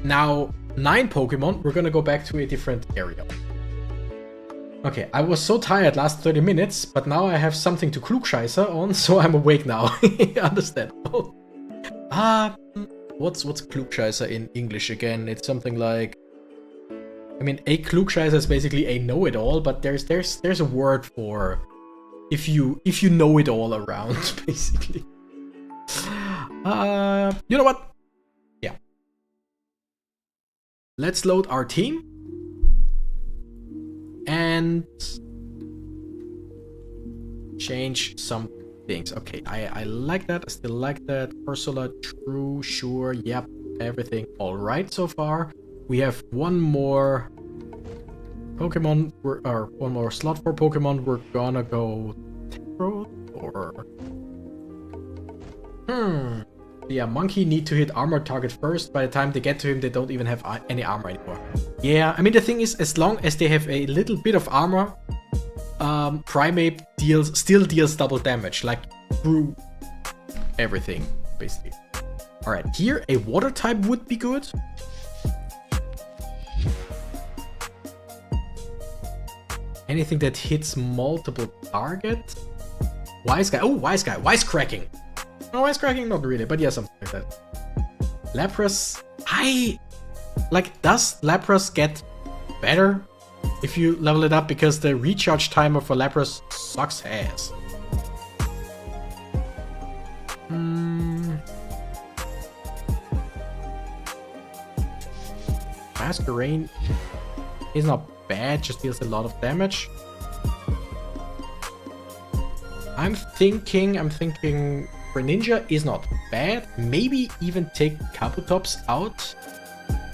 [SPEAKER 1] now 9 Pokemon, we're gonna go back to a different area. Okay, I was so tired last 30 minutes, but now I have something to Klugscheißer on, so I'm awake now. Understandable. What's Klugscheißer in English again? It's something like, I mean, a Klugscheißer is basically a know-it-all, but there's a word for if you know it all around, basically. You know what? Yeah. Let's load our team. And change some things. Okay, I like that. I still like that. Ursula, true, sure, yep, everything all right so far. We have one more Pokemon, or one more slot for Pokemon. We're gonna go Tentacruel or yeah, Monkey need to hit armor target first. By the time they get to him, they don't even have any armor anymore. Yeah, I mean, the thing is, as long as they have a little bit of armor, Primate still deals double damage, like through everything, basically. Alright, here a water type would be good. Anything that hits multiple targets. Wise guy. Oh, wise guy. Wisecracking. No, wisecracking, not really, but yeah, something like that. Lapras. Does Lapras get better if you level it up? Because the recharge timer for Lapras sucks ass. Masquerain is not bad, just deals a lot of damage. I'm thinking Greninja is not bad. Maybe even take Kabutops out.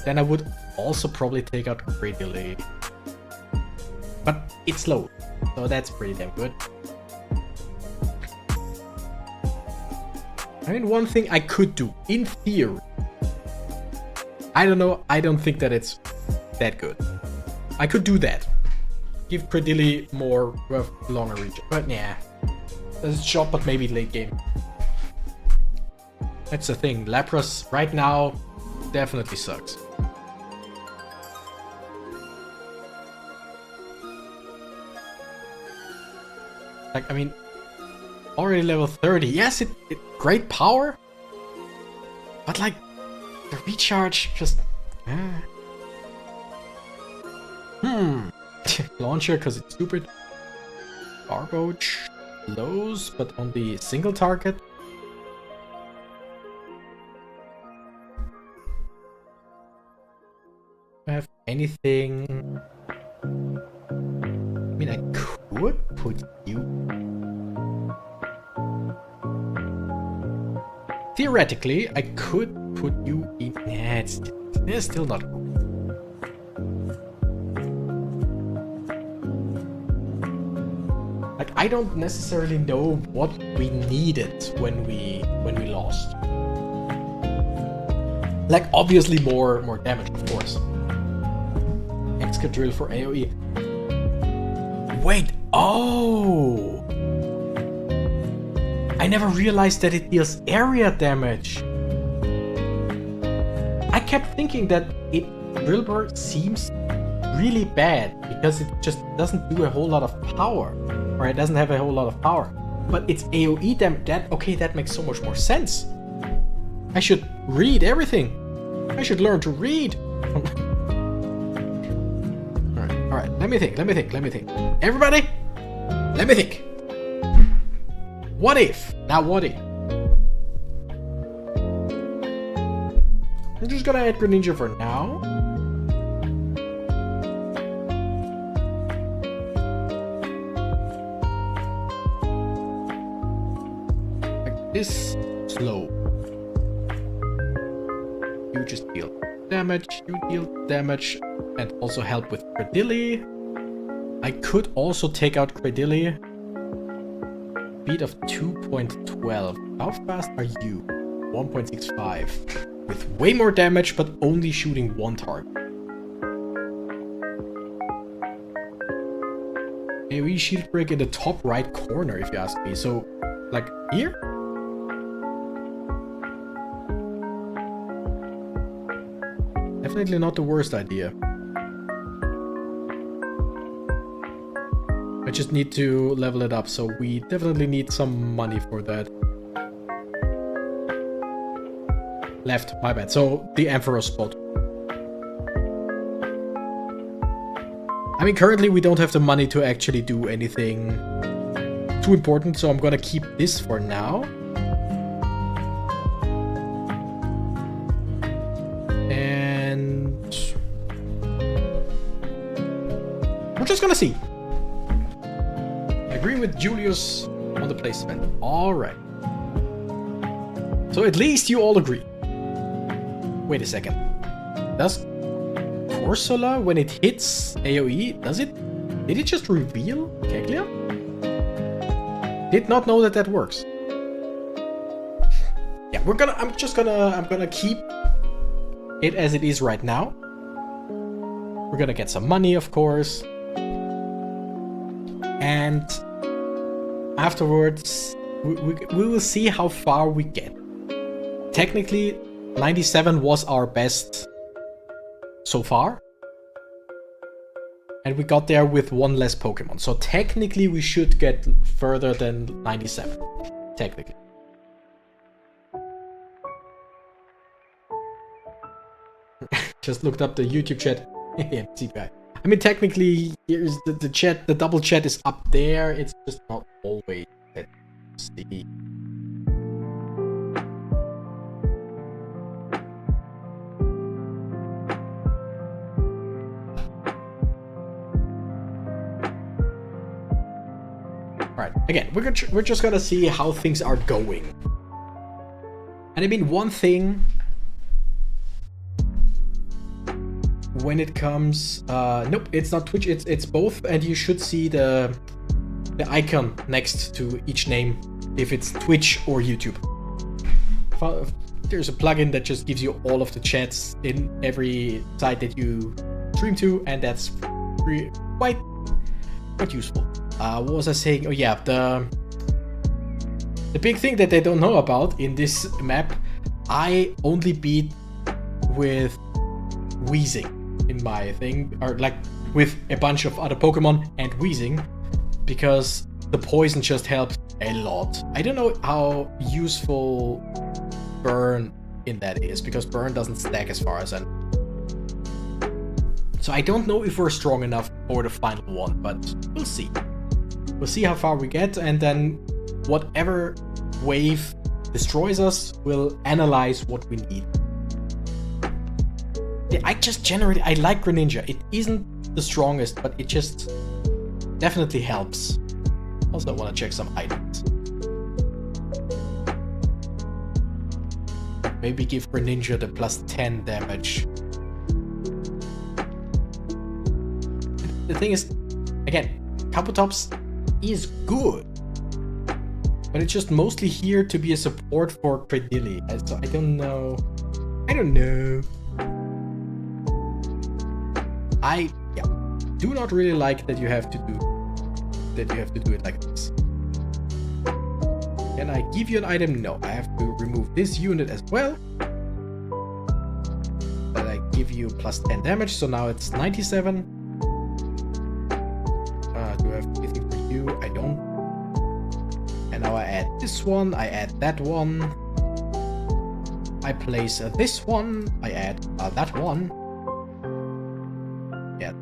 [SPEAKER 1] Then I would also probably take out Cradily. But it's low, so that's pretty damn good. I mean, one thing I could do, in theory. I don't know, I don't think that it's that good. I could do that. Give Cradily more, longer reach. But yeah. Does its job, but maybe late game. That's the thing. Lapras right now definitely sucks. Like, I mean, already level 30. Yes, it great power. But like, the recharge just... Launcher, because it's stupid. Barboach. Lows, but on the single target. Have anything? I mean, I could put you. Theoretically, I could put you in. Yeah, it's still not good. Like, I don't necessarily know what we needed when we lost. Like, obviously more damage, of course. Excadrill for AoE. Wait, oh! I never realized that it deals area damage. I kept thinking that Drillbur seems really bad because it just doesn't do a whole lot of power. Or it doesn't have a whole lot of power. But it's AoE damage. That makes so much more sense. I should read everything. I should learn to read. Alright. Let me think. Everybody, let me think. What if? Now what if? I'm just gonna add Greninja for now. This slow. You just deal damage, you deal damage, and also help with Cradily. I could also take out Cradily. Speed of 2.12. How fast are you? 1.65. With way more damage, but only shooting one target. AoE shield break in the top right corner, if you ask me. So, like, here? Definitely not the worst idea. I just need to level it up, so we definitely need some money for that. Left, my bad. So, the Emperor spot. I mean, currently we don't have the money to actually do anything too important, so I'm gonna keep this for now. We're just gonna see. I agree with Julius on the placement. Alright. So at least you all agree. Wait a second. Does Corsola, when it hits AoE, did it just reveal Keglia? Did not know that works. Yeah, I'm gonna keep it as it is right now. We're gonna get some money, of course. And afterwards, we will see how far we get. Technically, 97 was our best so far. And we got there with one less Pokemon. So technically, we should get further than 97. Technically. Just looked up the YouTube chat. Yeah, I mean, technically, here's the chat. The double chat is up there. It's just not always that see. again, we're just gonna see how things are going. And I mean, one thing when it comes, nope, it's not Twitch, it's both, and you should see the icon next to each name if it's Twitch or YouTube. There's a plugin that just gives you all of the chats in every site that you stream to, and that's quite useful. What was I saying? Oh yeah, the big thing that they don't know about in this map, I only beat with Wheezing in my thing, or like with a bunch of other Pokemon and Wheezing, because the poison just helps a lot. I don't know how useful Burn in that is, because Burn doesn't stack as far as I know. So I don't know if we're strong enough for the final one, but we'll see. We'll see how far we get, and then whatever wave destroys us, we'll analyze what we need. I like Greninja. It isn't the strongest, but it just definitely helps. Also, I want to check some items. Maybe give Greninja the plus 10 damage. The thing is, again, Kabutops is good, but it's just mostly here to be a support for Credilli. So I don't know. I do not really like that you have to do it like this. Can I give you an item? No, I have to remove this unit as well. But I give you plus 10 damage, so now it's 97. Do I have anything for you? I don't. And now I add this one, I add that one. I place this one, I add that one. Yeah.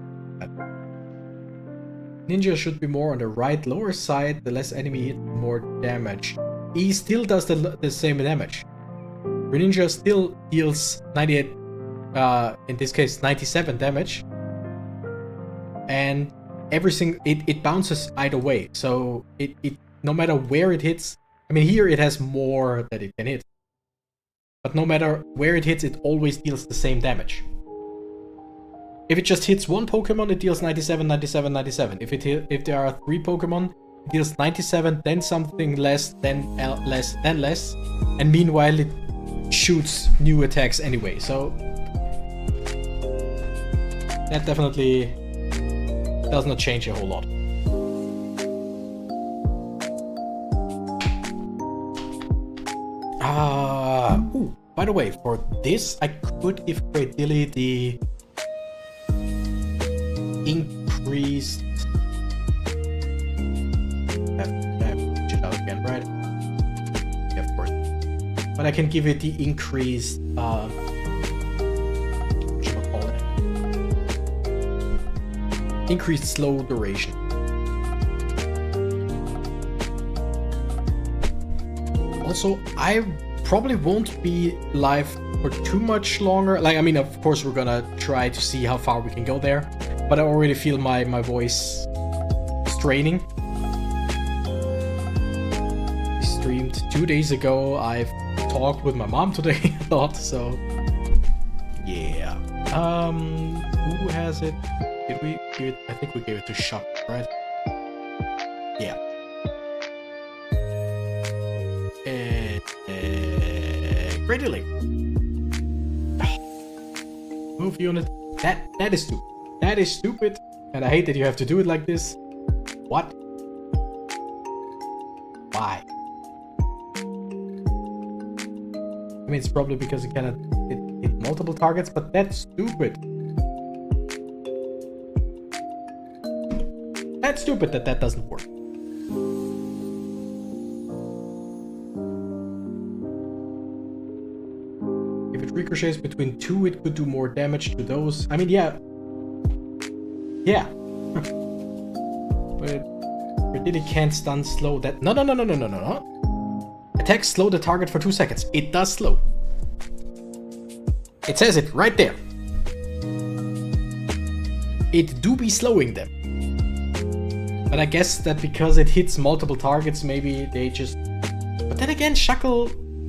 [SPEAKER 1] Ninja should be more on the right lower side. The less enemy hit, the more damage. He still does the same damage. Greninja still deals 98, in this case 97 damage. And everything, it bounces either way. So it no matter where it hits, I mean here it has more that it can hit. But no matter where it hits, it always deals the same damage. If it just hits one Pokemon, it deals 97, 97, 97. If there are 3 Pokemon, it deals 97, then something less, then less, then less. And meanwhile, it shoots new attacks anyway. So that definitely does not change a whole lot. Ooh, by the way, for this, I could give Credilli the increased. I have to check it out again, right? Yeah, of course. But I can give it the increased. What should I call it? Increased slow duration. Also, I probably won't be live for too much longer. Like, I mean, of course, we're gonna try to see how far we can go there. But I already feel my voice straining. I streamed 2 days ago. I've talked with my mom today a lot, so yeah. Who has it? Did we give it? I think we gave it to Shock, right? Yeah. Credilli. Move unit. That is stupid. That is stupid, and I hate that you have to do it like this. What? Why? I mean, it's probably because it cannot hit multiple targets, but that's stupid. That's stupid that doesn't work. If it ricochets between 2, it could do more damage to those. I mean, yeah. Yeah. But it really can't stun slow that. No. Attack slow the target for 2 seconds. It does slow. It says it right there. It do be slowing them. But I guess that because it hits multiple targets, maybe they just... But then again, Shackle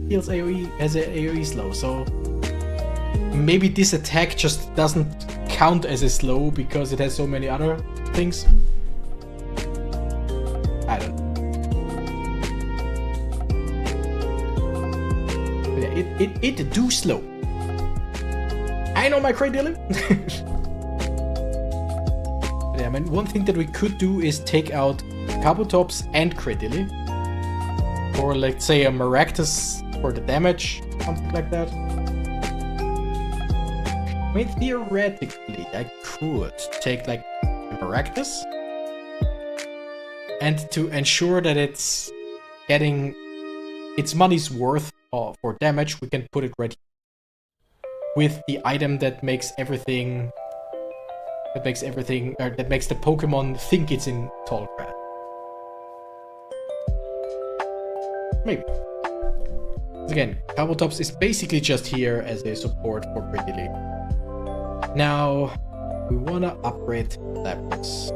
[SPEAKER 1] heals AoE as a AoE slow, so... Maybe this attack just doesn't count as a slow because it has so many other things. I don't know. But yeah, it do slow. I know my Cradilly. Yeah, I mean, one thing that we could do is take out Kabutops and Cradilly. Or let's say a Maractus for the damage, something like that. I mean, theoretically, I could take like a Maractus. And to ensure that it's getting its money's worth for damage, we can put it right here. With the item that makes everything... That makes the Pokemon think it's in tall grass. Maybe. Again, Kabutops is basically just here as a support for Cradilly. Now, we wanna upgrade Lapras.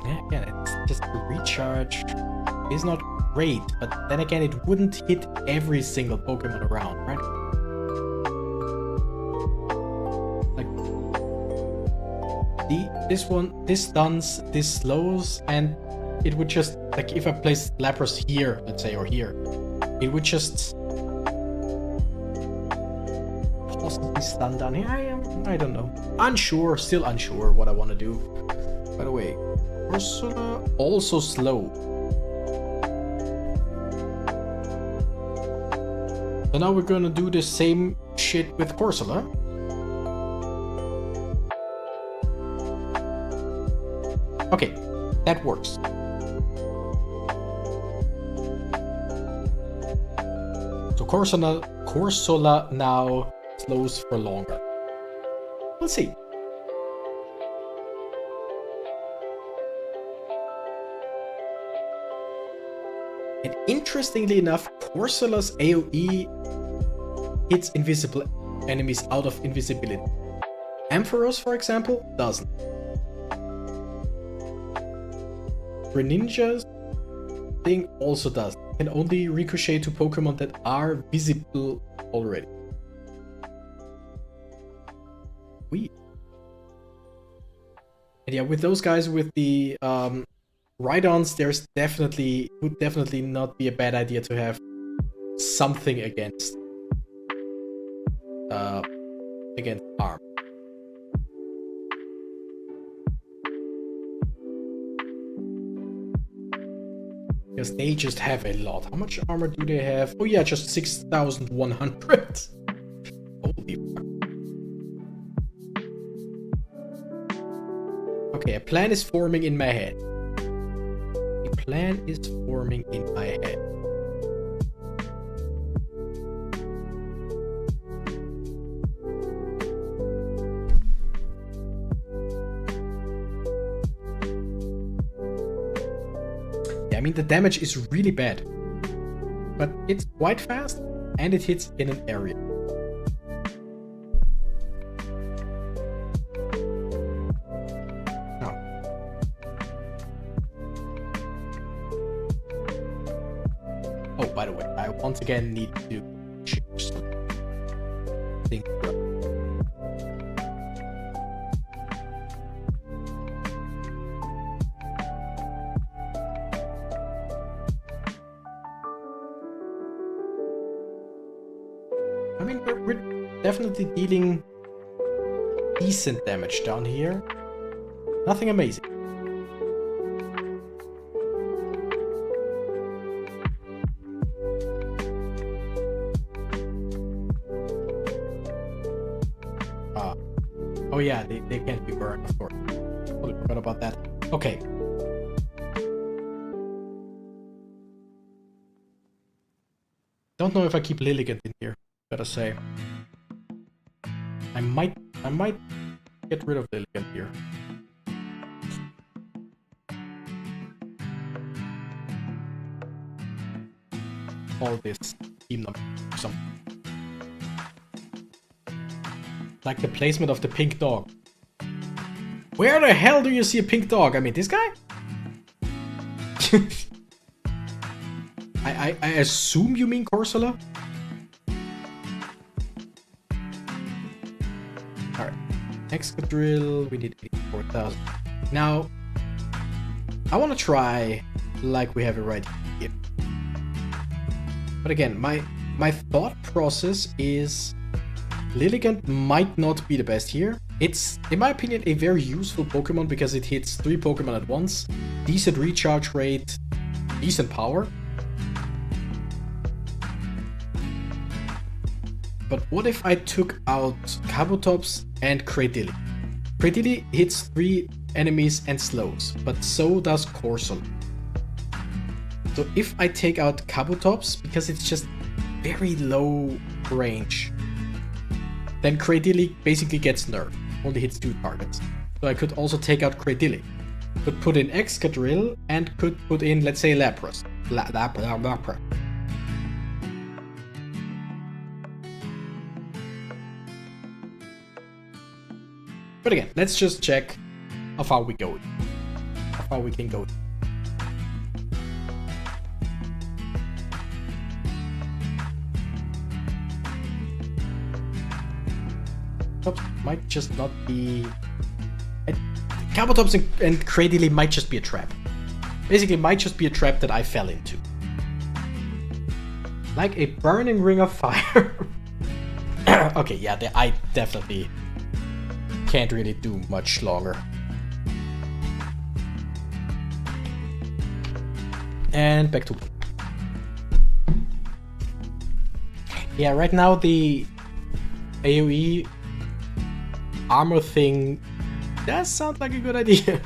[SPEAKER 1] Yeah, again, it's just the recharge is not great, but then again, it wouldn't hit every single Pokemon around, right? Like, this stuns, this slows, and it would just, like, if I place Lapras here, let's say, or here, it would just possibly stun down here. I don't know. Unsure, still unsure what I want to do. By the way, Ursula also slow. So now we're gonna do the same shit with Corsola. Okay, that works. So Corsola now slows for longer. We'll see. And interestingly enough, Corsola's AoE hits invisible enemies out of invisibility. Ampharos, for example, doesn't. Greninja's thing also does. It can only ricochet to Pokemon that are visible already. Weird. And yeah, with those guys with the Rhydons, would definitely not be a bad idea to have something against arm. Because they just have a lot. How much armor do they have? Oh yeah, just 6,100. Holy fuck. Okay, a plan is forming in my head. A plan is forming in my head. I mean, the damage is really bad, but it's quite fast and it hits in an area. Now, oh, by the way, I once again need to change something. I mean, we're definitely dealing decent damage down here. Nothing amazing. Oh yeah, they can't be burned, of course. Totally forgot about that. Okay. Don't know if I keep Lilligant in here. Gotta say, I might get rid of Lilligant here. All this team number or something. Like the placement of the pink dog. Where the hell do you see a pink dog? I mean, this guy? I assume you mean Corsola? Alright. Excadrill, we need 84,000. Now, I want to try like we have it right here. But again, my thought process is Lilligant might not be the best here. It's, in my opinion, a very useful Pokemon because it hits 3 Pokemon at once. Decent recharge rate, decent power. But what if I took out Kabutops and Cradily? Cradily hits 3 enemies and slows, but so does Corsola. So if I take out Kabutops, because it's just very low range, then Cradily basically gets nerfed. Only hits 2 targets. So I could also take out Cradily. Could put in Excadrill and could put in, let's say, Lapras. Lapras. But again, let's just check how far we go. How far we can go. Might just not be... Kabutops and Cradily might just be a trap. Basically, might just be a trap that I fell into. Like a burning ring of fire. Okay, yeah, I definitely can't really do much longer. And back to... Yeah, right now the AoE armor thing does sound like a good idea.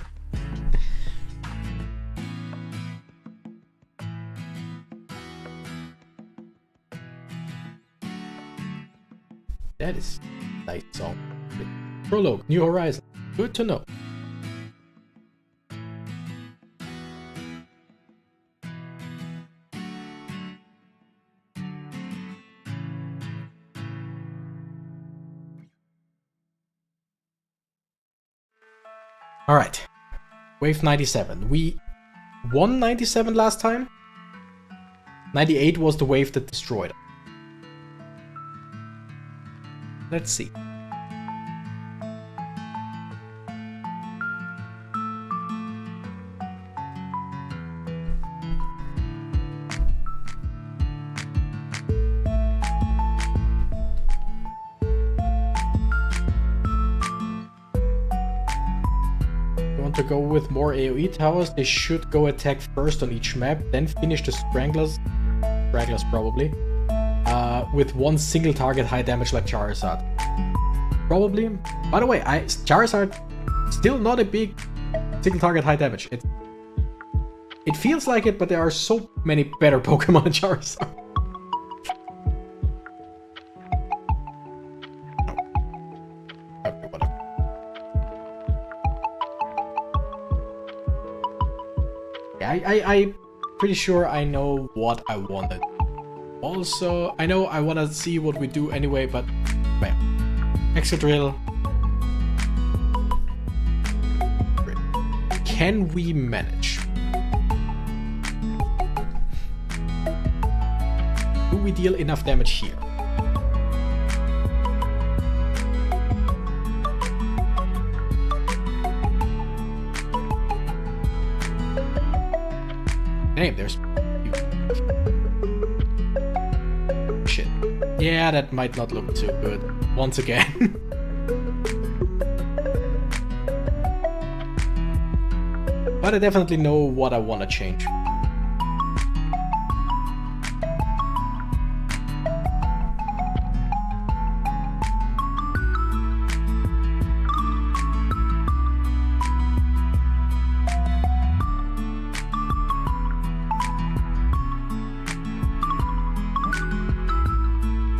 [SPEAKER 1] That is a nice song. Prologue, New Horizon. Good to know. Alright, wave 97. We won 97 last time. 98 was the wave that destroyed it. Let's see. To go with more AoE towers, they should go attack first on each map, then finish the Stranglers probably, with one single target high damage like Charizard. Probably. By the way, Charizard still not a big single target high damage. It feels like it, but there are so many better Pokemon than Charizard. I'm pretty sure I know what I wanted. Also, I know I want to see what we do anyway, but bam. Excadrill. Can we manage? Do we deal enough damage here? Damn, there's... Shit. Yeah, that might not look too good. Once again. But I definitely know what I want to change.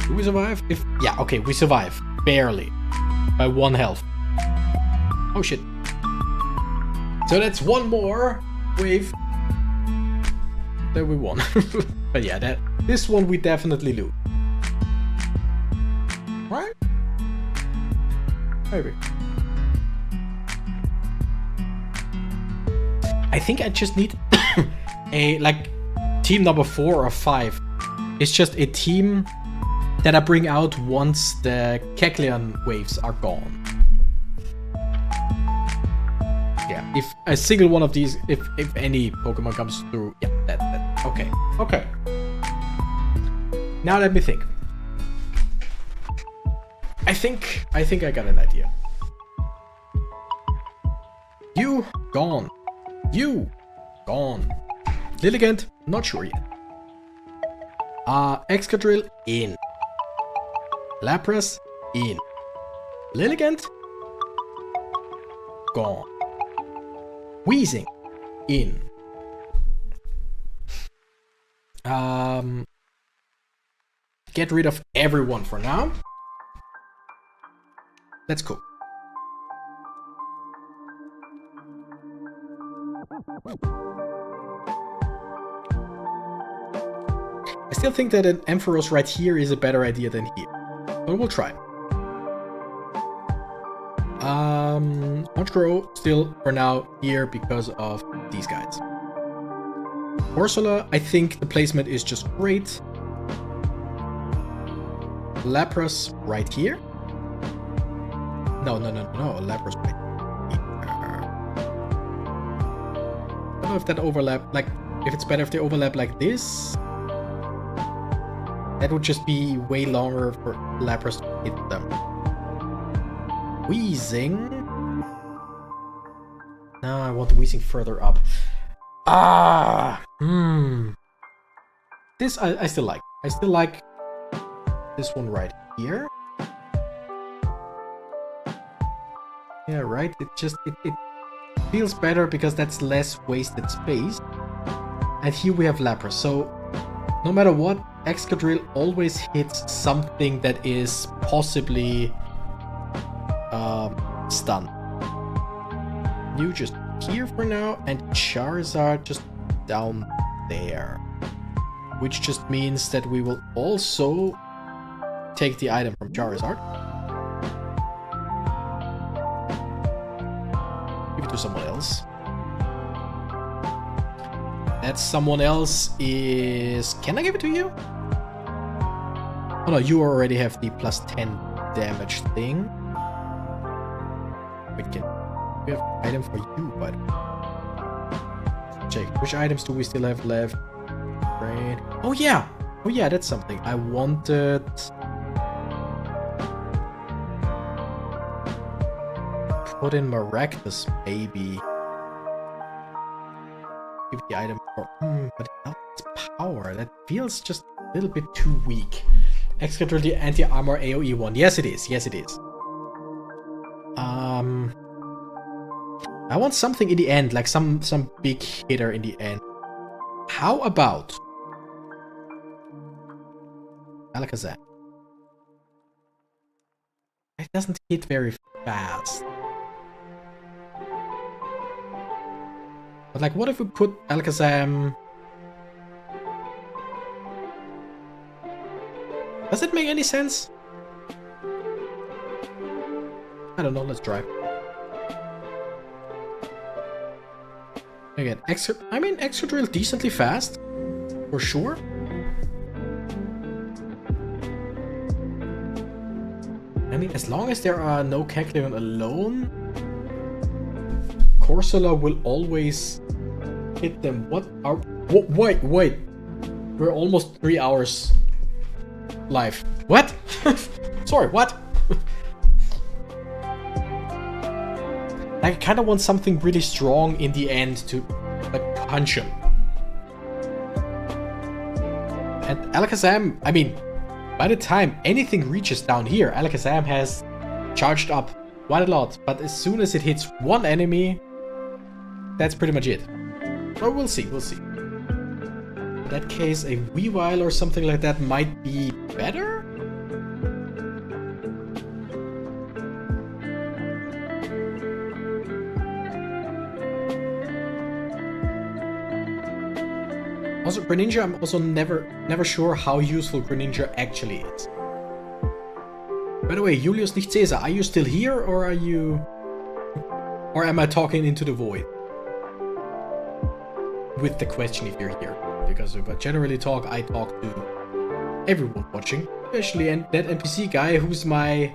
[SPEAKER 1] Do we survive? Yeah, okay, we survive. Barely. By 1 health. Oh shit. So that's one more wave that we won. But yeah, this one we definitely lose. Right? Maybe. I think I just need a, like, team number 4 or 5. It's just a team that I bring out once the Kecleon waves are gone. Yeah, if a single one of these, if any Pokemon comes through, yeah, that, okay, okay. Now let me think. I think I got an idea. You gone. You gone. Lilligant, not sure yet. Excadrill in. Lapras in. Lilligant gone. Wheezing in. Get rid of everyone for now. Let's go. I still think that an Ampharos right here is a better idea than here, but we'll try. Honchkrow still for now here because of these guys. Ursula, I think the placement is just great. Lapras right here. No, Lapras right here. I don't know if that overlap, like, if it's better if they overlap like this. That would just be way longer for Lapras to hit them. Wheezing. No, I want the Wheezing further up. This I still like. I still like this one right here. Yeah, right. It feels better because that's less wasted space. And here we have Lapras. So no matter what, Excadrill always hits something that is possibly stunned. You just here for now, and Charizard just down there. Which just means that we will also take the item from Charizard. Give it to someone else. That someone else is... Can I give it to you? Oh no, you already have the plus 10 damage thing. We have an item for you, but... Check. Which items do we still have left? Right. Oh yeah! Oh yeah, that's something. I wanted... Put in Maractus, maybe. Give the item for... but it's power. That feels just a little bit too weak. Excadrill the anti-armor AoE one. Yes, it is. Yes, it is. I want something in the end, like some big hitter in the end. How about Alakazam? It doesn't hit very fast. But like, what if we put Alakazam... Does it make any sense? I don't know, let's try. Again, Excadrill decently fast, for sure. I mean, as long as there are no Kecleon alone, Corsola will always hit them. What are... Wait. We're almost 3 hours live. What? Sorry, what? I kind of want something really strong in the end to, like, punch him. And Alakazam, I mean, by the time anything reaches down here, Alakazam has charged up quite a lot. But as soon as it hits one enemy, that's pretty much it. Or we'll see. In that case, a Weavile or something like that might be better? Also, Greninja, I'm also never sure how useful Greninja actually is. By the way, Julius nicht Caesar, are you still here or are you... Or am I talking into the void? With the question if you're here. Because if I generally talk, I talk to everyone watching. Especially that NPC guy who's my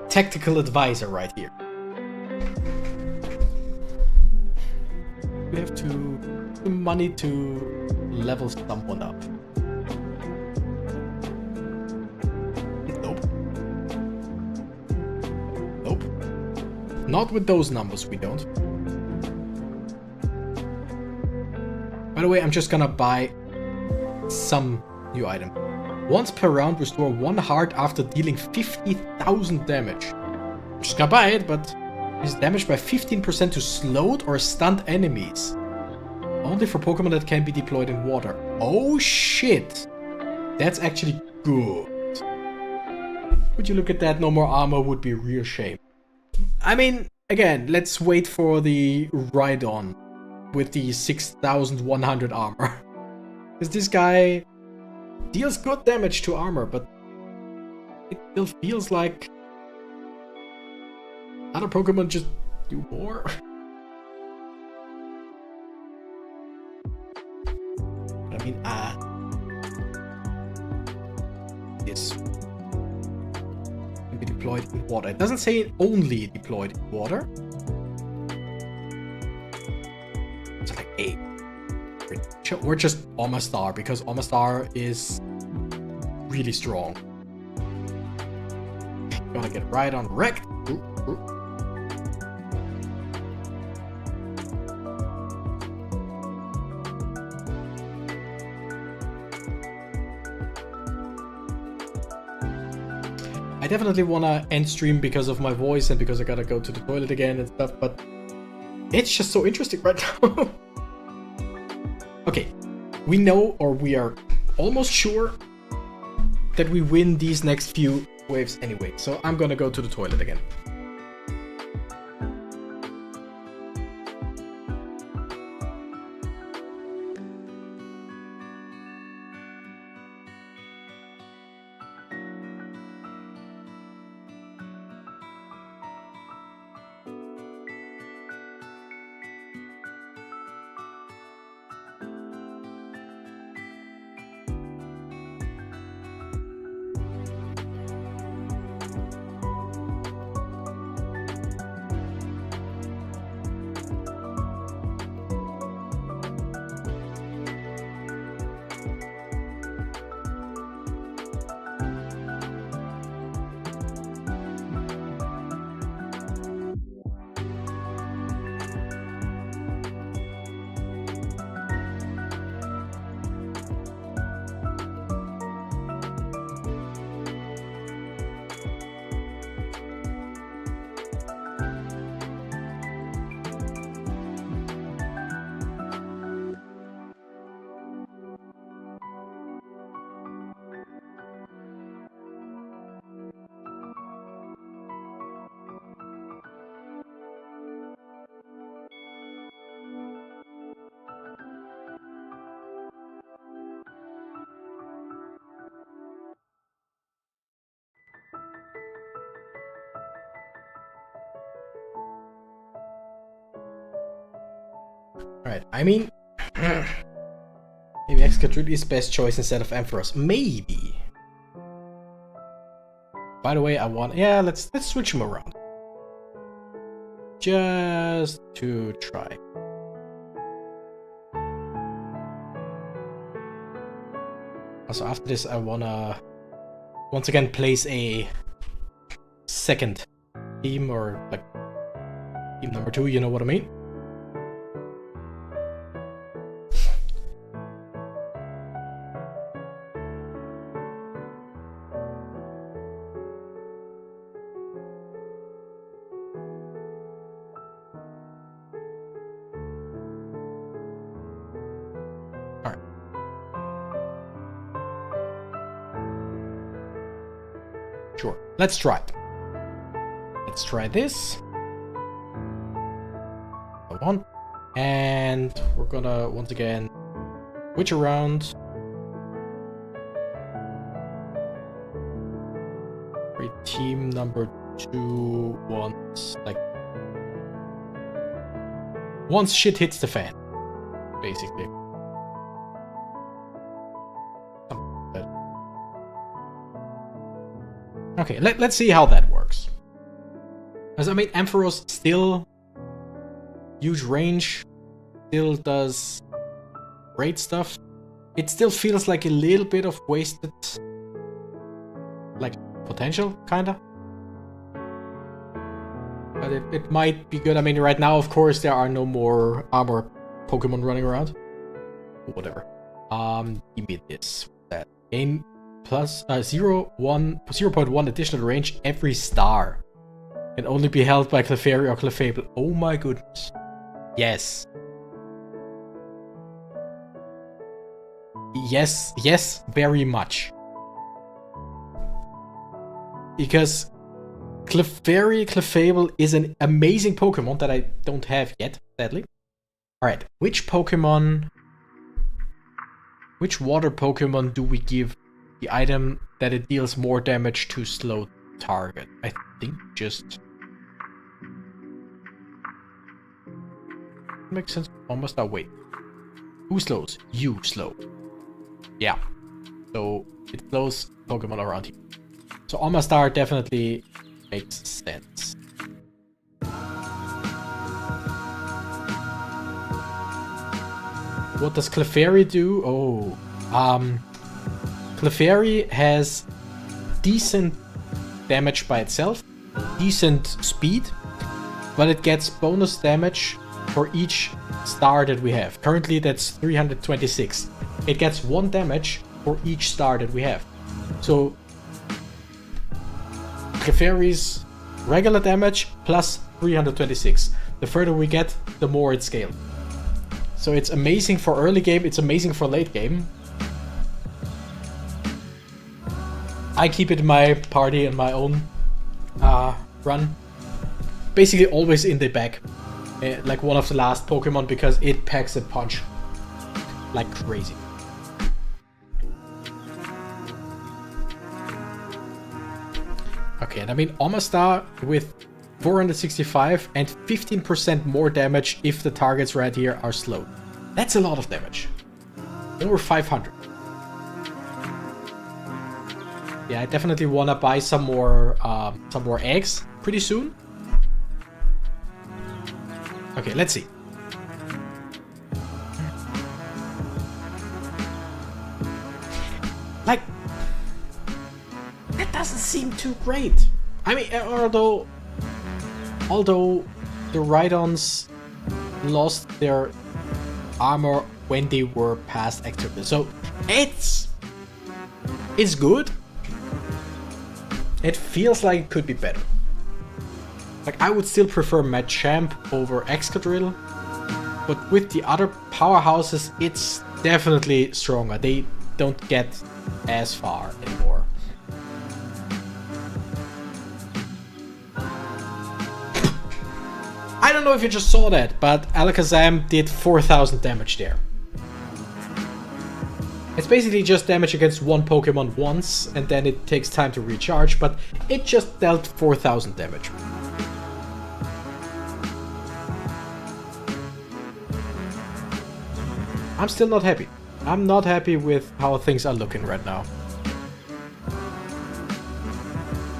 [SPEAKER 1] tactical advisor right here. We have to money to level someone up. Nope. Nope. Not with those numbers, we don't. By the way, I'm just gonna buy some new item. Once per round, restore 1 heart after dealing 50,000 damage. I'm just gonna buy it, but is damaged by 15% to slowed or stunned enemies. Only for Pokemon that can be deployed in water. Oh shit! That's actually good. Would you look at that? No more armor would be a real shame. I mean, again, let's wait for the ride-on with the 6,100 armor. Because this guy deals good damage to armor, but it still feels like other Pokemon just do more. I mean, this can be deployed in water. It doesn't say it only deployed in water. It's like A. Or just Omastar, because Omastar is really strong. Gonna get right on wrecked. I definitely wanna end stream because of my voice and because I gotta go to the toilet again and stuff, but it's just so interesting right now. Okay, we know, or we are almost sure that we win these next few waves anyway, so I'm gonna go to the toilet again. Alright, I mean, maybe Excadrill is best choice instead of Ampharos. Maybe. By the way, I want... Yeah, let's switch him around. Just to try. Also, after this, I wanna once again place a second team, or like team number 2, you know what I mean? Sure, let's try it. Let's try this. Come on. And we're gonna once again switch around. Wait, team number 2 wants, like... Once shit hits the fan, basically. Okay, let's see how that works. Because, I mean, Ampharos still... Huge range. Still does... great stuff. It still feels like a little bit of wasted... like, potential, kinda. But it might be good. I mean, right now, of course, there are no more armor Pokemon running around. Whatever. Give me this. That. Gain plus 0.1 additional range every star. Can only be held by Clefairy or Clefable. Oh my goodness. Yes. Yes, very much. Because Clefairy, Clefable is an amazing Pokemon that I don't have yet, sadly. Alright, which water Pokemon do we give the item that it deals more damage to slow target? I think just... Makes sense. Almost now. Wait. Who slows? You slow. Yeah. So it slows Pokemon around here. So Omastar definitely makes sense. What does Clefairy do? Oh. Clefairy has decent damage by itself. Decent speed. But it gets bonus damage for each star that we have. Currently that's 326. It gets 1 damage for each star that we have. So Clefairy's regular damage plus 326. The further we get, the more it scales. So it's amazing for early game, it's amazing for late game. I keep it in my party and my own run. Basically always in the back. Like one of the last Pokemon, because it packs a punch like crazy. Okay, and I mean Omastar with 465 and 15% more damage if the targets right here are slowed. That's a lot of damage. Over 500. Yeah, I definitely wanna buy some more eggs pretty soon. Okay, let's see. Like, that doesn't seem too great. I mean, although the Rhydons lost their armor when they were past active, so it's good. It feels like it could be better. Like, I would still prefer Machamp over Excadrill, but with the other powerhouses, it's definitely stronger. They don't get as far anymore. I don't know if you just saw that, but Alakazam did 4000 damage there. It's basically just damage against one Pokemon once, and then it takes time to recharge, but it just dealt 4000 damage. I'm still not happy. I'm not happy with how things are looking right now.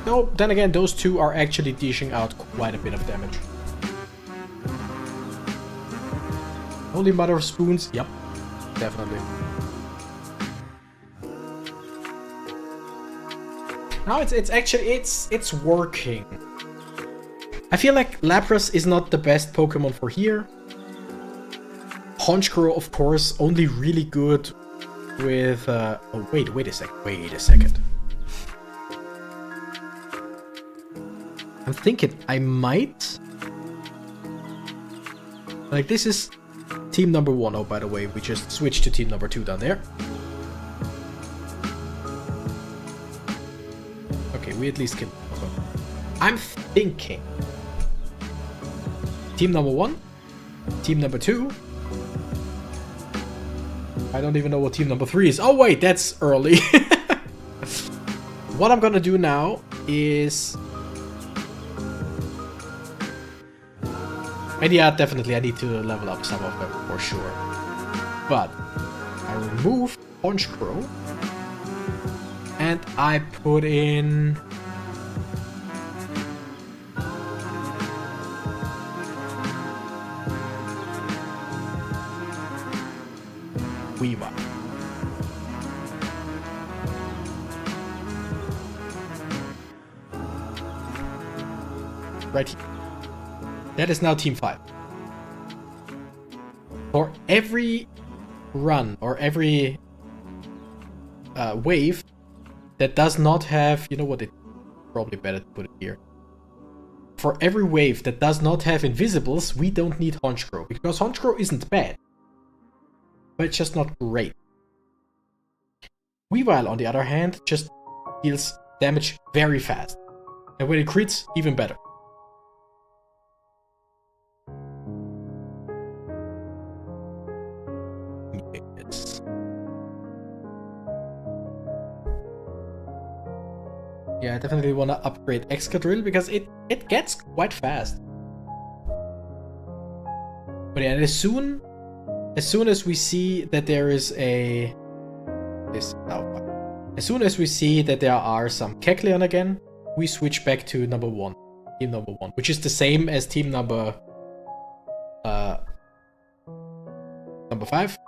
[SPEAKER 1] No, then again, those two are actually dishing out quite a bit of damage. Only Mother of Spoons? Yep, definitely. Now it's actually working. I feel like Lapras is not the best Pokemon for here. Honchkrow, of course, only really good with... oh, wait a second. I'm thinking I might... Like, this is team number 1. Oh, by the way, we just switched to team number 2 down there. Okay, we at least can... I'm thinking... Team number 1, team number 2... I don't even know what team number 3 is. Oh wait, that's early. What I'm gonna do now is... And yeah, definitely I need to level up some of them for sure. But I remove Honchkrow and I put in... Weavile. Right here. That is now Team 5. For every run or every wave that does not have... You know what? It's probably better to put it here. For every wave that does not have invisibles, we don't need Honchkrow. Because Honchkrow isn't bad. But it's just not great. Weavile, on the other hand, just deals damage very fast. And when it crits, even better. Yes. Yeah, I definitely want to upgrade Excadrill because it gets quite fast. But yeah, as soon as we see that there is a... As soon as we see that there are some Kecleon again, we switch back to number 1. Team number 1. Which is the same as team number 5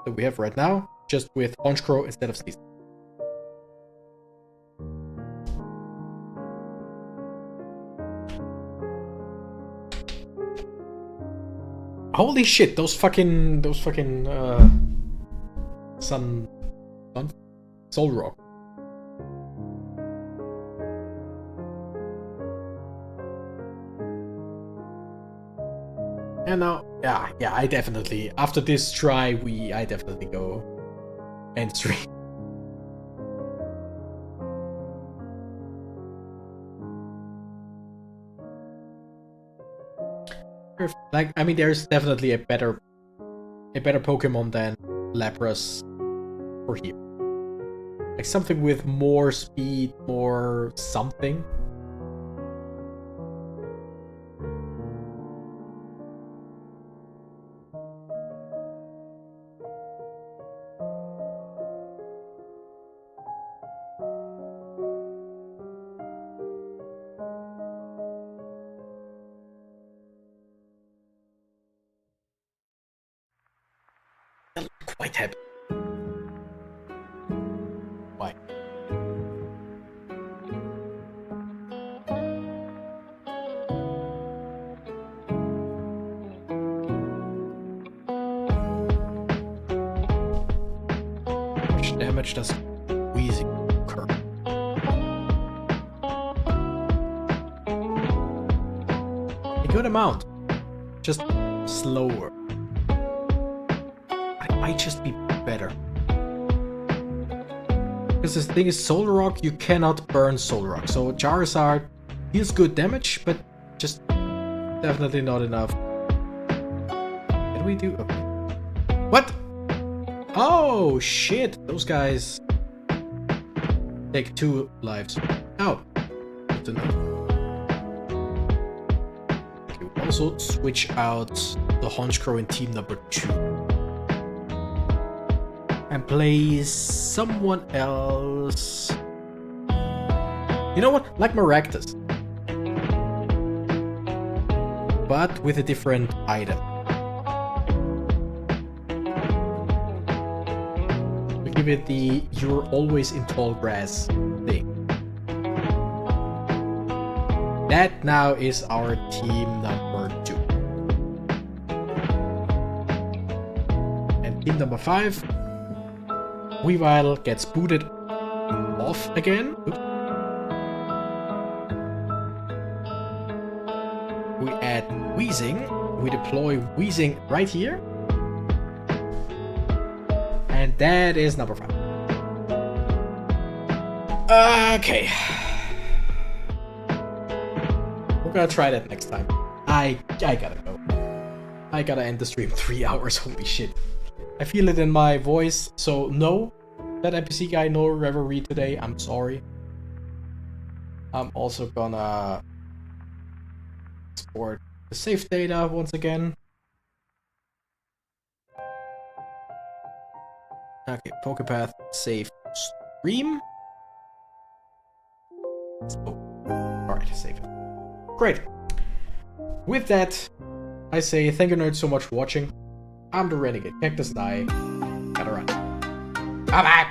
[SPEAKER 1] that we have right now. Just with Honchkrow instead of Sneasel. Holy shit, those fucking Sun Soul Rock. And now, yeah, I definitely, after this try, I definitely go end stream. Like, I mean, there's definitely a better Pokemon than Lapras for here. Like something with more speed, more something. Quite happy. Why? How much damage does Wheezing occur? A good amount. Just slower. Might just be better. Because the thing is, Soul Rock, you cannot burn Soul Rock. So Charizard deals good damage, but just definitely not enough. What do we do? Okay. What? Oh, shit. Those guys take 2 lives. Oh. Good to know. Okay, we'll also switch out the Honchkrow in team number 2. And play someone else. You know what? Like Maractus. But with a different item. We give it the "you're always in tall grass" thing. That now is our team number 2. And team number 5. Weavile gets booted off again. Oops. We add Wheezing. We deploy Wheezing right here. And that is number 5. Okay. We're gonna try that next time. I gotta go. I gotta end the stream. 3 hours, holy shit. I feel it in my voice, so no, that NPC guy no revelry today, I'm sorry. I'm also gonna export the save data once again. Okay, PokéPath save stream. Oh, alright, save it. Great. With that, I say thank you nerds so much for watching. I'm the Renegade Cactus and I gotta run. Bye bye!